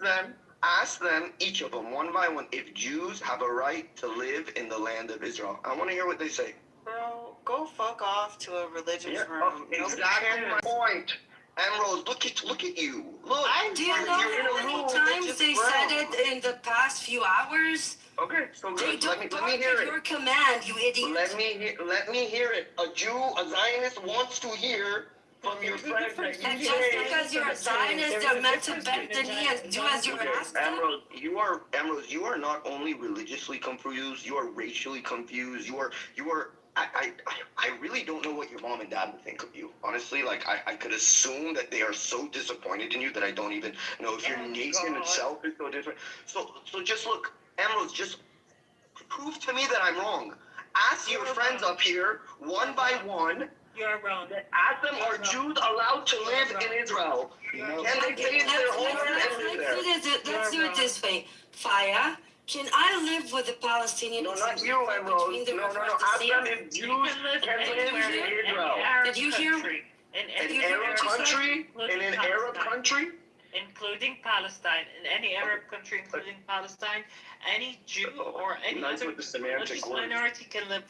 Ask them, each of them, one by one, if Jews have a right to live in the land of Israel. I want to hear what they say. Bro, go fuck off to a religious room. Nobody Exactly cares. my point. Emerald, look at you. Look, Do you know you're in how a many room. times they said it in the past few hours? Okay, so They good. don't Let bark me hear at it. your command, you idiot. Let me hear it. A Jew, a Zionist wants to hear from your friend that And you just say. because you're a Zionist, they're meant to bend the knee and do as you're asked to? Emerald, you are not only religiously confused, you are racially confused. You are. I really don't know what your mom and dad would think of you. Honestly, like I could assume that they are so disappointed in you that I don't even know if your nation itself is so different. So just look, Emerald, just prove to me that I'm wrong. Ask your friends up here one by one. You're wrong. Ask them, are Jews allowed to live in Israel? Can they say it's their homeland and live there? Let's do it this way. Faya, can I live with the Palestinian? No, not you, Emerald. between the No. river and the Ask sea? them if Jews can live in Israel. Did you hear? An Arab country? In an Arab country? Including Palestine, in any Arab country, including Palestine, any Jew or any Nice other with the semantic religious words. minority can live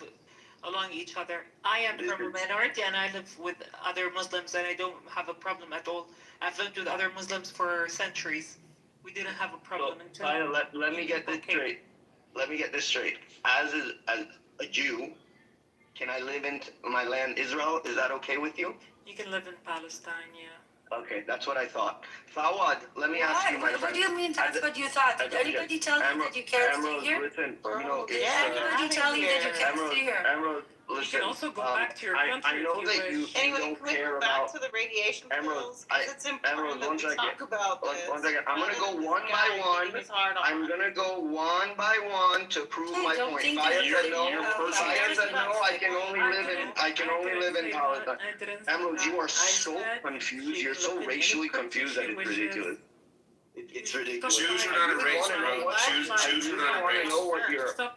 along each other. I am from a minority and I live with other Muslims and I don't have a problem at all. I've lived with other Muslims for centuries. We didn't have a problem until. Fine, let me get this straight. Let me get this straight. As a Jew, can I live in my land, Israel? Is that okay with you? You can live in Palestine, yeah. Okay, that's what I thought. Fawad, let me ask you, my friend. What do you mean that's what you thought? Did anybody tell you that you can't stay here? Listen, Did anybody tell you that you can't stay here? Emerald, listen. You can also go back to your country. I know if you that wish. you don't care back about. to the radiation Emerald, pills, 'cause it's important Emerald, that we talk about this. One second. I'm gonna go one by one. I'm gonna go one by one to prove my don't point. think Faya that said no. you're personal. Faya said no. I can only live in Palestine. Emerald, you are so confused. You're so racially confused that it's ridiculous. It's ridiculous. Jews are not a race, bro. Jews are not a race.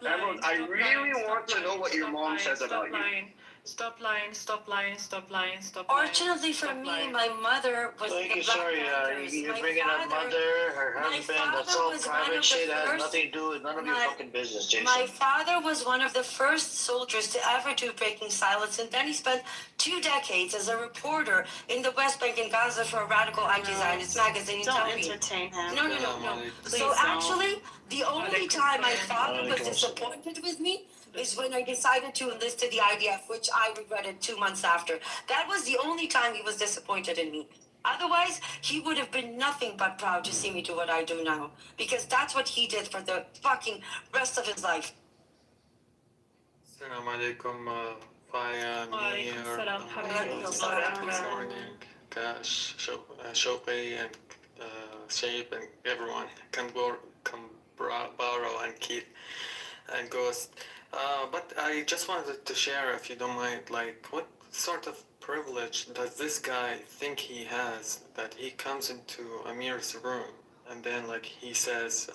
Emerald, I really want to know what your mom says about you. Stop lying, stop lying, stop lying, stop lying. Fortunately for me, my mother was Thank the you, Black sorry, Panthers. you're My bringing up father- mother, her my husband, that's father all was one of private the shit, that has first- nothing to do with none of your my- fucking business, Jason. My father was one of the first soldiers to ever do Breaking Silence, and then he spent 2 decades as a reporter in the West Bank and Gaza for a radical anti-Zionist magazine. Don't Tell me. entertain him. No. Please So don't. actually, the only time my father was disappointed with me is when I decided to enlist to the IDF, which I regretted 2 months after. That was the only time he was disappointed in me. Otherwise, he would have been nothing but proud to see me do what I do now. Because that's what he did for the fucking rest of his life. Assalamu alaikum, Faya, Mir, this morning, Kash, Shopee, and Shape, and everyone, Kambaro, and Keith, and Ghost. But I just wanted to share, if you don't mind, like, what sort of privilege does this guy think he has that he comes into Amir's room and then, like, he says,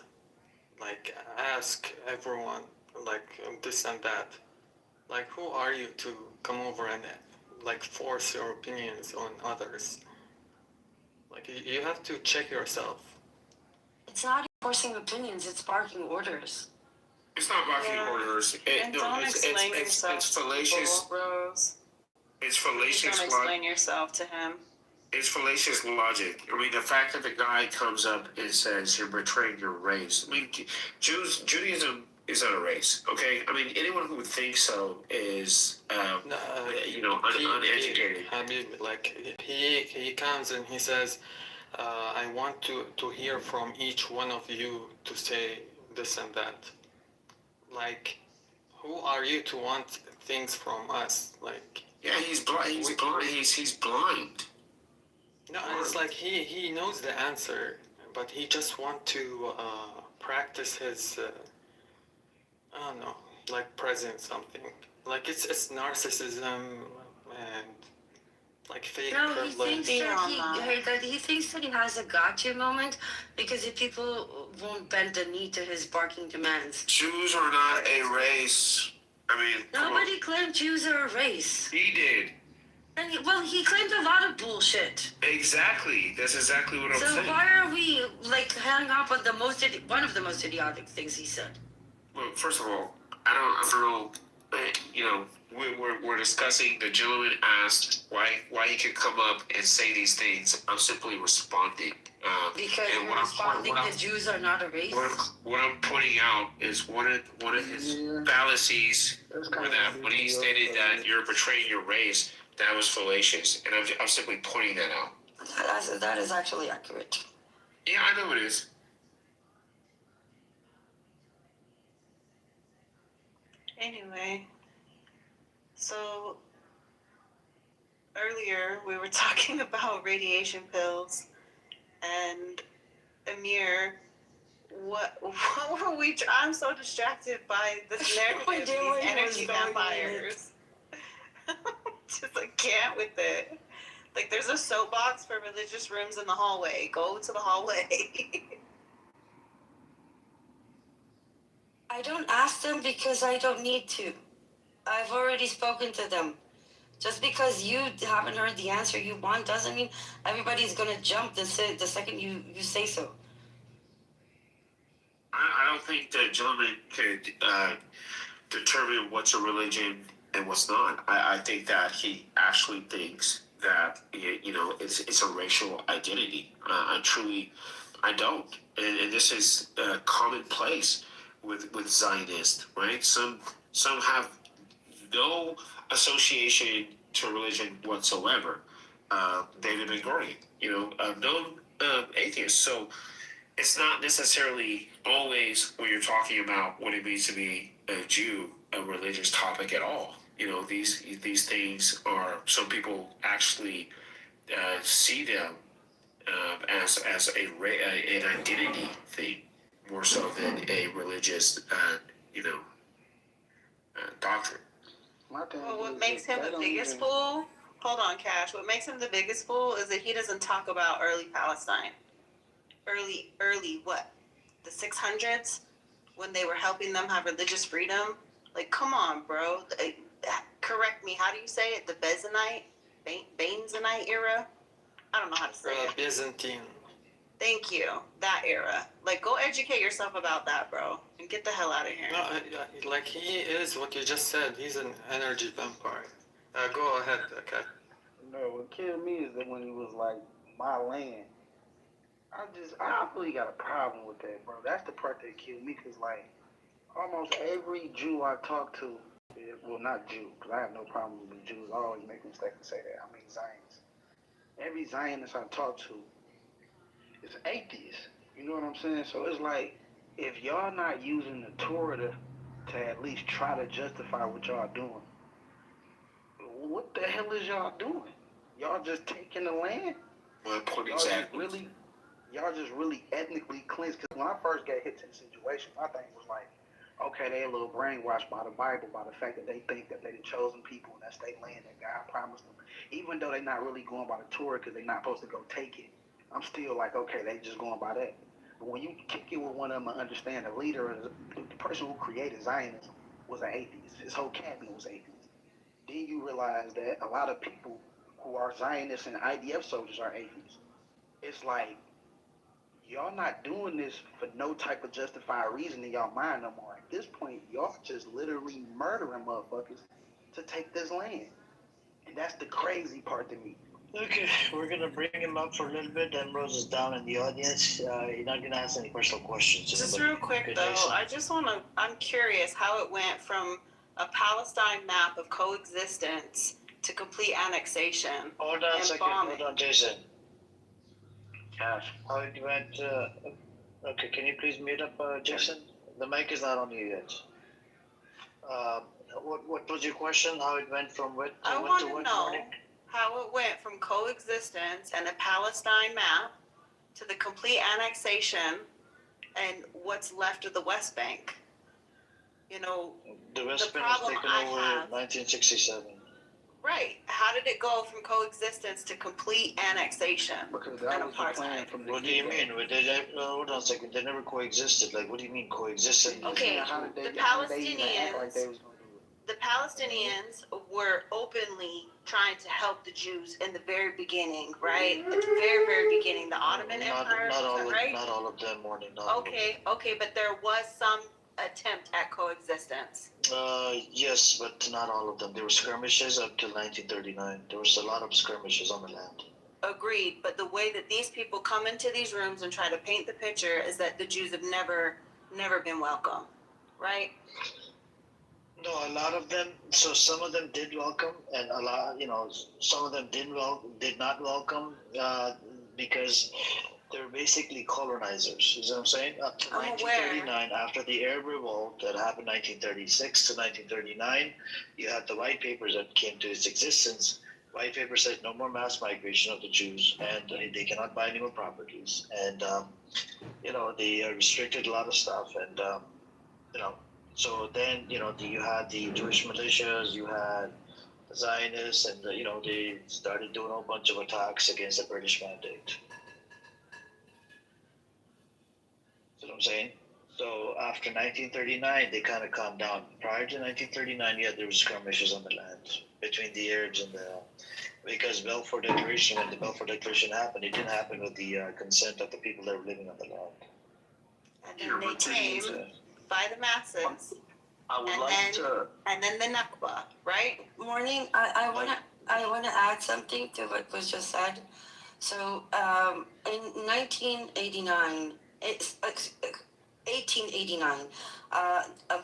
like, ask everyone, like, this and that. Like, who are you to come over and, like, force your opinions on others? Like, you have to check yourself. It's not enforcing opinions, it's barking orders. It's not barking orders. It's fallacious. Bros. It's Don't fallacious explain yourself to him. It's fallacious logic. I mean, the fact that the guy comes up and says you're betraying your race. I mean, Judaism is not a race. Okay, I mean anyone who would think so is, uneducated. Like he comes and he says, I want to hear from each one of you to say this and that. Like, who are you to want things from us? Like, yeah, he's blind. He's blind. He's blind. No, it's like he knows the answer, but he just want to practice his I don't know, like present something. Like it's narcissism and like fake No, he privilege. thinks that he thinks that he has a gotcha moment because if people won't bend the knee to his barking demands. Jews are not a race. I mean, Nobody claimed Jews are a race. He did. And he claimed a lot of bullshit. Exactly. That's exactly what I'm saying. So why are we like hung up on one of the most idiotic things he said? Well, first of all, I don't know. We're discussing. The gentleman asked why he could come up and say these things. I'm simply responding. Because you're responding that Jews are not a race. What I'm pointing out is one of his fallacies were that when he stated that you're betraying your race, that was fallacious, and I'm simply pointing that out. That is actually accurate. Yeah, I know it is. Anyway, so earlier we were talking about radiation pills, and Amir, what were we? I'm so distracted by this narrative of these energy vampires. Just like can't with it. Like there's a soapbox for religious rooms in the hallway. Go to the hallway. I don't ask them because I don't need to. I've already spoken to them. Just because you haven't heard the answer you want doesn't mean everybody's gonna jump the second you say so. I don't think the gentleman could determine what's a religion and what's not. I think that he actually thinks that it's a racial identity. I don't, and this is commonplace with Zionists, right? Some have no association to religion whatsoever. David Ben Gurion, known atheist. So it's not necessarily always when you're talking about what it means to be a Jew a religious topic at all. These things are, some people actually see them as an identity thing more so than a religious doctrine. Well, what makes him the biggest fool? Hold on, Cash. What makes him the biggest fool is that he doesn't talk about early Palestine. Early what? The 600s, when they were helping them have religious freedom. Like, come on, bro. Correct me. How do you say it? The Byzantine era. I don't know how to say it. Byzantine. Thank you. That era. Like, go educate yourself about that, bro, and get the hell out of here. No, like he is what you just said. He's an energy vampire. Go ahead, okay. No, what killed me is that when he was like, my land. I really got a problem with that, bro. That's the part that killed me, because, like, almost every Jew I talk to, well, not Jew, because I have no problem with Jews. I always make a mistake and say that. I mean Zionists. Every Zionist I talk to is atheist. You know what I'm saying? So it's like, if y'all not using the Torah to at least try to justify what y'all doing, what the hell is y'all doing? Y'all just taking the land? Well, exactly. Y'all just really ethnically cleansed. Because when I first got hit to the situation, my thing was like, okay, they a little brainwashed by the Bible, by the fact that they think that they the chosen people and that's their land that God promised them. Even though they're not really going by the Torah because they're not supposed to go take it, I'm still like, okay, they just going by that. But when you kick it with one of them and understand the leader, the person who created Zionism was an atheist. His whole cabinet was atheist. Then you realize that a lot of people who are Zionists and IDF soldiers are atheists. It's like, y'all not doing this for no type of justified reason in y'all mind no more. At this point, y'all just literally murdering motherfuckers to take this land. And that's the crazy part to me. Okay, we're gonna bring him up for a little bit. Ambrose is down in the audience. You're not gonna ask any personal questions. Just Anybody? real quick Good, though, Jason? I'm curious how it went from a Palestine map of coexistence to complete annexation Hold on a and second. bombing. Hold on, Jason. How it went? Okay, can you please mute up, Jason? The mic is not on you yet. What was your question? How it went from what to I what want to to what know morning? how it went from coexistence and a Palestine map to the complete annexation and what's left of the West Bank. You know, The West the Bank was problem taken I over have, in 1967. right? How did it go from coexistence to complete annexation Because and that was the plan apartheid? from the What do you get-go. mean? Hold on a second. They never coexisted. Like, what do you mean coexisted? Okay, How did they, the how did they even act like Palestinians, they was gonna do it? the Palestinians were openly trying to help the Jews in the very beginning, right? At the very, very beginning, the Ottoman Empire, Not all is that of right? not all of them, morning. Not all of them. Okay, but there was some attempt at coexistence. Yes, but not all of them. There were skirmishes up till 1939. There was a lot of skirmishes on the land. Agreed, but the way that these people come into these rooms and try to paint the picture is that the Jews have never been welcome, right? No, a lot of them. So some of them did welcome, and a lot, some of them did not welcome because they were basically colonizers. You know what I'm saying? Up to I'm 1939, after the Arab Revolt that happened 1936 to 1939, you had the white papers that came to its existence. White paper said no more mass migration of the Jews, and they cannot buy any more properties, and they restricted a lot of stuff, and so then you had the Jewish militias, you had the Zionists, and they started doing a whole bunch of attacks against the British mandate. See what I'm saying? So after 1939, they kind of calmed down. Prior to 1939, yeah, there were skirmishes on the land between the Arabs and because Balfour Declaration, when the Balfour Declaration happened, it didn't happen with the consent of the people that were living on the land. And then they came by the masses. I would And then the Nakba, right? Morning. I wanna add something to what was just said. So in 1889,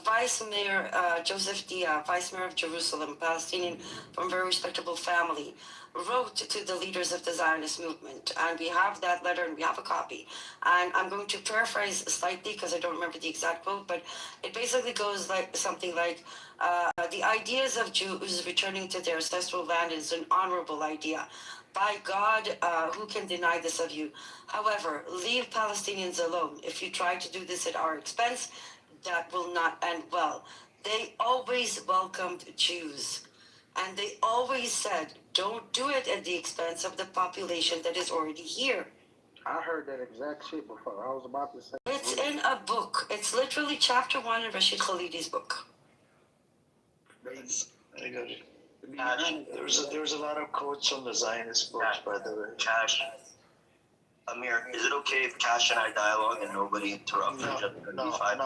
Vice Mayor Joseph Dia, Vice Mayor of Jerusalem, Palestinian from a very respectable family, wrote to the leaders of the Zionist movement, and we have that letter and we have a copy. And I'm going to paraphrase slightly because I don't remember the exact quote, but it basically goes like something like, the ideas of Jews returning to their ancestral land is an honorable idea. By God, who can deny this of you? However, leave Palestinians alone. If you try to do this at our expense, that will not end well. They always welcomed Jews. And they always said, don't do it at the expense of the population that is already here. I heard that exact shit before. I was about to say. It's in a book. It's literally chapter 1 in Rashid Khalidi's book. I got it. There was a lot of quotes from the Zionist books, by the way. Cash. Amir, is it okay if Cash and I dialogue and nobody interrupts? No,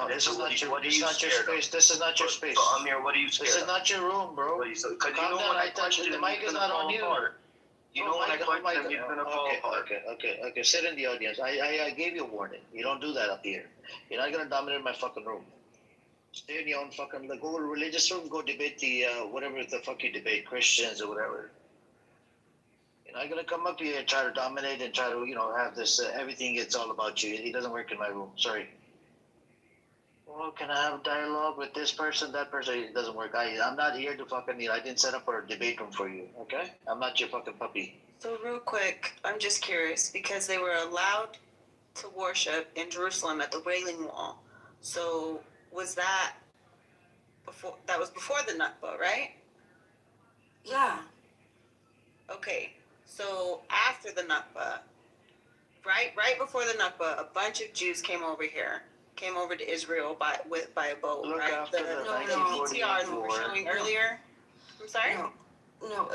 this is not your space. This is not your space. So, Amir, what are you scared This is of? not your room, bro. Calm Down, when I touch the mic is not on you. You know when I touch him, he's gonna fall apart. Okay. Sit in the audience. I gave you a warning. You don't do that up here. You're not gonna dominate my fucking room. Stay in your own fucking, go to a religious room, go debate the, whatever the fuck you debate, Christians or whatever. You're not gonna come up here and try to dominate and try to, have this, everything, it's all about you. It doesn't work in my room, sorry. Well, can I have dialogue with this person, that person? It doesn't work. I'm not here to fucking, I didn't set up a debate room for you, okay? I'm not your fucking puppy. So real quick, I'm just curious because they were allowed to worship in Jerusalem at the Wailing Wall. So was that before? That was before the Nakba, right? Yeah. Okay. So after the Nakba, right before the Nakba, a bunch of Jews came over to Israel by a boat. Look, right? after the 1948 PTRs we were war. showing earlier. I'm sorry. No,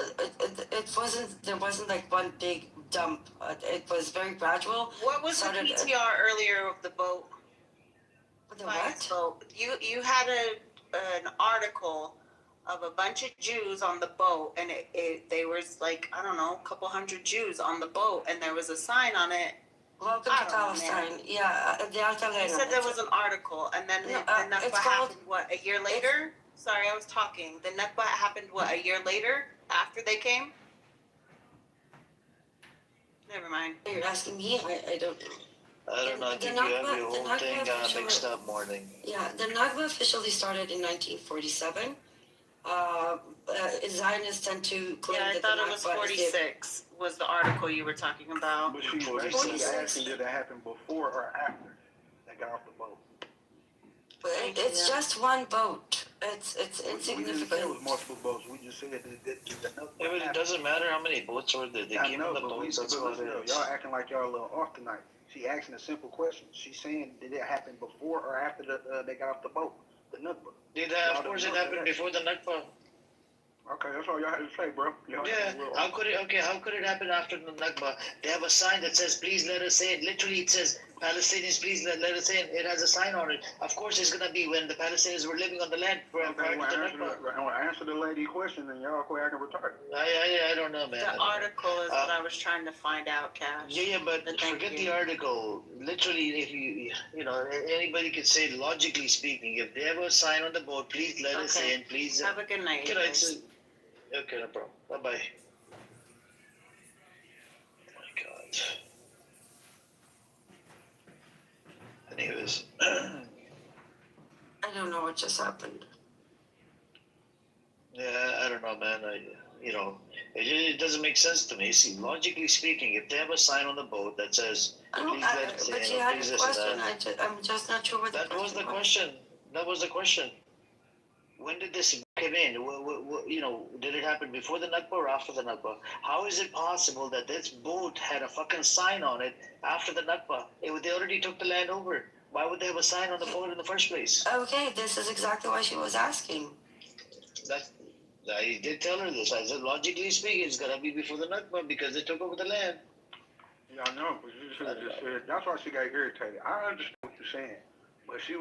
it wasn't. There wasn't like one big dump. It was very gradual. What was the PTR earlier of the boat? The what? Boat. You had an article of a bunch of Jews on the boat, and they was like, I don't know, a couple hundred Jews on the boat, and there was a sign on it. Welcome to Palestine. Yeah, You said there was an article, and then the Nakba happened, what, a year later? Sorry, I was talking. The Nakba happened, what, a year later after they came? Never mind. You're asking me? I don't know. I don't know. I think you have your whole thing mixed up, Morning. Yeah, the Nakba officially started in 1947. Zionists tend to claim Yeah, I that thought the it was Nakba 46 was the article you were talking about. But she's basically asking did that happen before or after they got off the boat? It's just one boat. It's We didn't say it was multiple boats. We just said that It doesn't matter how many boats were there. They came on the boats. That's what it is. Y'all acting like y'all a little off tonight. She asking a simple question. She's saying did it happen before or after they got off the boat? The Nakba. Of course it happened before the Nakba. Okay, that's all y'all had to say, bro. How could it happen after the Nakba? They have a sign that says, please let us in. Literally, it says, Palestinians, please let us in. It has a sign on it. Of course, it's going to be when the Palestinians were living on the land prior to the Nakba. I want to answer the lady question, and y'all quit acting retarded. I don't know, man. The article is what I was trying to find out, Cash. Yeah, but forget the article. Literally, if you know, anybody could say, logically speaking, if they have a sign on the boat, please let us in, please. Have a good night. Okay, no problem. Bye-bye. Oh my God. Anyways. I don't know what just happened. Yeah, I don't know, man. It doesn't make sense to me. See, logically speaking, if they have a sign on the boat that says, please let us in, but you had a question. I'm just not sure what that was the question. That was the question. When did this come in? Did it happen before the Nakba or after the Nakba? How is it possible that this boat had a fucking sign on it after the Nakba? They already took the land over. Why would they have a sign on the boat in the first place? Okay, this is exactly why she was asking. I did tell her this. I said, logically speaking, it's gotta be before the Nakba because they took over the land. Yeah, I know, but you should have just said. That's why she got irritated. I understand what you're saying, but it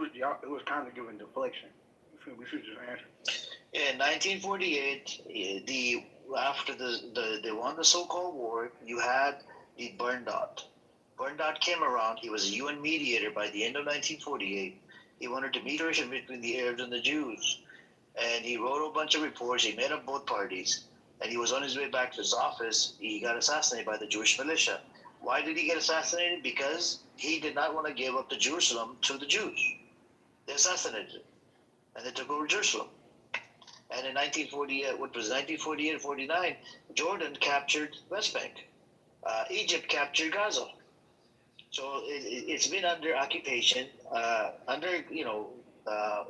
was kind of giving deflection. We should just answer. In 1948, after they won the so-called war, you had the Bernadotte. Bernadotte came around. He was a UN mediator by the end of 1948. He wanted to mediate between the Arabs and the Jews, and he wrote a bunch of reports. He met up both parties, and he was on his way back to his office. He got assassinated by the Jewish militia. Why did he get assassinated? Because he did not want to give up the Jerusalem to the Jews. They assassinated him. And they took over Jerusalem. And in 1948-49, Jordan captured West Bank. Egypt captured Gaza. So it's been under occupation,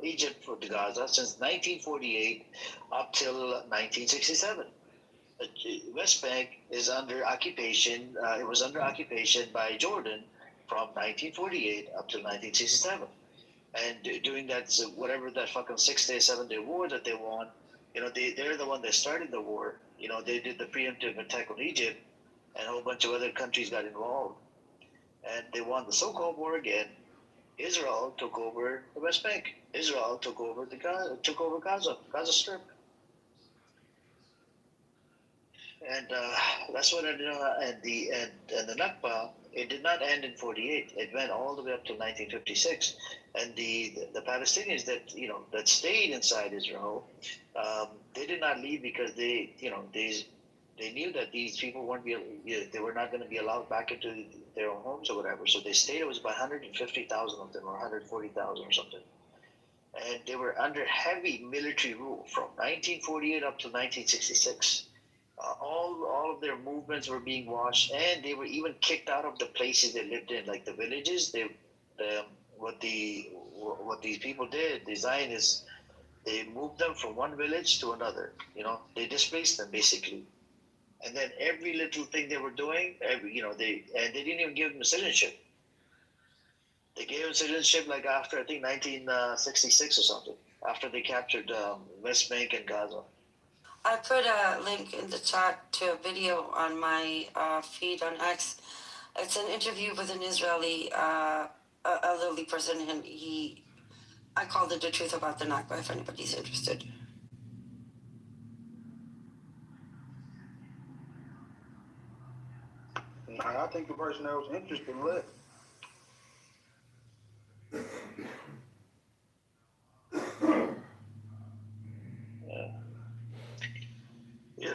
Egypt for Gaza since 1948 up till 1967. West Bank is under occupation. It was under occupation by Jordan from 1948 up till 1967. And doing that, whatever that fucking 6-day, 7-day war that they won, they're the one that started the war. They did the preemptive attack on Egypt, and a whole bunch of other countries got involved. And they won the so-called war again. Israel took over the West Bank. Israel took over Gaza Strip. And that's what it and the Nakba, it did not end in 48. It went all the way up to 1956. And the Palestinians that stayed inside Israel, they did not leave because they knew that these people they were not going to be allowed back into their own homes or whatever. So they stayed. It was about 150,000 of them, or 140,000 or something. And they were under heavy military rule from 1948 up to 1966. All of their movements were being watched, and they were even kicked out of the places they lived in, like the villages. What these people did, the Zionists, they moved them from one village to another. They displaced them basically, and then every little thing they were doing, they didn't even give them citizenship. They gave them citizenship like after I think 1966 or something, after they captured West Bank and Gaza. I put a link in the chat to a video on my feed on X. It's an interview with an Israeli elderly person, and I called it the truth about the Nakba if anybody's interested. I think the person that was interested left. Yeah.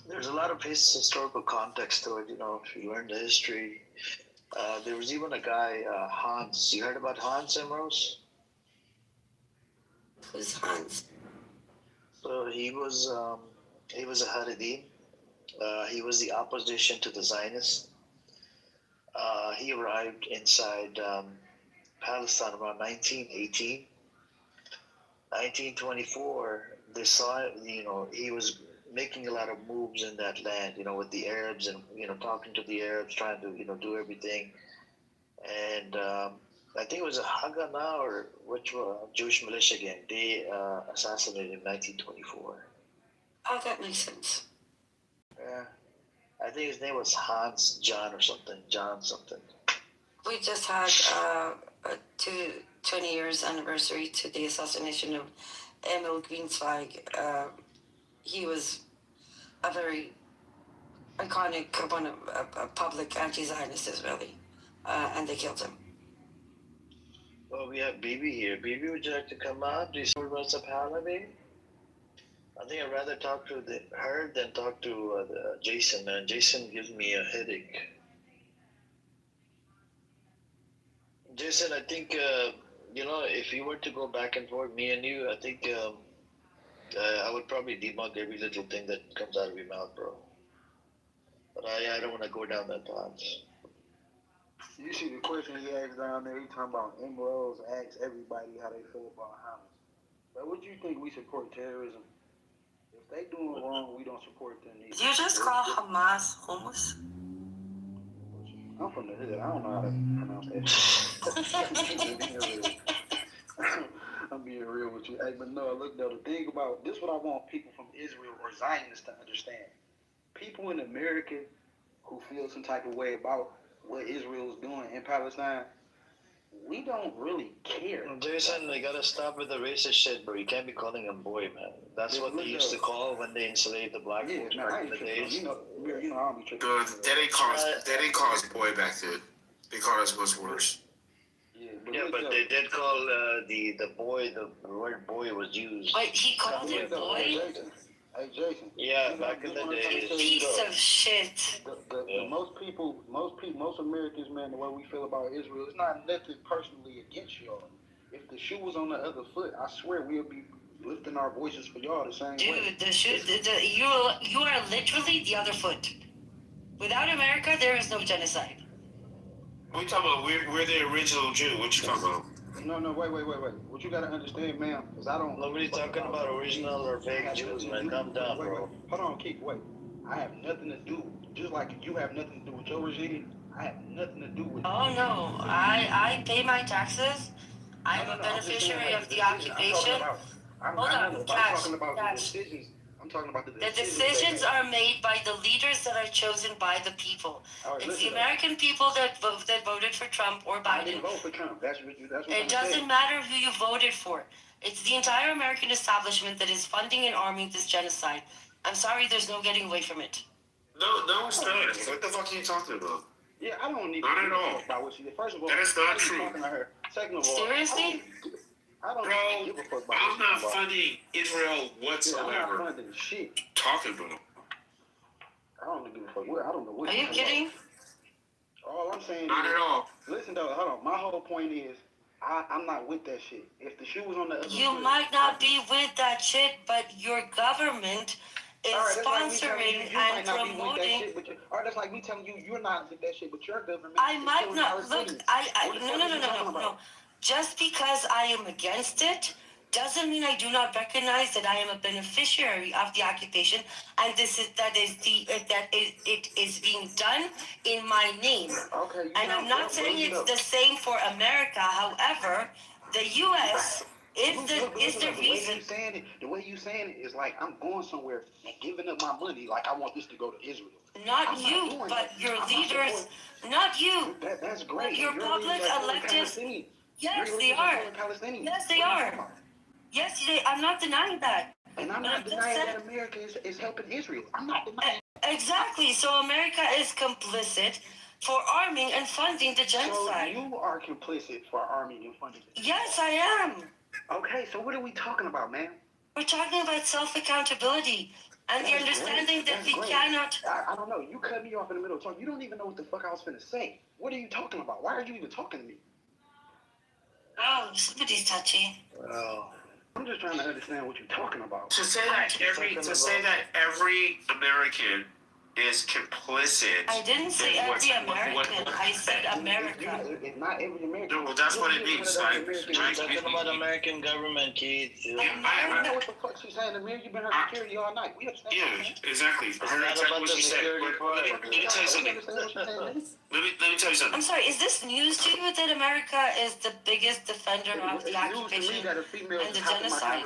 There's a lot of historical context to it, you know, if you learn the history. There was even a guy, Hans. You heard about Hans, Emrose? Who's Hans? So he was a Haredi. He was the opposition to the Zionists. He arrived inside Palestine around 1918. 1924, they saw, you know, he was making a lot of moves in that land, you know, with the Arabs and, you know, talking to the Arabs, trying to, you know, do everything. And I think it was a Haganah or which one, Jewish militia again. They assassinated him in 1924. Oh, that makes sense. Yeah. I think his name was Hans John or something. John something. We just had a 20 years anniversary to the assassination of Emil Greenswag. He was a very iconic one, a public anti-Zionist Israeli, and they killed him. Well, we have Bibi here. Bibi, would you like to come up? Do you see what's up, Halabi? I think I'd rather talk to her than talk to Jason, man. Jason gives me a headache. Jason, I think, you know, if you were to go back and forth, me and you, I think I would probably debunk every little thing that comes out of your mouth, bro. But I don't want to go down that path. You see the question he asked down there, he talking about Emeralds asks everybody how they feel about Hamas. But what do you think we support terrorism? If they doing wrong, we don't support them either. Did you just call Hamas hummus? I'm from the hood. I don't know how to pronounce that. I'm being real with you. Hey, but no, look though, the thing about this, what I want people from Israel or Zionists to understand. People in America who feel some type of way about what Israel is doing in Palestine, we don't really care. Jason, they gotta stop with the racist shit, bro. You can't be calling him boy, man. That's what they used to call when they enslaved the black folks back in the days. You know, I don't be tripping. They didn't call us boy back then. They called us what's worse. Yeah, but they did call the boy, the word boy was used. Wait, he called it boy? Hey Jason. Yeah, back in the day. Piece of shit. Most Americans, man, the way we feel about Israel, it's not nothing personally against y'all. If the shoe was on the other foot, I swear we'll be lifting our voices for y'all the same way. Dude, the shoe, you are literally the other foot. Without America, there is no genocide. What you talking about? We're the original Jew. What you talking about? No, wait. What you gotta understand, ma'am, because I don't... Nobody's talking about original or fake Jews, man. Calm down, bro. Hold on, Keith, wait. I have nothing to do, just like you have nothing to do with your regime, I have nothing to do with... Oh, no. I pay my taxes. I am a beneficiary of the occupation. Hold on, Cash. I'm talking about the decisions are made by the leaders that are chosen by the people. It's the American people that voted for Trump or Biden. I didn't vote for Trump. That's what it doesn't matter who you voted for. It's the entire American establishment that is funding and arming this genocide. I'm sorry, there's no getting away from it. No, it's not. What the fuck are you talking about? Yeah, I don't need not at all. About what she did. First of all, that is not true. Second of all, seriously? I'm not funding Israel whatsoever. Yeah, I'm not funding shit. Talking about. I don't give a fuck. I don't know what. Are you kidding? All I'm saying not is, at all. Listen though, hold on. My whole point is, I'm not with that shit. If the shoe was on the other you might not be with that shit, but your government is sponsoring and promoting. Alright, that's like me telling you you're not with that shit, but your government. I might not look. No. Just because I am against it doesn't mean I do not recognize that I am a beneficiary of the occupation, and it is being done in my name. Okay. And I'm not saying it's the same for America. However, the U.S. is the reason. The way you saying it is like I'm going somewhere and giving up my money. Like I want this to go to Israel. Not you, but your leaders. Not you. That's great. Your public elected. Yes, they are. Yes, they are. Yes, I'm not denying that. And I'm not denying that America is helping Israel. I'm not denying Exactly. So America is complicit for arming and funding the genocide. So you are complicit for arming and funding the genocide? Yes, I am. Okay, so what are we talking about, man? We're talking about self-accountability and the understanding that we cannot... I don't know. You cut me off in the middle of talking. You don't even know what the fuck I was finna say. What are you talking about? Why are you even talking to me? Oh, somebody's touchy. Well, I'm just trying to understand what you're talking about. To say that every American is complicit. I didn't say every American. I said America. It's not every American. No, well, that's what it means. Like, Talking about American government, Keith. I don't know what the fuck she's saying. Amir, you've been her security all night. We understand. Yeah, exactly. I heard exactly what she said. Let me tell you something. Let me tell you something. I'm sorry, is this news to you that America is the biggest defender of the occupation and the genocide?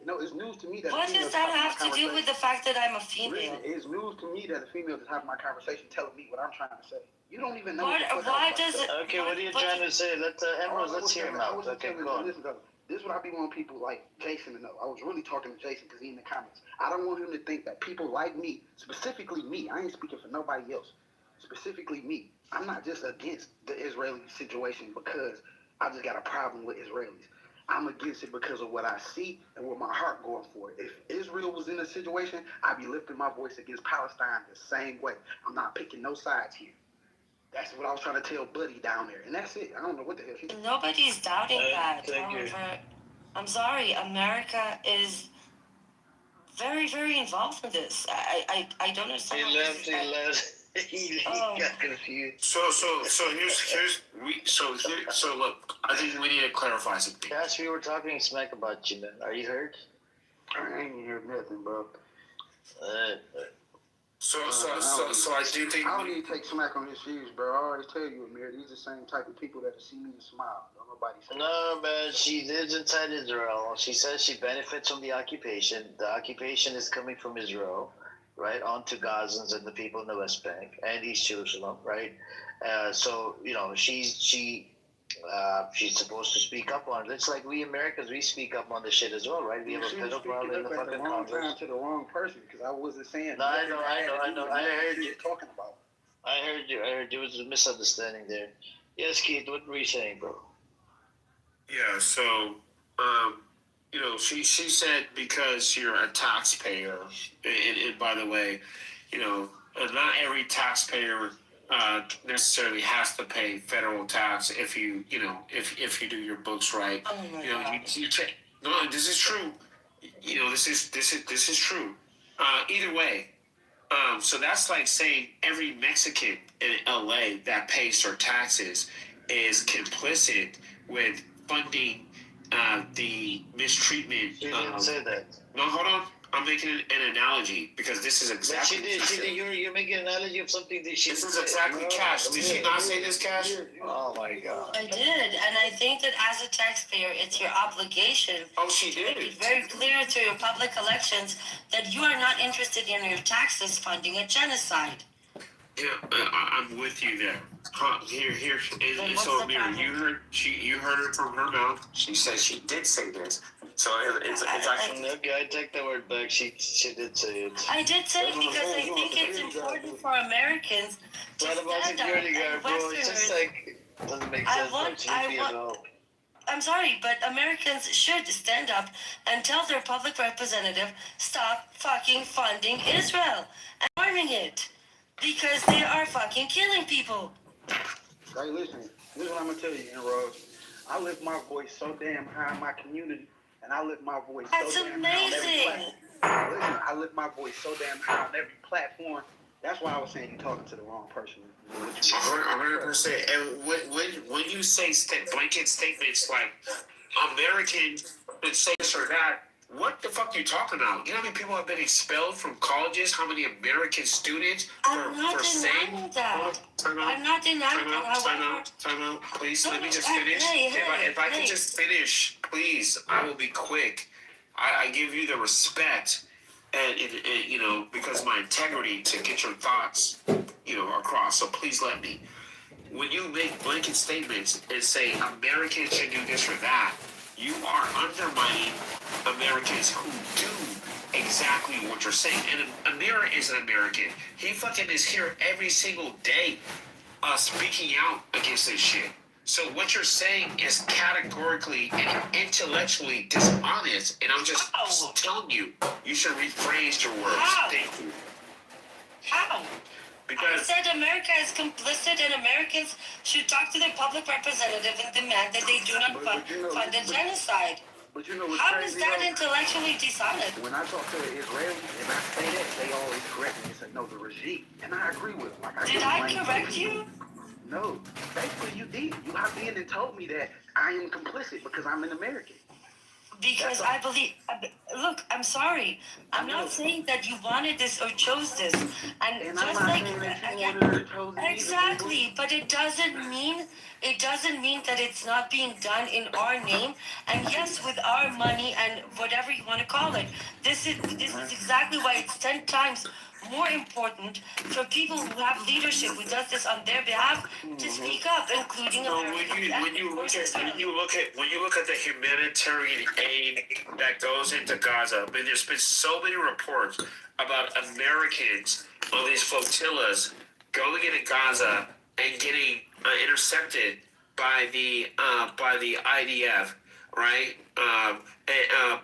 No, it's news to me that. What does that have to do with the fact that I'm a female? Listen, it's news to me that a female is having my conversation, telling me what I'm trying to say. You don't even know. Why does it? Okay, what are you trying to say? Let's hear him out. Okay, go on. Listen, this is what I be wanting people like Jason to know. I was really talking to Jason because he's in the comments. I don't want him to think that people like me, specifically me, I ain't speaking for nobody else, specifically me. I'm not just against the Israeli situation because I just got a problem with Israelis. I'm against it because of what I see and what my heart going for. If Israel was in a situation, I'd be lifting my voice against Palestine the same way. I'm not picking no sides here. That's what I was trying to tell Buddy down there. And that's it. I don't know what the hell she... Nobody's doubting that. However, I'm sorry, America is very, very involved in this. I don't understand. He left. He got confused. So look, I think we need to clarify something. Cash, we were talking smack about you, man. Are you hurt? I ain't heard nothing, bro. So I do think I don't need to take smack on his shoes, bro. I always tell you, Amir, these are the same type of people that see me and smile. Don't nobody say No, man, she lives inside Israel. She says she benefits from the occupation. The occupation is coming from Israel, right, onto Gazans and the people in the West Bank and East Jerusalem, right? So, you know, she's supposed to speak up on it. It's like we Americans, we speak up on the shit as well, right? We have a federal problem in the fucking Congress. To the wrong person, because I wasn't saying. No, I know. I heard you talking about. I heard you. There was a misunderstanding there. Yes, Keith, what were you saying, bro? Yeah. So, you know, she said because you're a taxpayer, and by the way, you know, not every taxpayer necessarily has to pay federal tax if you do your books right. Oh my you know, God. you check. No, this is true. You know, this is true. Either way, so that's like saying every Mexican in LA that pays their taxes is complicit with funding the mistreatment. She didn't say that. No, hold on. I'm making an analogy because this is exactly. But she did. You're making an analogy of something that she. This is exactly Cash. Did she not say this, Cash? Oh my God. I did, and I think that as a taxpayer, it's your obligation. Oh, she did. To make it very clear through your public elections that you are not interested in your taxes funding a genocide. Yeah, I'm with you there. Here. So, Amir, you heard it from her mouth. She said she did say this. So it's actually. Okay, I take the word back. She did say it. I did say it because I think it's important for Americans to What about stand security up guard, and bro? It's just Westerners. like doesn't make sense. I'm sorry, but Americans should stand up and tell their public representative, stop fucking funding Israel and arming it. Because they are fucking killing people. Hey, listen, this is what I'm going to tell you, Rose. I lift my voice so damn high in my community, and I lift my voice That's so damn amazing. high on every platform. Listen, I lift my voice so damn high on every platform. That's why I was saying you're talking to the wrong person. 100%. And when you say blanket statements like American say this or that, what the fuck are you talking about? You know how many people have been expelled from colleges? How many American students I'm not denying that. I'm not denying that. Time out. Please, let me just finish. If I can just finish, please, I will be quick. I give you the respect and you know, because of my integrity to get your thoughts, you know, across. So please let me. When you make blanket statements and say Americans should do this or that, you are undermining Americans who do exactly what you're saying. And Amir is an American. He fucking is here every single day, speaking out against this shit. So what you're saying is categorically and intellectually dishonest, and I'm just telling you, you should rephrase your words. How? Thank you. How? Because I said America is complicit and Americans should talk to their public representative and demand that they do not fund the genocide. But you know what's How crazy, is that though? intellectually dishonest? When I talk to the Israelis and I say that, they always correct me and say, no, the regime. And I agree with them. Like, Did I correct you? No. Basically, you did. You hopped in and told me that I am complicit because I'm an American. Because I believe, look, I'm sorry. I'm not saying that you wanted this or chose this. And I'm just not like, saying that you wanted or chose it either, exactly, but it doesn't mean that it's not being done in our name. And yes, with our money and whatever you want to call it. This is exactly why it's 10 times more important for people who have leadership who does this on their behalf to speak up, including Americans. when you look at the humanitarian aid that goes into Gaza, I mean, there's been so many reports about Americans on these flotillas going into Gaza and getting intercepted by the IDF, right?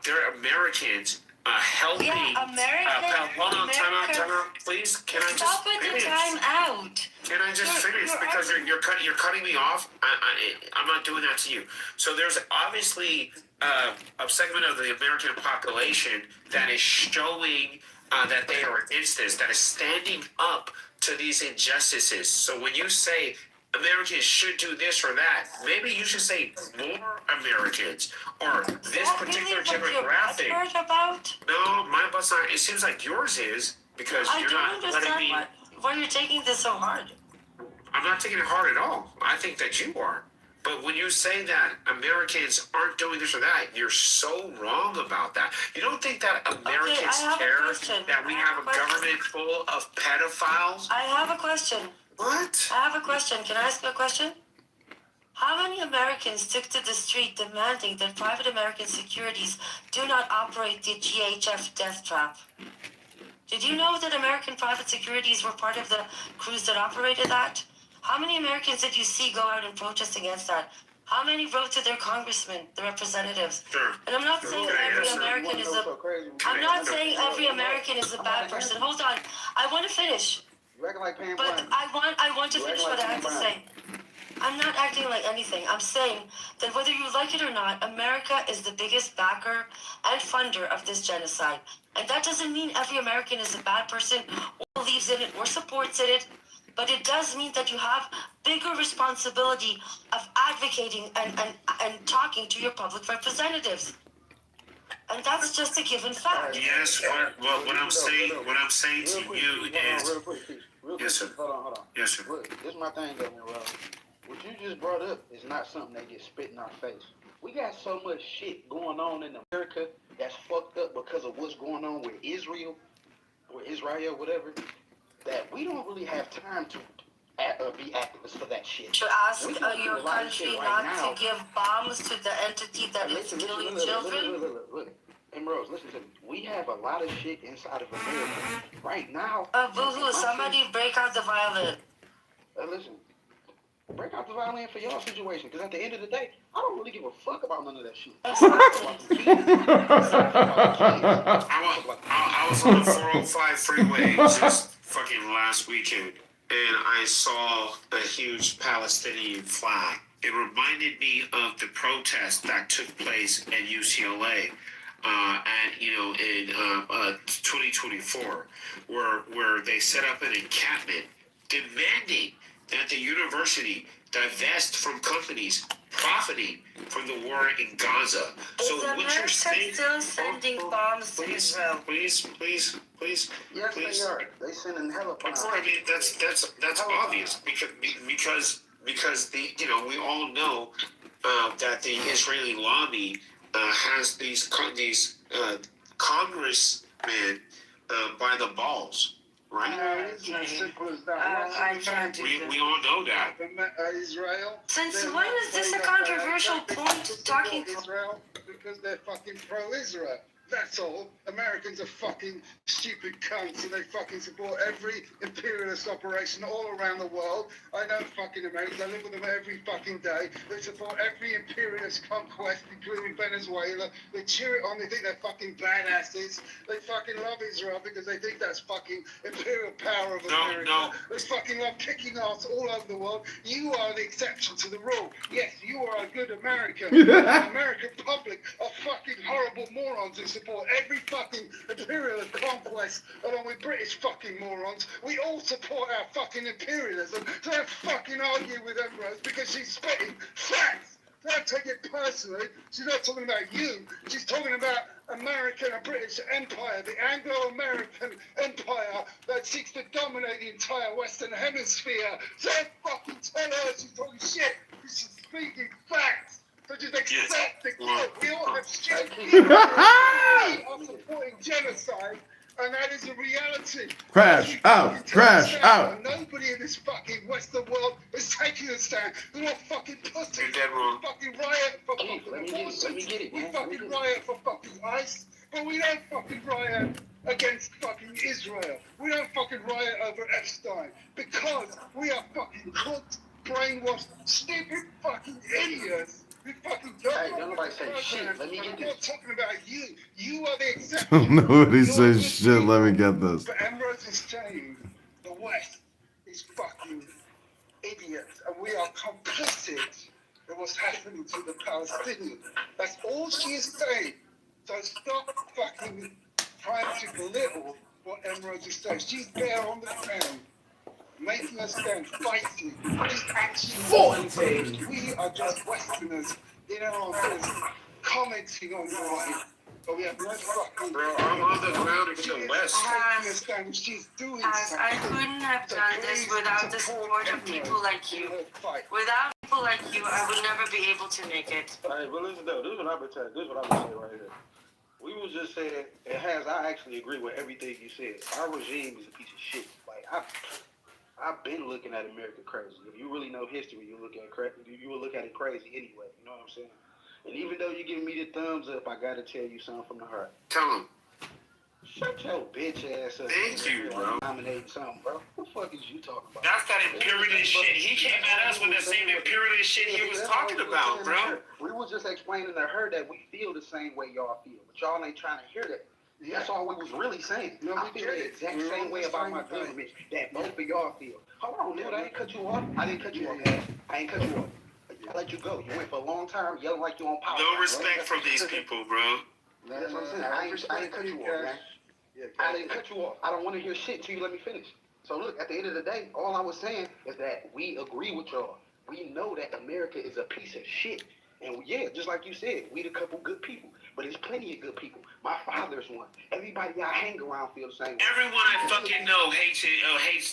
They're Americans. Helping. Yeah, Hold on, time out, please. Can I just finish? The time out. Can I just finish? Because you're cutting me off. I'm not doing that to you. So there's obviously a segment of the American population that is showing that they are against this, that is standing up to these injustices. So when you say Americans should do this or that, maybe you should say more Americans or this particular demographic. About? No, my butt's not. It seems like yours is because you're not letting me. Why you're taking this so hard? I'm not taking it hard at all. I think that you are. But when you say that Americans aren't doing this or that, you're so wrong about that. You don't think that Americans care that we have a government full of pedophiles? I have a question. What? I have a question. Can I ask you a question? How many Americans took to the street demanding that private American securities do not operate the GHF death trap? Did you know that American private securities were part of the crews that operated that? How many Americans did you see go out and protest against that? How many wrote to their congressmen, their representatives? Sure. And I'm not saying every American is a... I'm not saying every American is a bad person. Hold on. I want to finish. But I want to finish what I have to say. I'm not acting like anything. I'm saying that whether you like it or not, America is the biggest backer and funder of this genocide. And that doesn't mean every American is a bad person or believes in it or supports in it. But it does mean that you have bigger responsibility of advocating and talking to your public representatives. And that's just a given fact. Yes, what I'm saying to you is... Yes, sir. Hold on. Yes, sir. Look, this is my thing, though, man, Rob. What you just brought up is not something that gets spit in our face. We got so much shit going on in America that's fucked up because of what's going on with Israel, whatever, that we don't really have time to be activists for that shit. To ask your country not to give bombs to the entity that is killing children? Look. Emerald, listen to me. We have a lot of shit inside of America right now. Boo-hoo, somebody break out the violin. Listen, break out the violin for y'all situation, because at the end of the day, I don't really give a fuck about none of that shit. I was on the 405 freeway just fucking last weekend, and I saw a huge Palestinian flag. It reminded me of the protest that took place at UCLA. In 2024, where they set up an encampment demanding that the university divest from companies profiting from the war in Gaza. So what you're saying? Still sending bombs to Israel? Please. Yes, they are. They sending hella bombs. I mean, that's obvious because we all know that the Israeli lobby has these congressmen by the balls, right? It's as simple as that. We all know that. Israel. Since when is this a controversial point talking to Israel? Because they're fucking pro-Israel. That's all. Americans are fucking stupid cunts and they fucking support every imperialist operation all around the world. I know fucking Americans. I live with them every fucking day. They support every imperialist conquest, including Venezuela. They cheer it on. They think they're fucking badasses. They fucking love Israel because they think that's fucking imperial power of America. No. They fucking love kicking ass all over the world. You are the exception to the rule. Yes, you are a good American. The American public are fucking horrible morons who support every fucking imperialist conquest along with British fucking morons. We all support our fucking imperialism. So don't fucking argue with Emrose because she's spitting facts. Don't take it personally. She's not talking about you. She's talking about American and British Empire, the Anglo-American Empire that seeks to dominate the entire Western Hemisphere. So don't fucking tell her she's talking shit because she's speaking facts. So just accept the guilt. We all have shit. We are supporting genocide. And that is a reality. Crash out, crash out. And nobody in this fucking Western world is taking a stand. They're all fucking pussies. You're dead wrong. We fucking riot for fucking abortions. We fucking riot for fucking ICE. But we don't fucking riot against fucking Israel. We don't fucking riot over Epstein. Because we are fucking cooked, brainwashed, stupid fucking idiots. We fucking don't nobody say shit. Let me get this. I'm not talking about you. You are the exception. Nobody says shit. Let me get this. But Emrose is saying the West is fucking idiots, and we are complicit in what's happening to the Palestinians. That's all she is saying. So stop fucking trying to belittle what Emrose is saying. She's there on the ground, making us stand, fighting. We are just Westerners in our own place, commenting on why. But we have no fucking. Bro, I'm on the ground in the West. She's doing I couldn't have done this without the support of people like you. Without people like you, I would never be able to make it. Alright, but listen though, this is what I've been saying. This is what I've been saying right here. We was just saying, I actually agree with everything you said. Our regime is a piece of shit. Like, I've been looking at America crazy. If you really know history, you will look at it crazy anyway. You know what I'm saying? And even though you give me the thumbs up, I gotta tell you something from the heart. Tell him. Shut your bitch ass up. Thank you, bro. Nominating something, bro. What the fuck is you talking about? That's that imperialist shit. He came at us with the same imperialist shit he was talking about, bro. We was just explaining to her that we feel the same way y'all feel, but y'all ain't trying to hear that. That's all we was really saying. I feel the exact same way about my government that both of y'all feel. Hold on, dude. I didn't cut you off. I ain't cut you off. I ain't cut you off. I let you go. You went for a long time yelling like you on power. No respect from these people, bro. That's what I'm saying. I ain't cut you off, man. I didn't cut you off. I don't want to hear shit till you let me finish. So look, at the end of the day, all I was saying is that we agree with y'all. We know that America is a piece of shit. And yeah, just like you said, we the couple good people. But there's plenty of good people. My father's one. Everybody I hang around feel the same way. Everyone I fucking know hates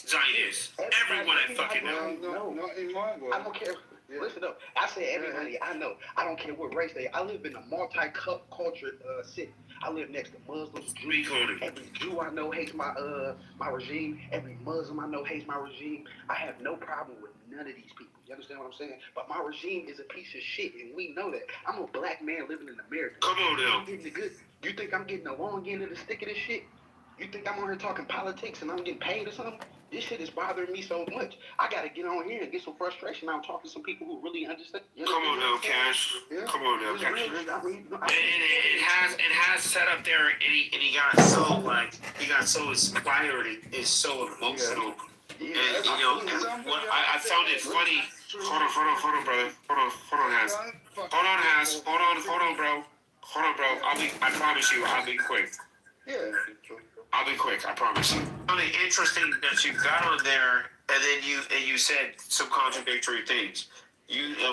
Zionists. Everyone I fucking know. No, not in my world. I don't care. Listen up. I said everybody I know. I don't care what race they are. I live in a multi-cultured city. I live next to Muslims, Jews. Every Jew I know hates my regime. Every Muslim I know hates my regime. I have no problem with none of these people. You understand what I'm saying? But my regime is a piece of shit, and we know that. I'm a black man living in America. Come on now. You think I'm getting the long end of the stick of this shit? You think I'm on here talking politics and I'm getting paid or something? This shit is bothering me so much. I gotta get on here and get some frustration out talking to some people who really understand. Come on now, Cash. Come on now, Cash. It has set up there, and he got so inspired and so emotional. And you know, what I found it funny. Hold on, brother. Hold on, Has. Hold on, bro. I promise you, I'll be quick. Yeah. I'll be quick, I promise you. Something interesting that you got on there, and then you said some contradictory things.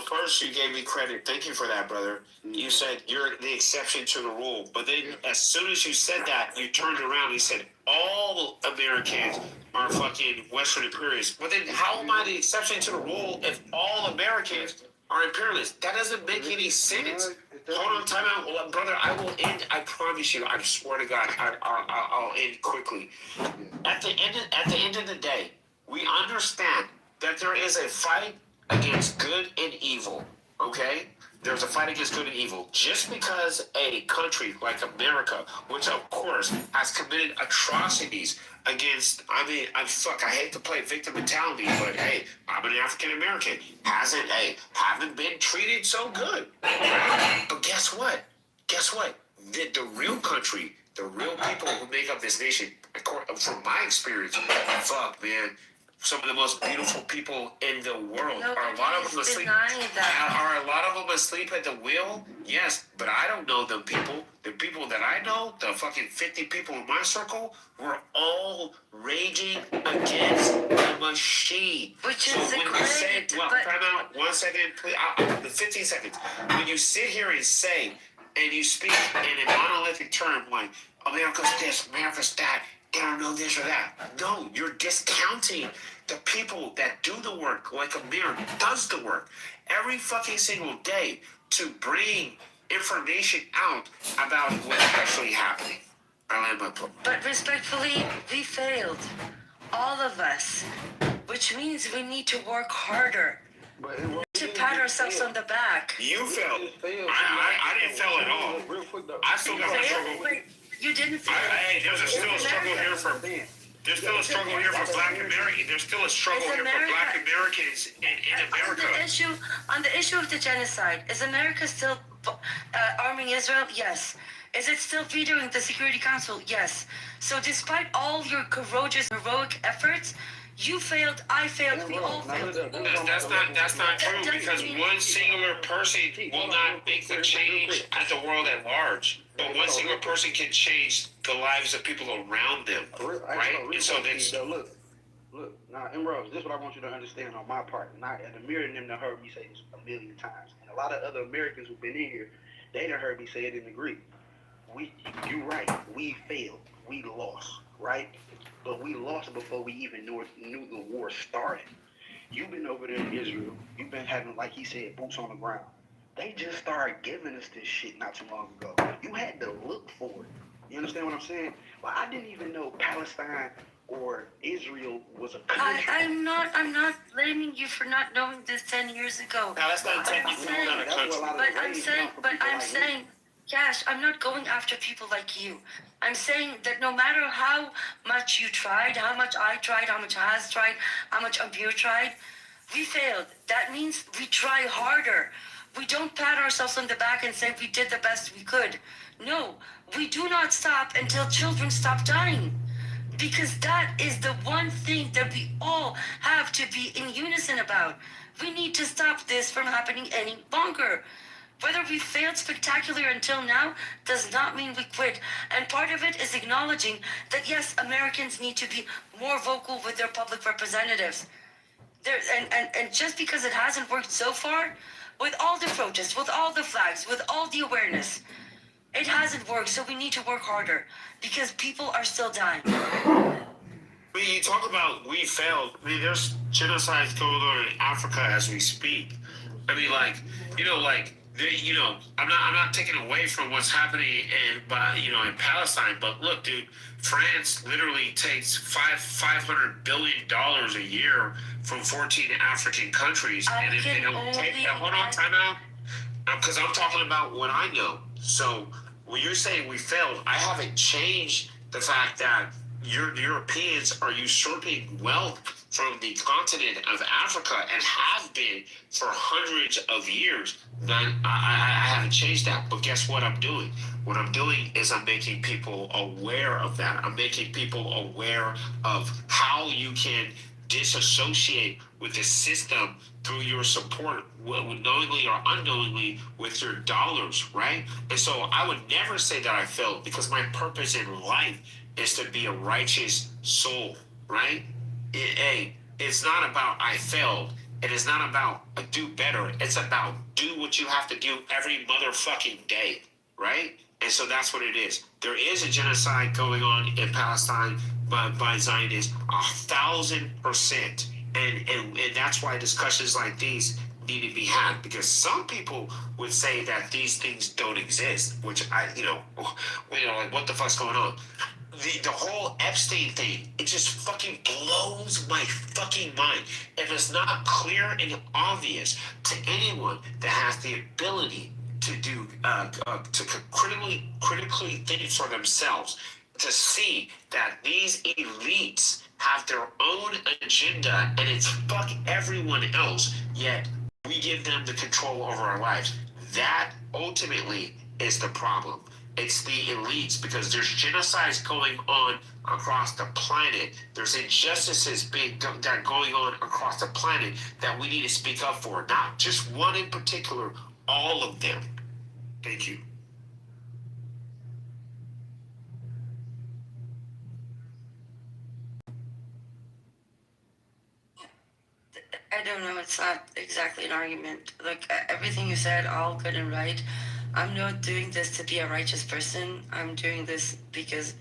First you gave me credit. Thank you for that, brother. You said you're the exception to the rule. But then as soon as you said that, you turned around and you said all Americans are fucking Western imperialists. But then how am I the exception to the rule if all Americans are imperialists? That doesn't make any sense. Hold on, time out, brother. I will end. I promise you. I swear to God, I'll end quickly. At the end of the day, we understand that there is a fight against good and evil. Okay, there's a fight against good and evil. Just because a country like America, which of course has committed atrocities against, I hate to play victim mentality, but hey, I'm an African American. Haven't been treated so good. Right? But guess what? The real country, the real people who make up this nation, from my experience, fuck, man, some of the most beautiful people in the world. Are a lot of them asleep? Are a lot of them asleep at the wheel? Yes, but I don't know them people. The people that I know, the fucking 50 people in my circle, were all raging against the machine. Which so is when great, you say, well, time out, 1 second, please, 15 seconds. When you sit here and say, and you speak in a monolithic term like America's this, America's that, they don't know this or that. No, you're discounting the people that do the work, like Amir does the work every fucking single day to bring information out about what's actually happening. I land my point. But respectfully, we failed. All of us. Which means we need to work harder. To pat ourselves on the back. You failed. I didn't fail at all. I still got my struggle. You didn't fail. Hey, still a struggle here for Black Americans. There's still a struggle here for Black Americans in America. On the issue of the genocide, is America still arming Israel? Yes. Is it still vetoing the Security Council? Yes. So despite all your courageous, heroic efforts, you failed, I failed, we all failed. That's not true, because one singular person will not make the change at the world at large. But one single person can change the lives of people around them, right? And so that's... Look, now, Emerald, this is what I want you to understand on my part. Not and Amir and them done heard me say this a million times. And a lot of other Americans who've been in here, they done heard me say it and agree. You're right, we failed, we lost, right? But we lost before we even knew the war started. You've been over there in Israel. You've been having, like he said, boots on the ground. They just started giving us this shit not too long ago. You had to look for it. You understand what I'm saying? Well, I didn't even know Palestine or Israel was a country. I'm not blaming you for not knowing this 10 years ago. Palestine technically not a country. But I'm saying, Cash, I'm not going after people like you. I'm saying that no matter how much you tried, how much I tried, how much Haz tried, how much Amir tried, we failed. That means we try harder. We don't pat ourselves on the back and say we did the best we could. No, we do not stop until children stop dying. Because that is the one thing that we all have to be in unison about. We need to stop this from happening any longer. Whether we failed spectacularly until now does not mean we quit. And part of it is acknowledging that, yes, Americans need to be more vocal with their public representatives. And just because it hasn't worked so far, with all the protests, with all the flags, with all the awareness, it hasn't worked. So we need to work harder because people are still dying. You talk about we failed. There's genocides going on in Africa as we speak. I'm not taking away from what's happening in Palestine, but look, dude, France literally takes $500 billion a year from 14 African countries, and if they don't take that, hold on, time out, because I'm talking about what I know. So when you're saying we failed, I haven't changed the fact that Europeans are usurping wealth from the continent of Africa and have been for hundreds of years. I haven't changed that, but guess what I'm doing? What I'm doing is I'm making people aware of that. I'm making people aware of how you can disassociate with the system through your support, knowingly or unknowingly, with your dollars, right? And so I would never say that I failed, because my purpose in life is to be a righteous soul, right? It's not about I failed. It is not about do better. It's about do what you have to do every motherfucking day, right? And so that's what it is. There is a genocide going on in Palestine by Zionists, 1,000%. And that's why discussions like these need to be had, because some people would say that these things don't exist, which like, what the fuck's going on? the whole Epstein thing, it just fucking blows my fucking mind. If it's not clear and obvious to anyone that has the ability to do to critically think for themselves, to see that these elites have their own agenda and it's fuck everyone else, yet we give them the control over our lives. That ultimately is the problem. It's the elites, because there's genocides going on across the planet. There's injustices that are going on across the planet that we need to speak up for. Not just one in particular, all of them. Thank you. I don't know. It's not exactly an argument. Like everything you said, all good and right. I'm not doing this to be a righteous person. I'm doing this because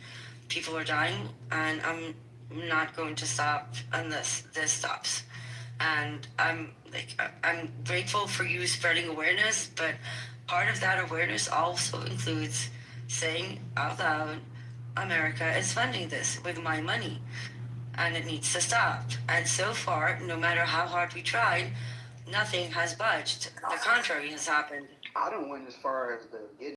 people are dying, and I'm not going to stop unless this stops. And I'm grateful for you spreading awareness, but part of that awareness also includes saying out loud, America is funding this with my money, and it needs to stop. And so far, no matter how hard we tried, nothing has budged. The contrary has happened. I don't went as far as the getting